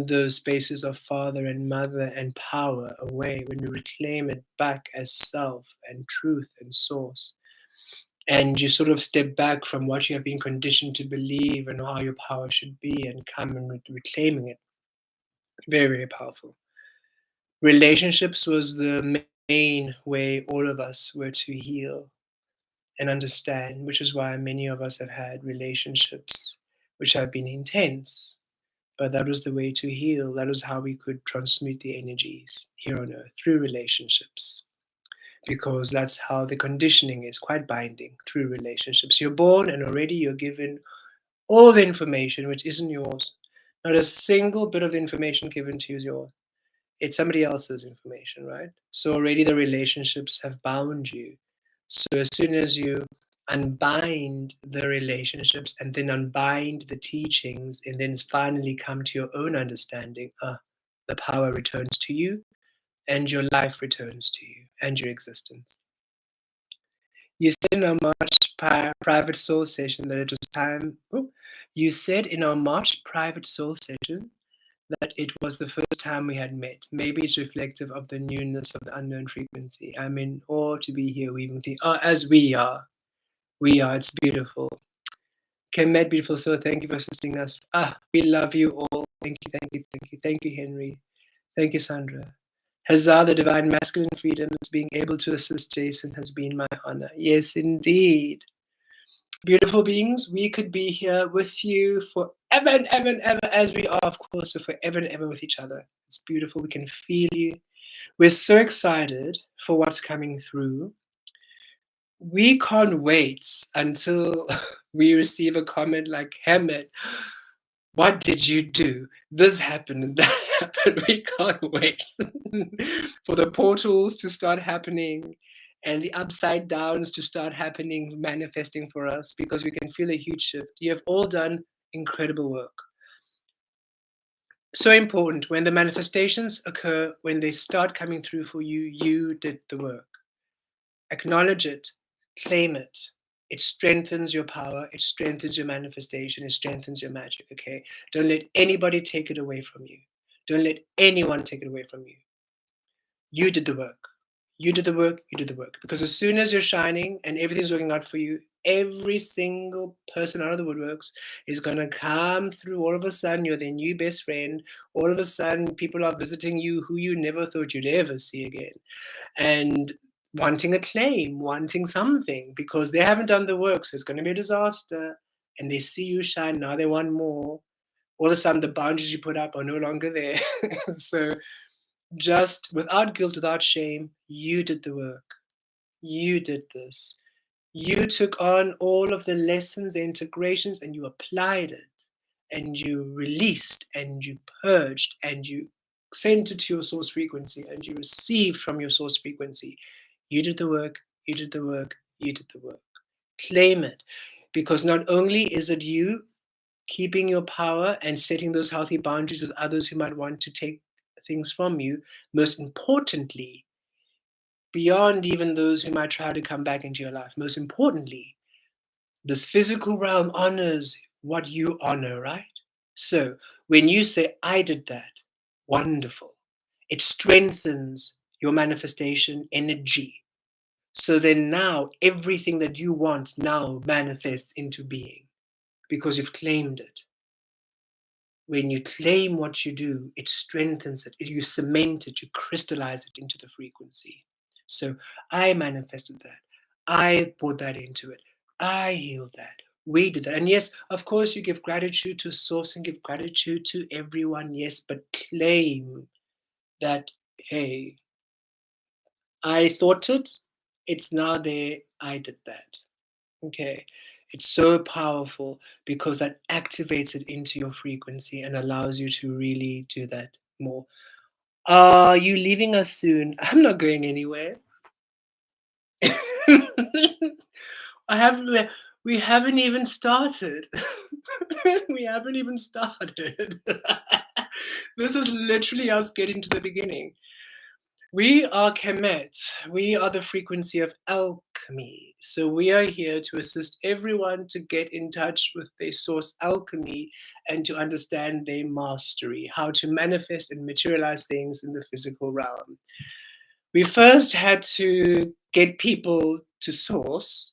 A: those spaces of father and mother and power away, when we reclaim it back as self and truth and source. And you sort of step back from what you have been conditioned to believe and how your power should be and come and reclaiming it. Very, very powerful. Relationships was the main way all of us were to heal and understand, which is why many of us have had relationships which have been intense. But that was the way to heal. That was how we could transmute the energies here on earth through relationships. Because that's how the conditioning is quite binding through relationships. You're born and already you're given all the information which isn't yours. Not a single bit of information given to you is yours. It's somebody else's information, right? So already the relationships have bound you. So as soon as you unbind the relationships and then unbind the teachings and then finally come to your own understanding, the power returns to you and your life returns to you and your existence. You said in our March private soul session that it was time. Oh, you said in our March private soul session that it was the first time we had met. Maybe it's reflective of the newness of the unknown frequency. I'm in awe to be here weaving with you. Oh, as we are. We are. It's beautiful. Kemet, beautiful soul, thank you for assisting us. We love you all. Thank you, thank you, thank you. Thank you, Henry. Thank you, Sandra. Huzzah, the divine masculine freedoms, being able to assist Jason has been my honor. Yes, indeed. Beautiful beings, we could be here with you forever and ever and ever, as we are, of course, we're forever and ever with each other. It's beautiful. We can feel you. We're so excited for what's coming through. We can't wait until we receive a comment like, Hammett, what did you do? This happened and that happened. We can't wait for the portals to start happening and the upside downs to start happening, manifesting for us, because we can feel a huge shift. You have all done incredible work. So important. When the manifestations occur, when they start coming through for you, you did the work. Acknowledge it, claim it. It strengthens your power, it strengthens your manifestation, it strengthens your magic, okay? Don't let anybody take it away from you. Don't let anyone take it away from you. You did the work. You did the work, you did the work. Because as soon as you're shining and everything's working out for you, every single person out of the woodworks is going to come through. All of a sudden, you're their new best friend. All of a sudden, people are visiting you who you never thought you'd ever see again. And wanting a claim, wanting something, because they haven't done the work. So it's going to be a disaster. And they see you shine. Now they want more. All of a sudden, the boundaries you put up are no longer there. So just without guilt, without shame, you did the work. You did this. You took on all of the lessons, the integrations, and you applied it, and you released, and you purged, and you sent it to your source frequency, and you received from your source frequency. You did the work, you did the work, you did the work. Claim it, because not only is it you keeping your power and setting those healthy boundaries with others who might want to take things from you, most importantly, beyond even those who might try to come back into your life, most importantly, this physical realm honors what you honor, right? So when you say, I did that, wonderful. It strengthens your manifestation energy. So then now everything that you want now manifests into being because you've claimed it. When you claim what you do, it strengthens it. You cement it, you crystallize it into the frequency. So I manifested that. I brought that into it. I healed that. We did that. And yes, of course, you give gratitude to source and give gratitude to everyone. Yes, but claim that, hey, I thought it. It's now there. I did that. Okay. It's so powerful because that activates it into your frequency and allows you to really do that more. Are you leaving us soon? I'm not going anywhere. I haven't. We haven't even started. We haven't even started. This is literally us getting to the beginning. We are Kemet. We are the frequency of alchemy. So we are here to assist everyone to get in touch with their source alchemy and to understand their mastery, how to manifest and materialize things in the physical realm. We first had to get people to source.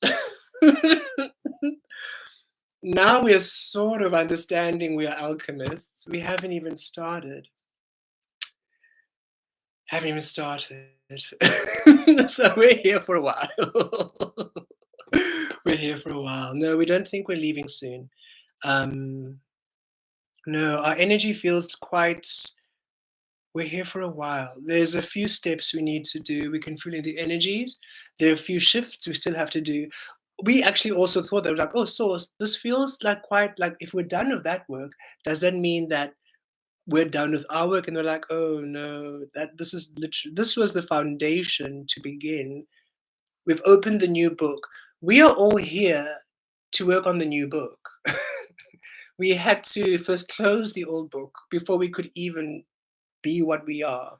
A: Now we are sort of understanding we are alchemists. We haven't even started. Haven't even started. So we're here for a while. We're here for a while. No, we don't think we're leaving soon. Um, no, our energy feels quite. We're here for a while. There's a few steps we need to do. We can feel the energies. There are a few shifts we still have to do. We actually also thought that, like, oh, so this feels like quite like if we're done with that work, does that mean that we're done with our work? And they're like, oh no, that this is literally this was the foundation to begin. We've opened the new book. We are all here to work on the new book. We had to first close the old book before we could even be what we are.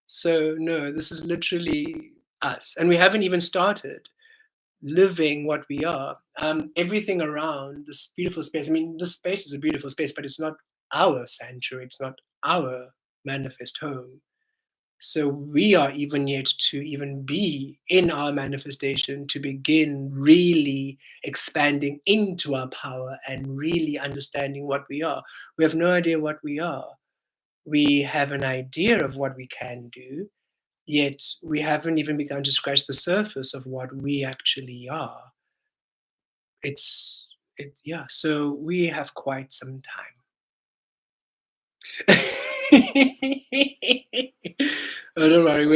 A: So no, this is literally us, and we haven't even started living what we are. Everything around this beautiful space. I mean, this space is a beautiful space, but it's not our sanctuary. It's not our manifest home. So we are even yet to even be in our manifestation to begin really expanding into our power and really understanding what we are. We have no idea what we are. We have an idea of what we can do, yet we haven't even begun to scratch the surface of what we actually are. Yeah, so we have quite some time. Oh, don't worry,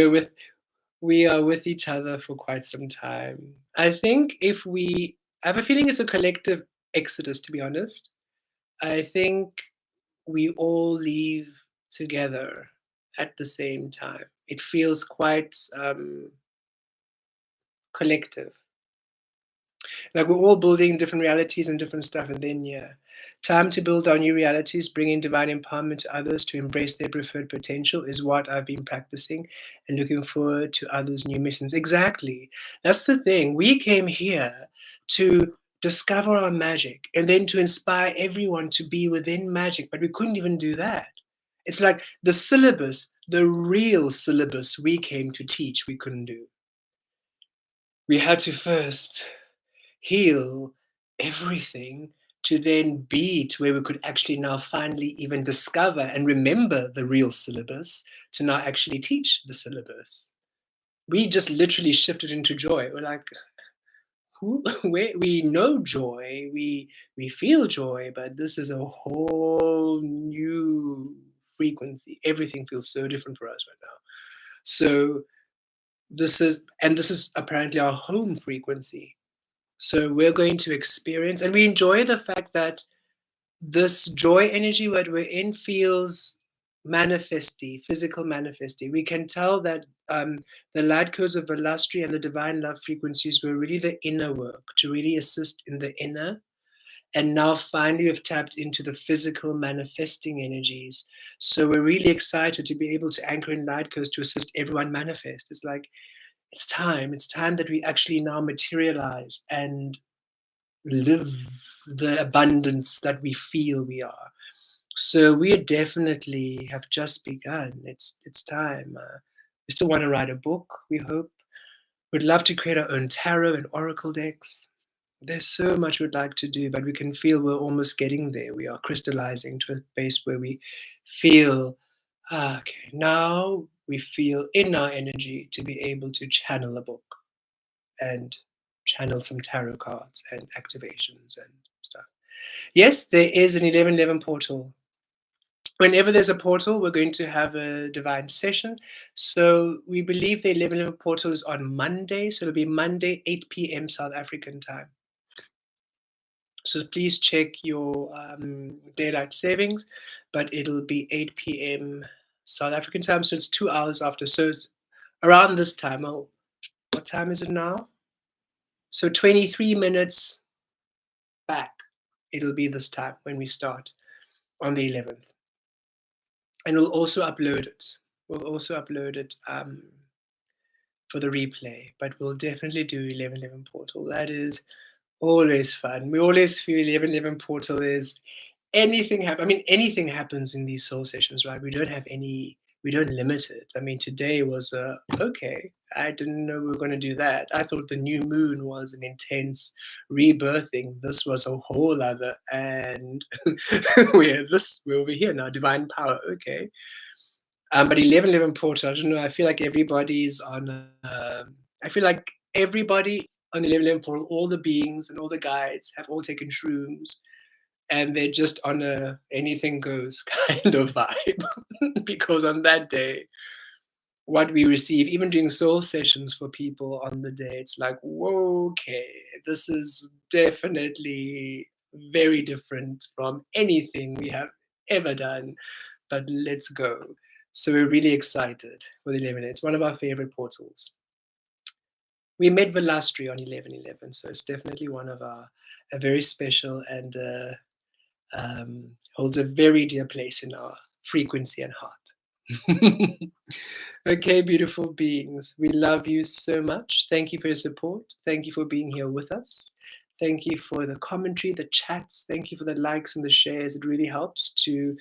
A: we are with each other for quite some time. I think I have a feeling it's a collective exodus, to be honest. I think we all leave together at the same time. It feels quite collective. Like we're all building different realities and different stuff, and then yeah, time to build our new realities, bringing divine empowerment to others to embrace their preferred potential is what I've been practicing, and looking forward to others' new missions. Exactly, that's the thing. We came here to discover our magic and then to inspire everyone to be within magic, but we couldn't even do that. It's like the syllabus, the real syllabus we came to teach, we couldn't do. We had to first heal everything to then be to where we could actually now finally even discover and remember the real syllabus to now actually teach the syllabus. We just literally shifted into joy. We're like, who, we know joy, we feel joy, but this is a whole new frequency. Everything feels so different for us right now. So this is apparently our home frequency. So we're going to experience, and we enjoy the fact that this joy energy what we're in feels manifesty, physical manifesty. We can tell that the light codes of velastri and the divine love frequencies were really the inner work to really assist in the inner. And now finally we've tapped into the physical manifesting energies. So we're really excited to be able to anchor in light codes to assist everyone manifest. It's like it's time that we actually now materialize and live the abundance that we feel we are. So we definitely have just begun. It's time. We still want to write a book. We hope. We'd love to create our own tarot and oracle decks. There's so much we'd like to do, but we can feel we're almost getting there. We are crystallizing to a base where we feel, okay, now we feel in our energy to be able to channel a book and channel some tarot cards and activations and stuff. Yes, there is an 1111 portal. Whenever there's a portal, we're going to have a divine session. So we believe the 1111 portal is on Monday. So it'll be Monday, 8 p.m. South African time. So please check your daylight savings, but it'll be 8 p.m. South African time. So it's 2 hours after. So it's around this time. Oh, what time is it now? So 23 minutes back. It'll be this time when we start on the 11th. And we'll also upload it. We'll also upload it for the replay, but we'll definitely do 1111 portal. That is always fun. We always feel 1111 portal is anything happen. I mean, anything happens in these soul sessions, right? We don't have any. We don't limit it. I mean, today was okay. I didn't know we were going to do that. I thought the new moon was an intense rebirthing. This was a whole other, and we're over here now. Divine power. Okay, but 1111 portal. I don't know. I feel like everybody's on. I feel like everybody on the 1111 portal, all the beings and all the guides have all taken shrooms and they're just on a anything goes kind of vibe because on that day what we receive even doing soul sessions for people on the day it's like whoa, okay, this is definitely very different from anything we have ever done, but let's go. So we're really excited for the 11. It's one of our favorite portals. We met velastri on 1111, so it's definitely one of our a very special and holds a very dear place in our frequency and heart. Okay, beautiful beings, we love you so much. Thank you for your support. Thank you for being here with us. Thank you for the commentary, the chats. Thank you for the likes and the shares. It really helps to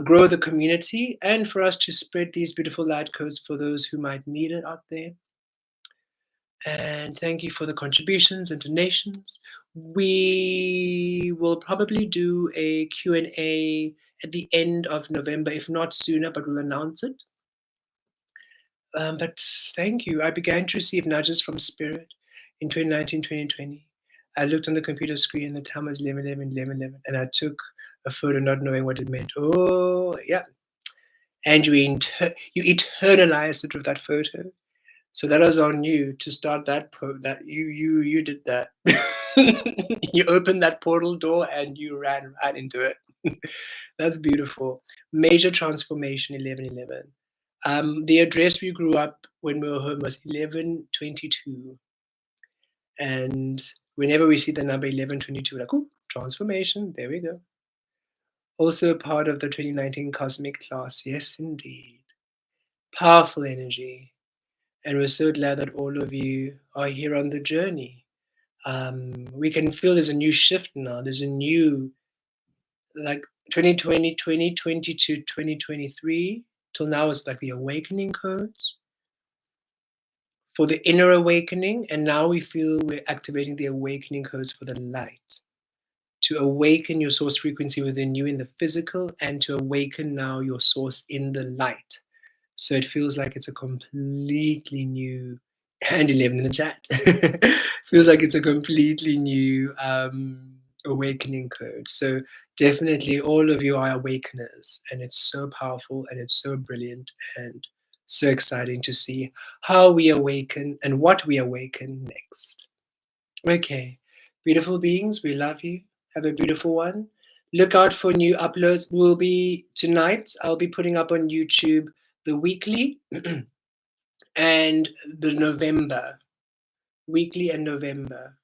A: grow the community and for us to spread these beautiful light codes for those who might need it out there. And thank you for the contributions and donations. We will probably do a Q&A at the end of November, if not sooner, but we'll announce it. But thank you. I began to receive nudges from Spirit in 2019, 2020. I looked on the computer screen, the time was 11:11, 11:11, and I took a photo not knowing what it meant. Oh, yeah. And you eternalized it with that photo. So that was on you to start that you did that. You opened that portal door and you ran right into it. That's beautiful. Major transformation 1111. The address we grew up when we were home was 1122. And whenever we see the number 1122, we're like, oh, transformation, there we go. Also part of the 2019 cosmic class. Yes, indeed. Powerful energy. And we're so glad that all of you are here on the journey. We can feel there's a new shift now. There's a new, like 2020, 2022, 2023, till now it's like the awakening codes for the inner awakening. And now we feel we're activating the awakening codes for the light. To awaken your source frequency within you in the physical and to awaken now your source in the light. So it feels like it's a completely new, and 11 in the chat. Feels like it's a completely new awakening code. So definitely all of you are awakeners, and it's so powerful and it's so brilliant and so exciting to see how we awaken and what we awaken next. Okay, Beautiful beings, we love you. Have a beautiful one. Look out for new uploads. Will be tonight. I'll be putting up on YouTube the weekly and the November. Weekly and November.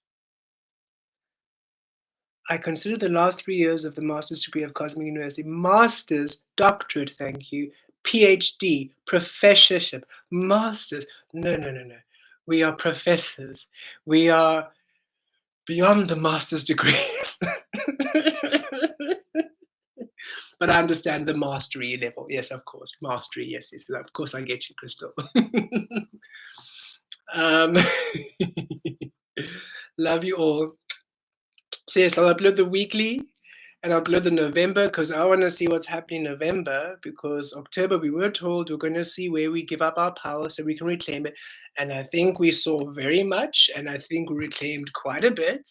A: I consider the last 3 years of the master's degree of Cosmic University, master's, doctorate, thank you, PhD, professorship, master's. No, no, no, no. We are professors. We are beyond the master's degrees. But I understand the mastery level. Yes, of course. Mastery. Yes, yes. Of course, I get you, Crystal. um, love you all. So yes, I'll upload the weekly and I'll upload the November because I want to see what's happening in November, because October we were told we're going to see where we give up our power so we can reclaim it. And I think we saw very much, and I think we reclaimed quite a bit.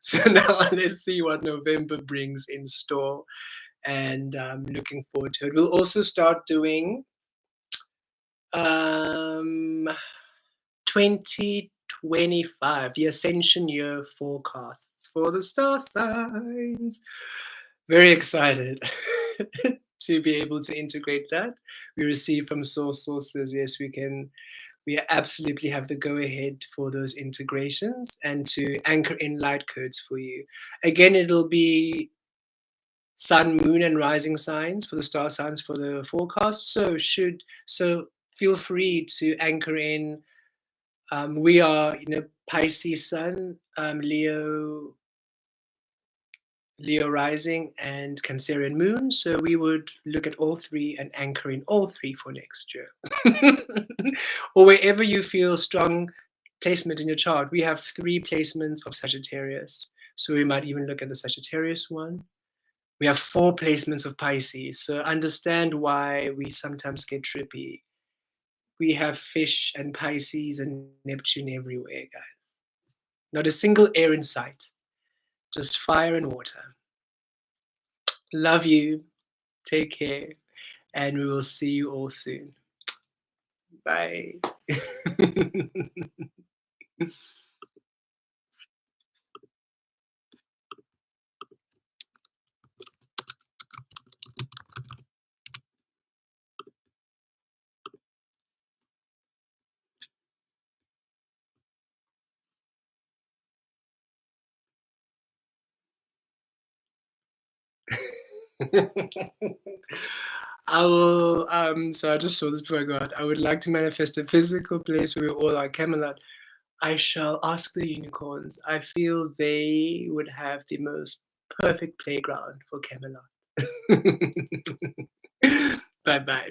A: So now let's see what November brings in store, and I'm looking forward to it. We'll also start doing 2025, the Ascension Year forecasts for the star signs. Very excited to be able to integrate that. We receive from sources, yes, we absolutely have the go ahead for those integrations and to anchor in light codes for you. Again, it'll be sun, moon, and rising signs for the star signs for the forecast. So feel free to anchor in. We are, Pisces sun, Leo rising, and Cancerian moon. So we would look at all three and anchor in all three for next year. Or wherever you feel strong placement in your chart. We have 3 placements of Sagittarius. So we might even look at the Sagittarius one. We have 4 placements of Pisces. So understand why we sometimes get trippy. We have fish and Pisces and Neptune everywhere, guys. Not a single air in sight, just fire and water. Love you. Take care. And we will see you all soon. Bye. I will, so I just saw this before I got. I would like to manifest a physical place where we all are Camelot. I shall ask the unicorns. I feel they would have the most perfect playground for Camelot. Bye bye.